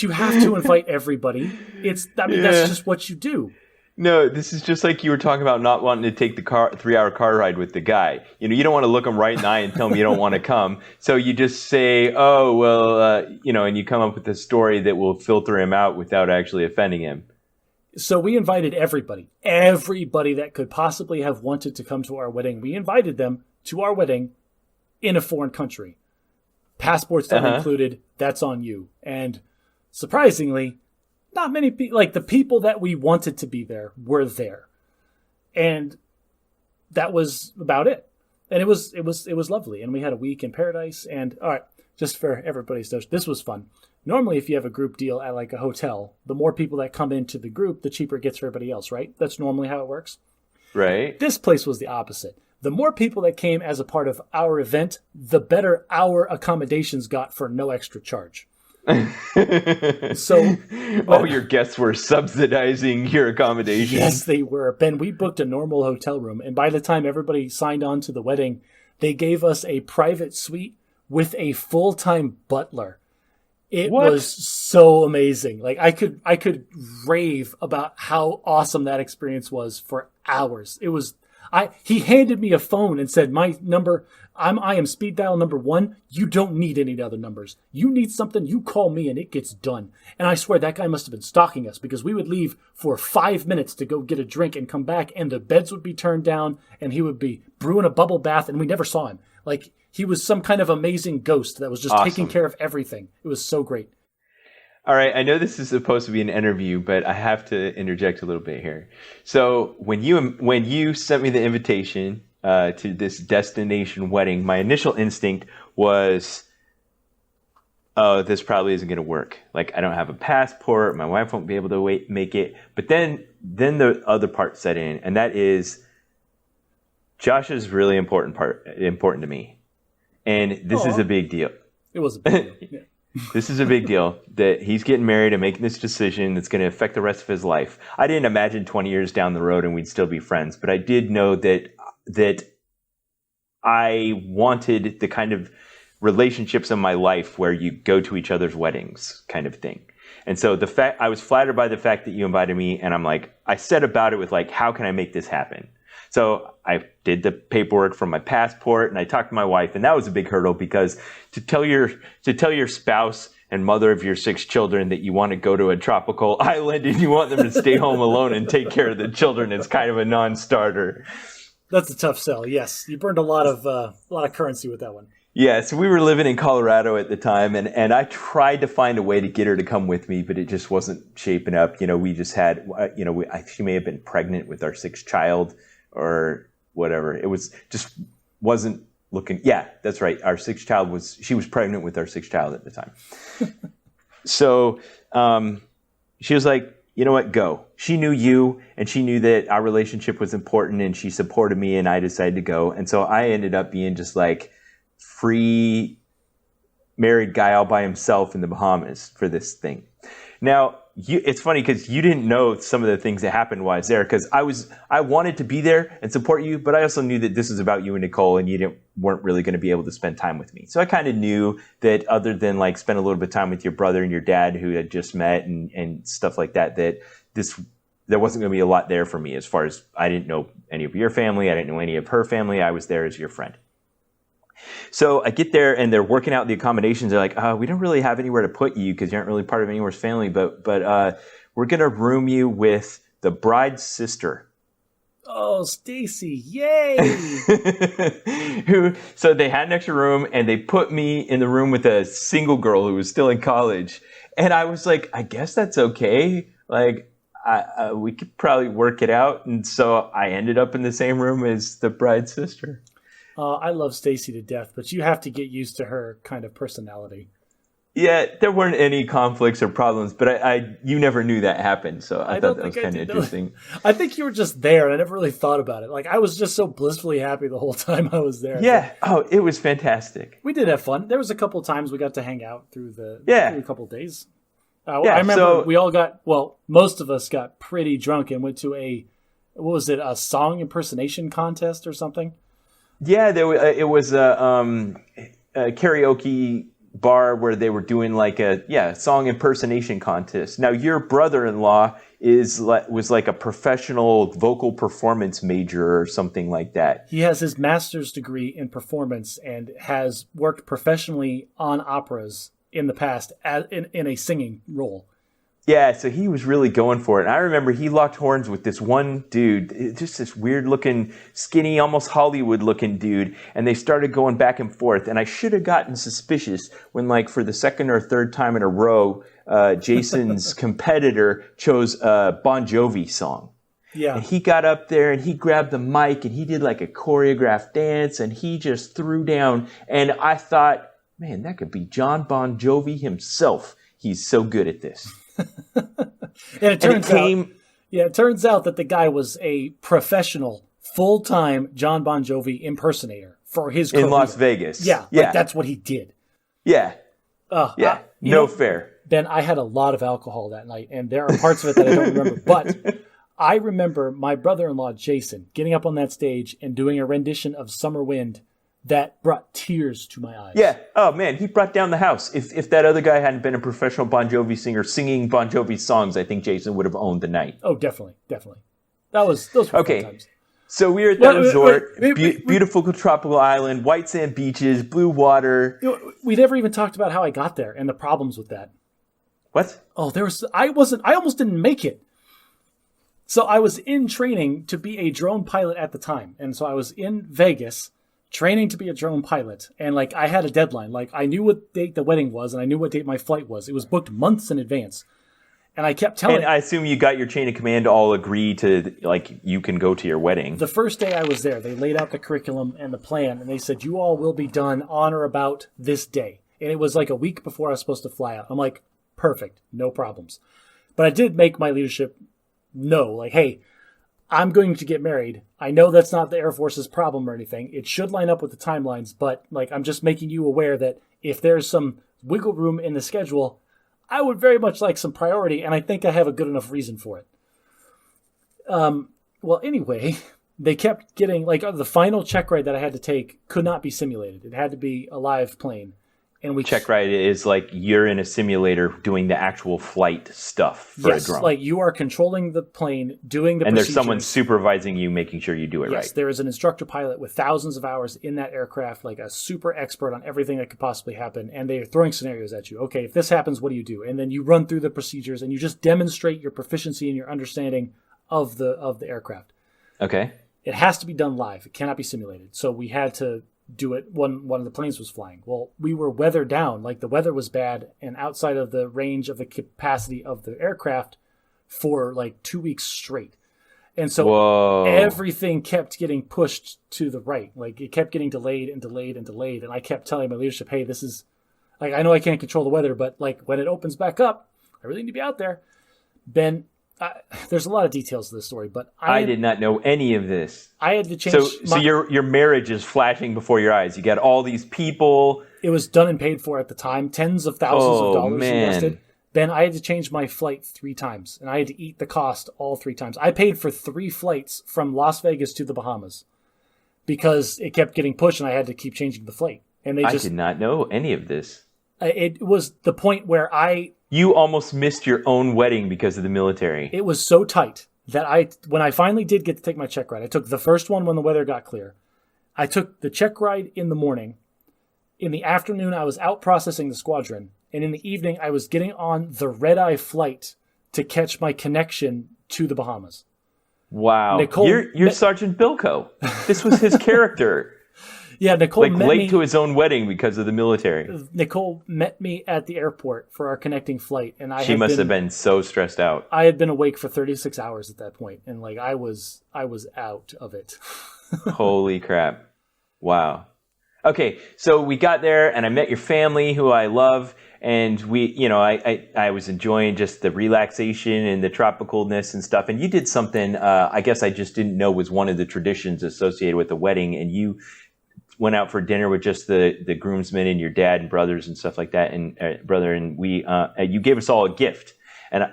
[SPEAKER 2] you have to invite everybody. That's just what you do.
[SPEAKER 1] No, this is just like you were talking about not wanting to take the 3-hour car ride with the guy. You don't want to look him right in the eye and tell him you don't want to come. So you just say, oh, well, and you come up with a story that will filter him out without actually offending him.
[SPEAKER 2] So we invited everybody that could possibly have wanted to come to our wedding. We invited them to our wedding in a foreign country. Passports that are included, that's on you. And surprisingly, not many people, like the people that we wanted to be there were there. And that was about it. And it was lovely. And we had a week in paradise. And all right, just for everybody's notion, this was fun. Normally, if you have a group deal at like a hotel, the more people that come into the group, the cheaper it gets for everybody else, right? That's normally how it works.
[SPEAKER 1] Right.
[SPEAKER 2] This place was the opposite. The more people that came as a part of our event, the better our accommodations got for no extra charge. So
[SPEAKER 1] all your guests were subsidizing your accommodations.
[SPEAKER 2] Yes, they were. Ben, we booked a normal hotel room, and by the time everybody signed on to the wedding, they gave us a private suite with a full-time butler. It was so amazing. Like I could rave about how awesome that experience was for hours. It was he handed me a phone and said, my number, I am speed dial number 1. You don't need any other numbers. You need something, you call me and it gets done. And I swear that guy must have been stalking us because we would leave for 5 minutes to go get a drink and come back and the beds would be turned down and he would be brewing a bubble bath and we never saw him. Like he was some kind of amazing ghost that was just taking care of everything. It was so great.
[SPEAKER 1] All right, I know this is supposed to be an interview, but I have to interject a little bit here. So when you sent me the invitation to this destination wedding, my initial instinct was, oh, this probably isn't going to work. Like, I don't have a passport. My wife won't be able to make it. But then the other part set in, and that is Josh is really important to me. And this is a big deal.
[SPEAKER 2] It was a big deal, yeah.
[SPEAKER 1] This is a big deal that he's getting married and making this decision that's going to affect the rest of his life. I didn't imagine 20 years down the road and we'd still be friends, but I did know that I wanted the kind of relationships in my life where you go to each other's weddings kind of thing. And so I was flattered by the fact that you invited me, and I'm like, I set about it with like, how can I make this happen? So I did the paperwork for my passport and I talked to my wife, and that was a big hurdle because to tell your spouse and mother of your 6 children that you want to go to a tropical island and you want them to stay home alone and take care of the children is kind of a non-starter.
[SPEAKER 2] That's a tough sell. Yes, you burned a lot of currency with that one.
[SPEAKER 1] Yeah, so we were living in Colorado at the time, and I tried to find a way to get her to come with me, but it just wasn't shaping up. We just had, she may have been pregnant with our 6th child or whatever. It wasn't looking. Yeah, that's right. Our 6th child she was pregnant with our 6th child at the time. So she was like, you know what, go. She knew you, and she knew that our relationship was important, and she supported me, and I decided to go. And so I ended up being just like free married guy all by himself in the Bahamas for this thing. Now, it's funny because you didn't know some of the things that happened while I was there, because I wanted to be there and support you, but I also knew that this was about you and Nicole, and you weren't really going to be able to spend time with me. So I kind of knew that other than like spend a little bit of time with your brother and your dad who had just met and stuff like that, that there wasn't going to be a lot there for me, as far as I didn't know any of your family. I didn't know any of her family. I was there as your friend. So I get there and they're working out the accommodations. They're like, we don't really have anywhere to put you because you aren't really part of anyone's family, but we're going to room you with the bride's sister.
[SPEAKER 2] Oh, Stacy, yay!
[SPEAKER 1] So they had an extra room and they put me in the room with a single girl who was still in college. And I was like, I guess that's okay. Like, we could probably work it out. And so I ended up in the same room as the bride's sister.
[SPEAKER 2] I love Stacy to death, but you have to get used to her kind of personality.
[SPEAKER 1] Yeah, there weren't any conflicts or problems, but you never knew that happened, so I thought that was kind of interesting.
[SPEAKER 2] I think you were just there, and I never really thought about it. Like, I was just so blissfully happy the whole time I was there.
[SPEAKER 1] Yeah, it was fantastic.
[SPEAKER 2] We did have fun. There was a couple of times we got to hang out through a couple of days. I remember most of us got pretty drunk and went to a song impersonation contest or something?
[SPEAKER 1] Yeah, it was a karaoke bar where they were doing like a song impersonation contest. Now your brother-in-law was like a professional vocal performance major or something like that.
[SPEAKER 2] He has his master's degree in performance and has worked professionally on operas in the past in a singing role.
[SPEAKER 1] Yeah, so he was really going for it. And I remember he locked horns with this one dude, just this weird-looking, skinny, almost Hollywood-looking dude, and they started going back and forth. And I should have gotten suspicious when, like, for the second or third time in a row, Jason's competitor chose a Bon Jovi song.
[SPEAKER 2] Yeah.
[SPEAKER 1] And he got up there and he grabbed the mic and he did like a choreographed dance and he just threw down. And I thought, man, that could be John Bon Jovi himself. He's so good at this.
[SPEAKER 2] It turns out that the guy was a professional, full-time John Bon Jovi impersonator for his career.
[SPEAKER 1] In Las Vegas.
[SPEAKER 2] Yeah. Like that's what he did.
[SPEAKER 1] Yeah. Fair.
[SPEAKER 2] Ben, I had a lot of alcohol that night, and there are parts of it that I don't remember. But I remember my brother-in-law, Jason, getting up on that stage and doing a rendition of Summer Wind that brought tears to my eyes.
[SPEAKER 1] Yeah. Oh, man, he brought down the house. If that other guy hadn't been a professional Bon Jovi singer singing Bon Jovi songs, I think Jason would have owned the night.
[SPEAKER 2] Oh, definitely. Those were fun times.
[SPEAKER 1] So we were at the resort, beautiful tropical island, white sand beaches, blue water.
[SPEAKER 2] We never even talked about how I got there and the problems with that.
[SPEAKER 1] What?
[SPEAKER 2] Oh, I almost didn't make it. So I was in training to be a drone pilot at the time. And so I was in Vegas training to be a drone pilot. And like I had a deadline. Like I knew what date the wedding was and I knew what date my flight was. It was booked months in advance. And I kept telling...
[SPEAKER 1] And I assume you got your chain of command to all agree to, like, you can go to your wedding.
[SPEAKER 2] The first day I was there, they laid out the curriculum and the plan, and they said, you all will be done on or about this day. And it was like a week before I was supposed to fly out. I'm like, perfect, no problems. But I did make my leadership know, like, hey, I'm going to get married. I know that's not the Air Force's problem or anything. It should line up with the timelines, but, like, I'm just making you aware that if there's some wiggle room in the schedule, I would very much like some priority, and I think I have a good enough reason for it. Well, anyway, they kept getting, like, the final check ride that I had to take could not be simulated. It had to be a live plane. And we
[SPEAKER 1] check ride is like you're in a simulator doing the actual flight stuff for a drone.
[SPEAKER 2] Like you are controlling the plane, doing the procedures.
[SPEAKER 1] And there's someone supervising you, making sure you do it right.
[SPEAKER 2] Yes, there is an instructor pilot with thousands of hours in that aircraft, like a super expert on everything that could possibly happen. And they're throwing scenarios at you. Okay, if this happens, what do you do? And then you run through the procedures and you just demonstrate your proficiency and your understanding of the aircraft.
[SPEAKER 1] Okay.
[SPEAKER 2] It has to be done live. It cannot be simulated. So we had to do it when one of the planes was flying. Well, we were weather down, like the weather was bad and outside of the range of the capacity of the aircraft for like 2 weeks straight. And so everything kept getting pushed to the right. Like it kept getting delayed and delayed and delayed. And I kept telling my leadership, hey, this is like, I know I can't control the weather, but like when it opens back up, I really need to be out there. Ben, there's a lot of details to this story, but
[SPEAKER 1] I did not know any of this.
[SPEAKER 2] I had to change.
[SPEAKER 1] So your marriage is flashing before your eyes. You got all these people.
[SPEAKER 2] It was done and paid for at the time, tens of thousands of dollars invested. Then I had to change my flight 3 times, and I had to eat the cost all 3 times. I paid for 3 flights from Las Vegas to the Bahamas because it kept getting pushed, and I had to keep changing the flight. And I
[SPEAKER 1] did not know any of this.
[SPEAKER 2] It was the point where
[SPEAKER 1] You almost missed your own wedding because of the military.
[SPEAKER 2] It was so tight that when I finally did get to take my check ride, I took the first one when the weather got clear. I took the check ride in the morning. In the afternoon, I was out processing the squadron. And in the evening, I was getting on the red-eye flight to catch my connection to the Bahamas.
[SPEAKER 1] Wow. You're Sergeant Bilko. This was his character.
[SPEAKER 2] Yeah, Nicole met
[SPEAKER 1] late to his own wedding because of the military.
[SPEAKER 2] Nicole met me at the airport for our connecting flight, and
[SPEAKER 1] she must have been so stressed out.
[SPEAKER 2] I had been awake for 36 hours at that point, and I was out of it.
[SPEAKER 1] Holy crap! Wow. Okay, so we got there, and I met your family, who I love, and I was enjoying just the relaxation and the tropicalness and stuff. And you did something I guess I just didn't know was one of the traditions associated with the wedding, and you went out for dinner with just the groomsmen and your dad and brothers and stuff like that, and you gave us all a gift. And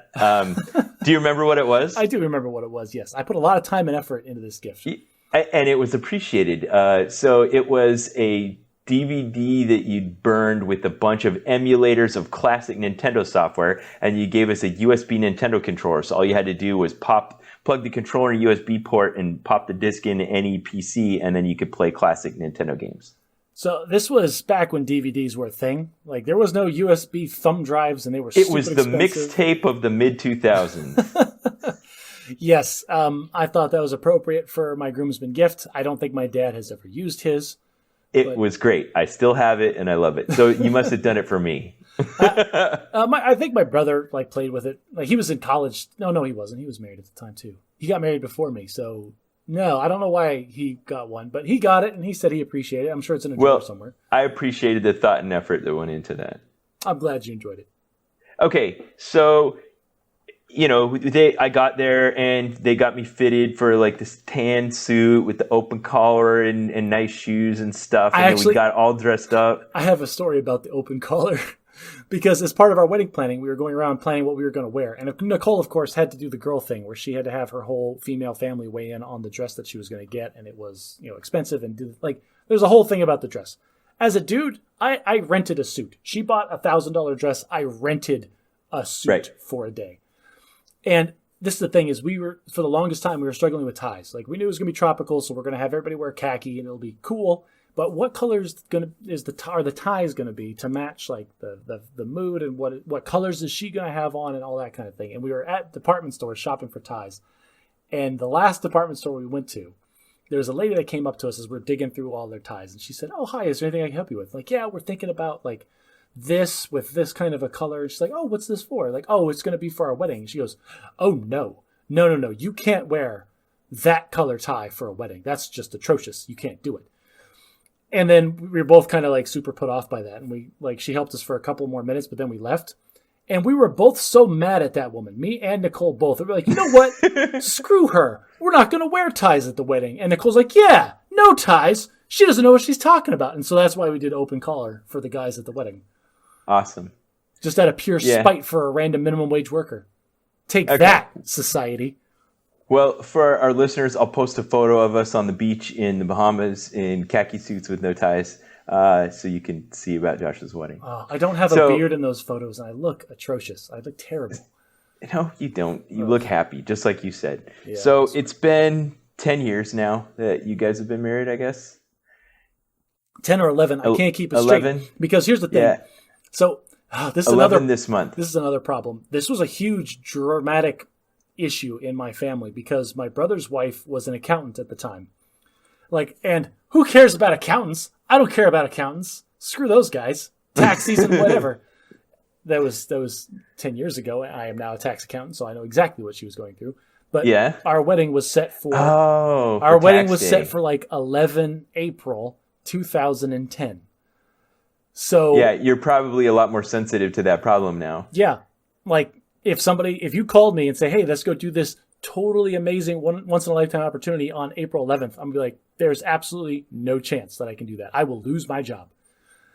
[SPEAKER 1] do you remember what it was?
[SPEAKER 2] I do remember what it was. Yes, I put a lot of time and effort into this gift,
[SPEAKER 1] and it was appreciated. So it was a DVD that you'd burned with a bunch of emulators of classic Nintendo software, and you gave us a USB Nintendo controller. So all you had to do was plug the controller in a USB port and pop the disc in any PC, and then you could play classic Nintendo games.
[SPEAKER 2] So this was back when DVDs were a thing. Like, there was no USB thumb drives, and they were super expensive.
[SPEAKER 1] It was the mixtape of the mid-2000s.
[SPEAKER 2] Yes, I thought that was appropriate for my groomsmen gift. I don't think my dad has ever used his.
[SPEAKER 1] It was great. I still have it, and I love it. So you must have done it for me.
[SPEAKER 2] I think my brother played with it. He was in college. No, he wasn't. He was married at the time too. He got married before me, so no, I don't know why he got one, but he got it and he said he appreciated it. I'm sure it's in a drawer somewhere.
[SPEAKER 1] I appreciated the thought and effort that went into that.
[SPEAKER 2] I'm glad you enjoyed it.
[SPEAKER 1] Okay, so I got there and they got me fitted for this tan suit with the open collar and nice shoes and stuff. And then we got all dressed up.
[SPEAKER 2] I have a story about the open collar. Because as part of our wedding planning, we were going around planning what we were going to wear. And Nicole, of course, had to do the girl thing where she had to have her whole female family weigh in on the dress that she was going to get. And it was, expensive. And there's a whole thing about the dress. As a dude, I rented a suit. She bought a $1,000 dress. I rented a suit for a day. And this is the thing is for the longest time, we were struggling with ties. We knew it was going to be tropical, so we're going to have everybody wear khaki and it'll be cool. But what color are the ties going to be to match the mood, and what colors is she going to have on and all that kind of thing? And we were at department stores shopping for ties. And the last department store we went to, there was a lady that came up to us as we're digging through all their ties. And she said, "Oh, hi, is there anything I can help you with?" Yeah, we're thinking about this with this kind of a color. She's like, "Oh, what's this for?" "Oh, it's going to be for our wedding." She goes, "Oh, no. You can't wear that color tie for a wedding. That's just atrocious. You can't do it." And then we were both kind of super put off by that. And we she helped us for a couple more minutes, but then we left. And we were both so mad at that woman, me and Nicole both. We were like, you know what? Screw her. We're not going to wear ties at the wedding. And Nicole's like, yeah, no ties. She doesn't know what she's talking about. And so that's why we did open collar for the guys at the wedding.
[SPEAKER 1] Awesome.
[SPEAKER 2] Just out of pure spite for a random minimum wage worker. Take that, society.
[SPEAKER 1] Well, for our listeners, I'll post a photo of us on the beach in the Bahamas in khaki suits with no ties, so you can see about Josh's wedding.
[SPEAKER 2] Oh, I don't have a beard in those photos, and I look atrocious. I look terrible.
[SPEAKER 1] No, you don't. You look happy, just like you said. Yeah, so it's been 10 years now that you guys have been married, I guess?
[SPEAKER 2] 10 or 11. I can't keep it 11? Straight. Because here's the thing. Yeah. So this is
[SPEAKER 1] 11 this month.
[SPEAKER 2] This is another problem. This was a huge, dramatic issue in my family because my brother's wife was an accountant at the time. And who cares about accountants? I don't care about accountants. Screw those guys. Tax season, whatever. That was 10 years ago. I am now a tax accountant, so I know exactly what she was going through. But our wedding was set for 11 April 2010. So
[SPEAKER 1] yeah, you're probably a lot more sensitive to that problem now.
[SPEAKER 2] Yeah. if you called me and say, hey, let's go do this totally amazing once in a lifetime opportunity on April 11th, I'm gonna be like, there's absolutely no chance that I can do that. I will lose my job.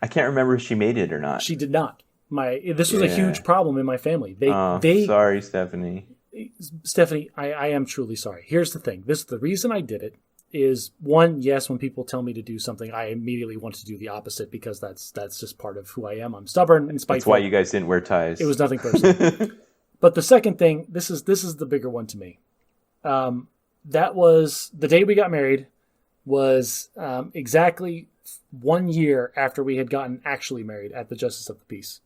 [SPEAKER 1] I can't remember if she made it or not.
[SPEAKER 2] She did not. This was a huge problem in my family.
[SPEAKER 1] Sorry, Stephanie.
[SPEAKER 2] Stephanie, I am truly sorry. Here's the thing. The reason I did it is, one, yes, when people tell me to do something, I immediately want to do the opposite because that's just part of who I am. I'm stubborn and spiteful.
[SPEAKER 1] That's why you guys didn't wear ties.
[SPEAKER 2] It was nothing personal. But the second thing, this is the bigger one to me. That was the day we got married was exactly 1 year after we had gotten actually married at the Justice of the Peace.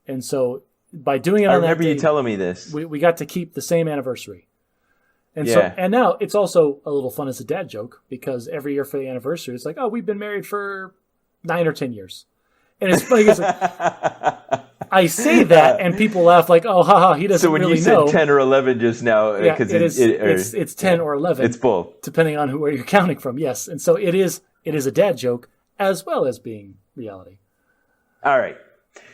[SPEAKER 2] And so by doing it on that day, I remember
[SPEAKER 1] you telling me this.
[SPEAKER 2] We got to keep the same anniversary. And and now it's also a little fun as a dad joke because every year for the anniversary, it's like, oh, we've been married for 9 or 10 years. And it's funny because I say that and people laugh like, oh, haha, he doesn't really know. So when you said 10
[SPEAKER 1] or 11 just now,
[SPEAKER 2] it's 10 or 11.
[SPEAKER 1] It's both.
[SPEAKER 2] Depending on where you're counting from, yes. And so it is a dad joke as well as being reality.
[SPEAKER 1] All right.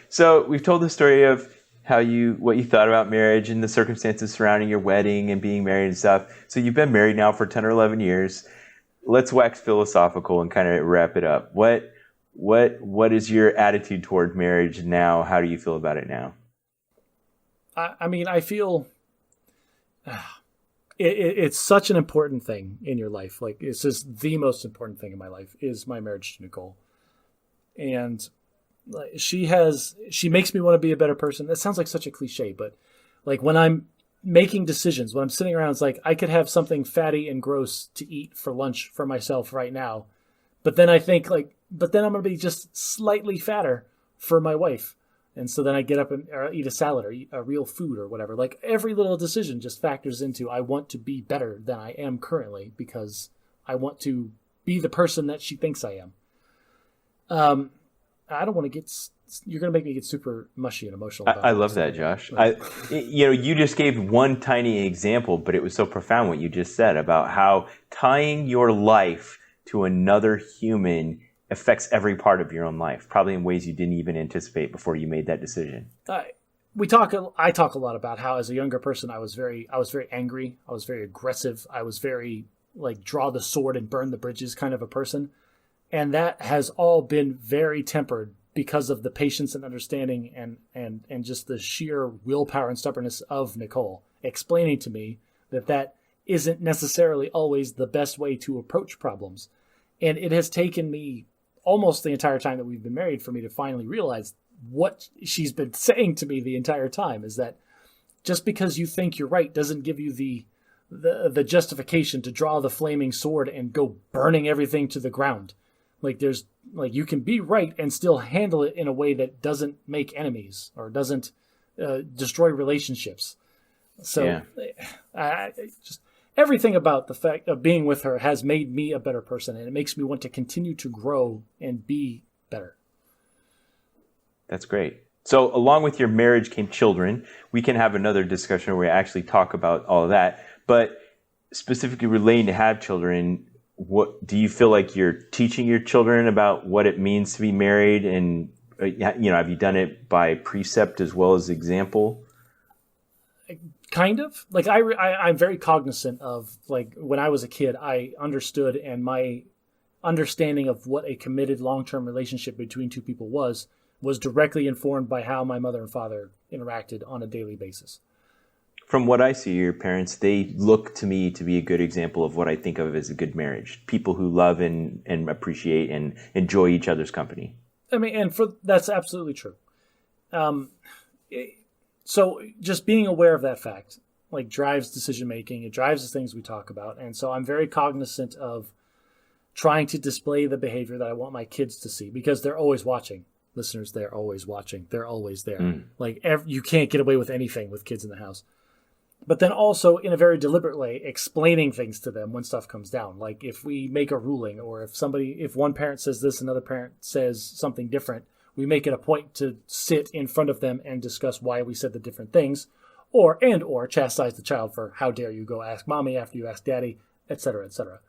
[SPEAKER 1] So we've told the story of what you thought about marriage and the circumstances surrounding your wedding and being married and stuff. So you've been married now for 10 or 11 years. Let's wax philosophical and kind of wrap it up. What is your attitude toward marriage now? How do you feel about it now?
[SPEAKER 2] I mean, I feel it's such an important thing in your life. Like, it's just the most important thing in my life is my marriage to Nicole. And she makes me want to be a better person. That sounds like such a cliche, but like when I'm making decisions, when I'm sitting around, it's like I could have something fatty and gross to eat for lunch for myself right now. But then I think but then I'm going to be just slightly fatter for my wife. And so then I get up and eat a salad or eat a real food or whatever. Like every little decision just factors into, I want to be better than I am currently because I want to be the person that she thinks I am. I don't want to you're going to make me get super mushy and emotional.
[SPEAKER 1] I love that, Josh. You just gave one tiny example, but it was so profound what you just said about how tying your life to another human affects every part of your own life, probably in ways you didn't even anticipate before you made that decision. I talk a lot about how as a younger person, I was very angry. I was very aggressive. I was very draw the sword and burn the bridges kind of a person. And that has all been very tempered because of the patience and understanding and just the sheer willpower and stubbornness of Nicole explaining to me that isn't necessarily always the best way to approach problems. And it has taken me almost the entire time that we've been married for me to finally realize what she's been saying to me the entire time is that just because you think you're right doesn't give you the justification to draw the flaming sword and go burning everything to the ground. You can be right and still handle it in a way that doesn't make enemies or doesn't destroy relationships. So just everything about the fact of being with her has made me a better person, and it makes me want to continue to grow and be better. That's great. So along with your marriage came children. We can have another discussion where we actually talk about all of that. But specifically relating to have children, what do you feel like you're teaching your children about what it means to be married? And, have you done it by precept as well as example?
[SPEAKER 2] Kind of. I'm very cognizant of, when I was a kid, I understood, and my understanding of what a committed long-term relationship between two people was directly informed by how my mother and father interacted on a daily basis.
[SPEAKER 1] From what I see, your parents, they look to me to be a good example of what I think of as a good marriage. People who love and appreciate and enjoy each other's company. I mean,
[SPEAKER 2] that's absolutely true. So just being aware of that fact, drives decision-making. It drives the things we talk about. And so I'm very cognizant of trying to display the behavior that I want my kids to see because they're always watching. Listeners, they're always watching. They're always there. You can't get away with anything with kids in the house. But then also in a very deliberate way, explaining things to them when stuff comes down. Like if we make a ruling or if one parent says this, another parent says something different, we make it a point to sit in front of them and discuss why we said the different things or chastise the child for how dare you go ask mommy after you ask daddy, et cetera, et cetera.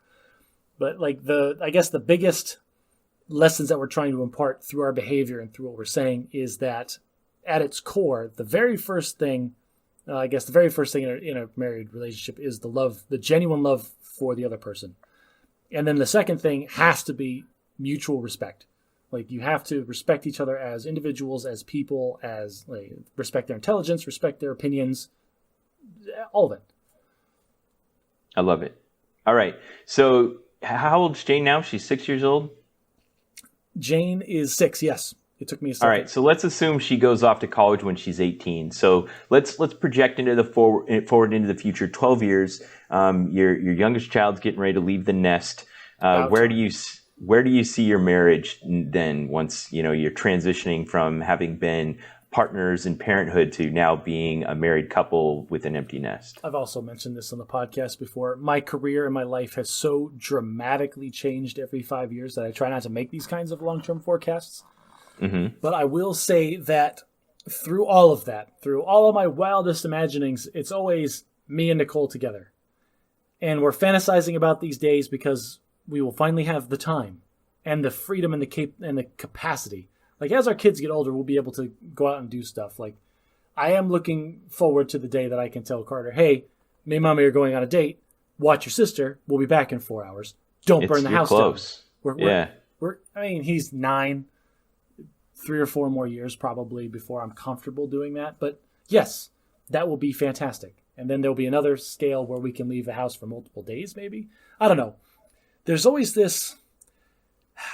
[SPEAKER 2] But I guess the biggest lessons that we're trying to impart through our behavior and through what we're saying is that at its core, the very first thing I guess the very first thing in a married relationship is the genuine love for the other person. And then the second thing has to be mutual respect. Like, you have to respect each other as individuals, as people, as like, respect their intelligence, respect their opinions, all of it.
[SPEAKER 1] I love it. All right. So how old is Jane now? She's 6 years old?
[SPEAKER 2] Jane is 6, yes. It took me a second.
[SPEAKER 1] All right. So let's assume she goes off to college when she's 18. So let's project into the forward into the future. 12 years. Your youngest child's getting ready to leave the nest. Where do you see your marriage then, once you're transitioning from having been partners in parenthood to now being a married couple with an empty nest?
[SPEAKER 2] I've also mentioned this on the podcast before. My career and my life has so dramatically changed every 5 years that I try not to make these kinds of long-term forecasts.
[SPEAKER 1] Mm-hmm.
[SPEAKER 2] But I will say that through all of that, through all of my wildest imaginings, it's always me and Nicole together. And we're fantasizing about these days because we will finally have the time and the freedom and the capacity. Like, as our kids get older, we'll be able to go out and do stuff. Like, I am looking forward to the day that I can tell Carter, hey, me and Mommy are going on a date. Watch your sister. We'll be back in 4 hours. Don't burn the house
[SPEAKER 1] close.
[SPEAKER 2] down. He's 9, 3 or 4 more years probably before I'm comfortable doing that. But yes, that will be fantastic. And then there'll be another scale where we can leave the house for multiple days, maybe. I don't know. There's always this.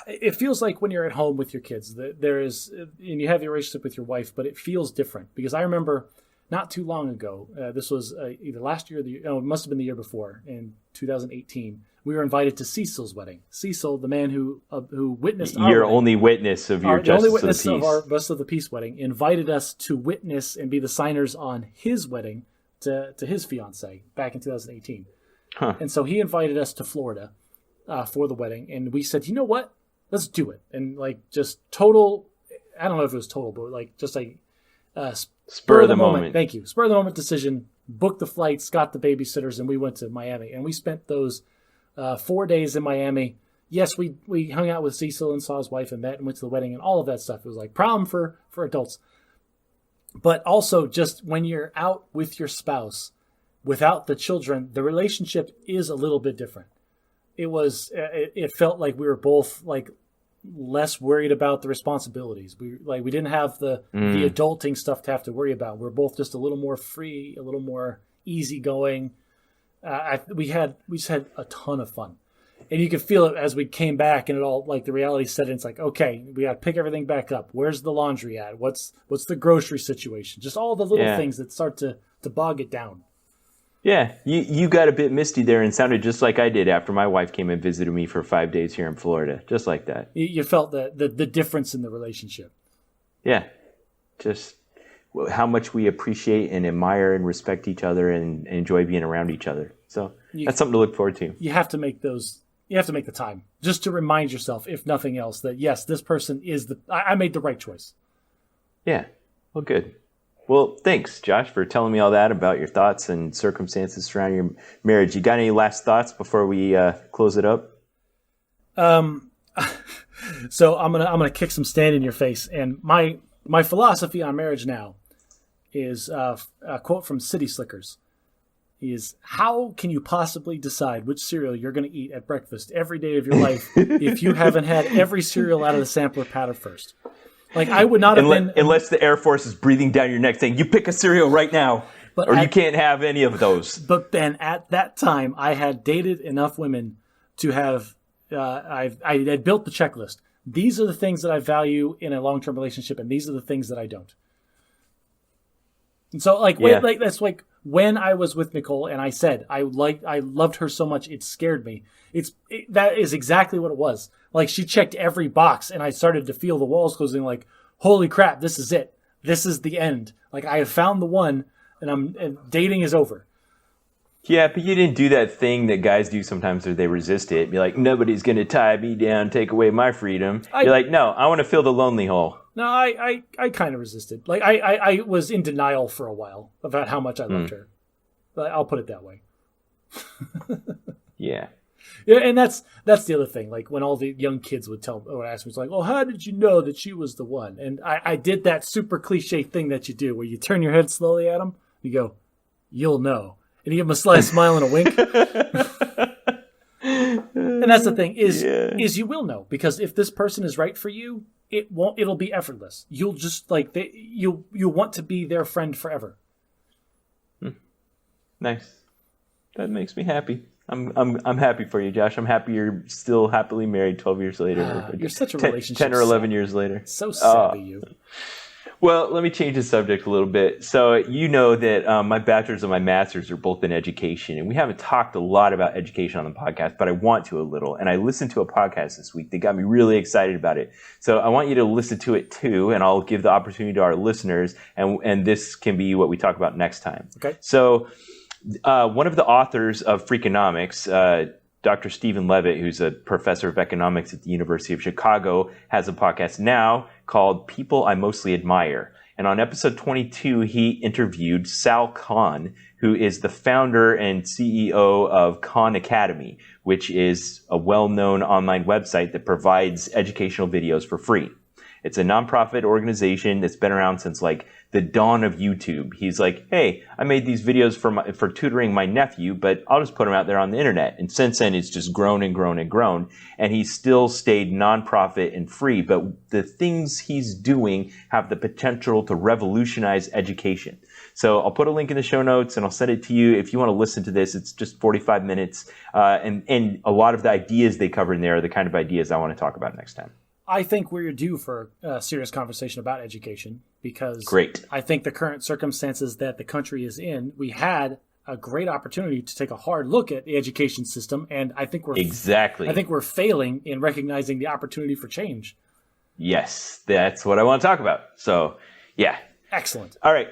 [SPEAKER 2] It feels like when you're at home with your kids, and you have your relationship with your wife, but it feels different. Because I remember not too long ago, this was either last year or it must have been the year before, in 2018, we were invited to Cecil's wedding. Cecil, the man who witnessed our wedding,
[SPEAKER 1] only witness of your Justice of the Peace.
[SPEAKER 2] Of our Justice of the Peace wedding, invited us to witness and be the signers on his wedding to his fiancée back in 2018.
[SPEAKER 1] Huh.
[SPEAKER 2] And so he invited us to Florida for the wedding, and we said, you know what? Let's do it. And like, just total, I don't know if it was total, but like just like spur of the moment. Thank you. Spur of the moment decision, booked the flights, got the babysitters, and we went to Miami. And we spent those 4 days in Miami. Yes, we hung out with Cecil and saw his wife and met and went to the wedding and all of that stuff. It was like prom for adults. But also, just when you're out with your spouse without the children, the relationship is a little bit different. It felt like we were both like less worried about the responsibilities. We didn't have the adulting stuff to have to worry about. We're both just a little more free, a little more easygoing. We just had a ton of fun, and you could feel it as we came back, and it all, like, the reality set in. It's like, okay, we got to pick everything back up. Where's the laundry at? What's the grocery situation? Just all the little things that start to bog it down.
[SPEAKER 1] Yeah, you got a bit misty there and sounded just like I did after my wife came and visited me for 5 days here in Florida, just like that.
[SPEAKER 2] You felt the difference in the relationship.
[SPEAKER 1] Yeah, just how much we appreciate and admire and respect each other and enjoy being around each other. So that's something to look forward to.
[SPEAKER 2] You have to make the time just to remind yourself, if nothing else, that yes, this person is I made the right choice.
[SPEAKER 1] Yeah, well, good. Well, thanks, Josh, for telling me all that about your thoughts and circumstances surrounding your marriage. You got any last thoughts before we close it up?
[SPEAKER 2] So I'm gonna kick some stand in your face, and my philosophy on marriage now is a quote from City Slickers. Is, how can you possibly decide which cereal you're going to eat at breakfast every day of your life if you haven't had every cereal out of the sampler pattern first? Like, I would not have been...
[SPEAKER 1] Unless the Air Force is breathing down your neck saying, you pick a cereal right now, you can't have any of those.
[SPEAKER 2] But Ben, at that time, I had dated enough women to have... I had built the checklist. These are the things that I value in a long-term relationship, and these are the things that I don't. And so, that's like when I was with Nicole, and I said I loved her so much it scared me. That is exactly what it was. Like, she checked every box, and I started to feel the walls closing. Like, holy crap, this is it. This is the end. Like, I have found the one, and dating is over.
[SPEAKER 1] Yeah, but you didn't do that thing that guys do sometimes where they resist it. Be like, nobody's going to tie me down, take away my freedom. You're like, no, I want to fill the lonely hole.
[SPEAKER 2] No, I kind of resisted. Like, I was in denial for a while about how much I loved her. I'll put it that way.
[SPEAKER 1] Yeah.
[SPEAKER 2] Yeah, and that's the other thing. Like, when all the young kids would ask me, it's like, "Oh, how did you know that she was the one?" And I did that super cliche thing that you do, where you turn your head slowly at them. You go, you'll know. And you give them a sly smile and a wink. And that's the thing is you will know, because if this person is right for you, it'll be effortless. You'll just you'll want to be their friend forever.
[SPEAKER 1] Nice. That makes me happy. I'm happy for you, Josh. I'm happy you're still happily married 12 years later.
[SPEAKER 2] You're such a relationship
[SPEAKER 1] 10 or 11 years later.
[SPEAKER 2] So savvy, you.
[SPEAKER 1] Well, let me change the subject a little bit. So you know that my bachelor's and my master's are both in education, and we haven't talked a lot about education on the podcast, but I want to a little. And I listened to a podcast this week that got me really excited about it. So I want you to listen to it too, and I'll give the opportunity to our listeners, and this can be what we talk about next time.
[SPEAKER 2] Okay.
[SPEAKER 1] So one of the authors of Freakonomics, Dr. Stephen Levitt, who's a professor of economics at the University of Chicago, has a podcast now called People I Mostly Admire. And on episode 22, he interviewed Sal Khan, who is the founder and CEO of Khan Academy, which is a well-known online website that provides educational videos for free. It's a nonprofit organization that's been around since like the dawn of YouTube. He's like, hey, I made these videos for tutoring my nephew, but I'll just put them out there on the internet. And since then, it's just grown and grown and grown. And he's still stayed nonprofit and free. But the things he's doing have the potential to revolutionize education. So I'll put a link in the show notes and I'll send it to you if you want to listen to this. It's just 45 minutes. And a lot of the ideas they cover in there are the kind of ideas I want to talk about next time.
[SPEAKER 2] I think we're due for a serious conversation about education, because
[SPEAKER 1] Great.
[SPEAKER 2] I think the current circumstances that the country is in, we had a great opportunity to take a hard look at the education system, and I think we're failing in recognizing the opportunity for change.
[SPEAKER 1] Yes, that's what I want to talk about. So, yeah.
[SPEAKER 2] Excellent.
[SPEAKER 1] All right.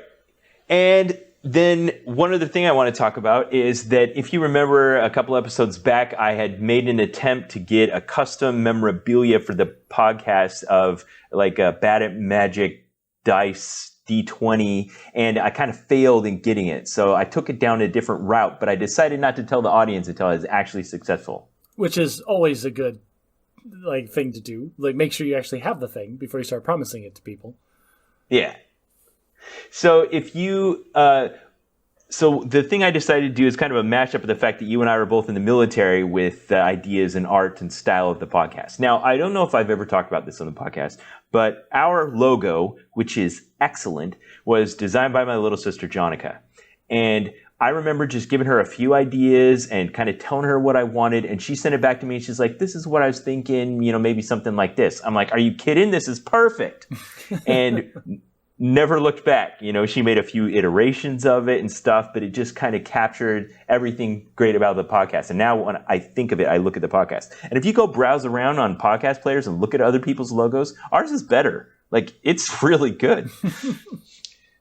[SPEAKER 1] And then one other thing I want to talk about is that if you remember a couple episodes back, I had made an attempt to get a custom memorabilia for the podcast of like a Bad at Magic dice D20, and I kind of failed in getting it. So I took it down a different route, but I decided not to tell the audience until I was actually successful.
[SPEAKER 2] Which is always a good thing to do. Like, make sure you actually have the thing before you start promising it to people.
[SPEAKER 1] Yeah. So if you, so the thing I decided to do is kind of a mashup of the fact that you and I were both in the military with the ideas and art and style of the podcast. Now, I don't know if I've ever talked about this on the podcast, but our logo, which is excellent, was designed by my little sister, Jonica. And I remember just giving her a few ideas and kind of telling her what I wanted. And she sent it back to me and she's like, this is what I was thinking, maybe something like this. I'm like, are you kidding? This is perfect. And never looked back. She made a few iterations of it and stuff, but it just kind of captured everything great about the podcast. And now when I think of it, I look at the podcast. And if you go browse around on podcast players and look at other people's logos, ours is better. It's really good.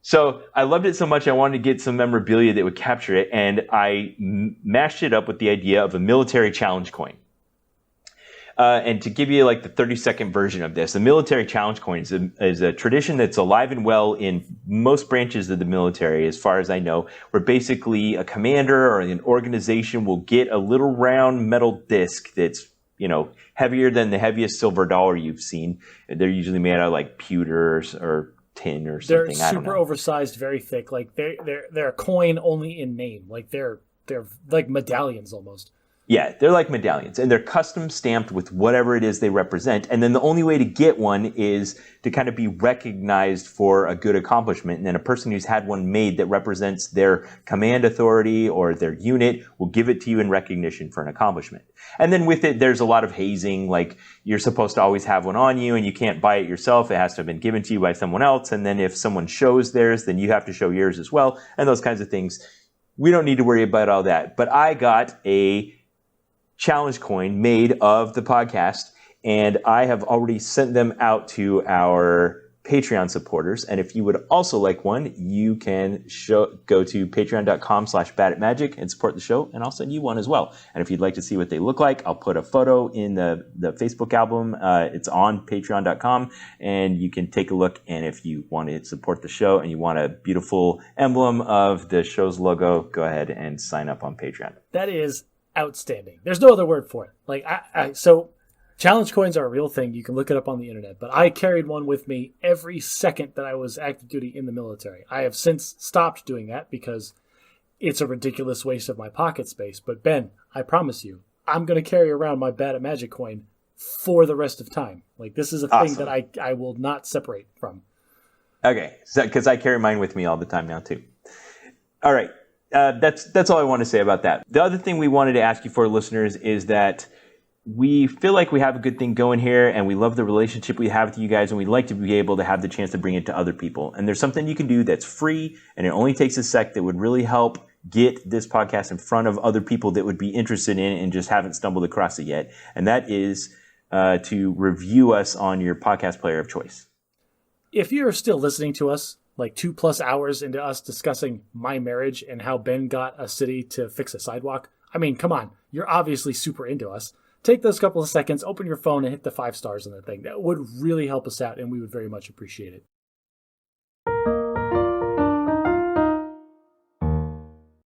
[SPEAKER 1] So I loved it so much, I wanted to get some memorabilia that would capture it. And I mashed it up with the idea of a military challenge coin. And to give you the 30-second version of this, the military challenge coin is a tradition that's alive and well in most branches of the military, as far as I know, where basically a commander or an organization will get a little round metal disc that's, heavier than the heaviest silver dollar you've seen. They're usually made out of pewter or tin or something.
[SPEAKER 2] They're super oversized, very thick. They're a coin only in name. They're like medallions almost.
[SPEAKER 1] Yeah, they're like medallions, and they're custom stamped with whatever it is they represent. And then the only way to get one is to kind of be recognized for a good accomplishment. And then a person who's had one made that represents their command authority or their unit will give it to you in recognition for an accomplishment. And then with it, there's a lot of hazing. You're supposed to always have one on you, and you can't buy it yourself. It has to have been given to you by someone else. And then if someone shows theirs, then you have to show yours as well, and those kinds of things. We don't need to worry about all that. But I got a challenge coin made of the podcast, and I have already sent them out to our Patreon supporters. And if you would also like one, you can go to patreon.com/badatmagic and support the show, and I'll send you one as well. And if you'd like to see what they look like, I'll put a photo in the Facebook album. It's on patreon.com, and you can take a look. And if you want to support the show and you want a beautiful emblem of the show's logo, go ahead and sign up on Patreon.
[SPEAKER 2] That is outstanding. There's no other word for it. So challenge coins are a real thing. You can look it up on the internet, but I carried one with me every second that I was active duty in the military. I have since stopped doing that because it's a ridiculous waste of my pocket space. But Ben, I promise you, I'm going to carry around my Bad at Magic coin for the rest of time. Like, this is a thing that I will not separate from.
[SPEAKER 1] Okay, because I carry mine with me all the time now too. All right, that's all I want to say about that. The other thing we wanted to ask you for, listeners, is that we feel like we have a good thing going here, and we love the relationship we have with you guys, and we'd like to be able to have the chance to bring it to other people. And there's something you can do that's free, and it only takes a sec that would really help get this podcast in front of other people that would be interested in it and just haven't stumbled across it yet. And that is to review us on your podcast player of choice.
[SPEAKER 2] If you're still listening to us, like 2+ hours into us discussing my marriage and how Ben got a city to fix a sidewalk, I mean, come on, you're obviously super into us. Take those couple of seconds, open your phone, and hit the 5 stars on the thing. That would really help us out, and we would very much appreciate it.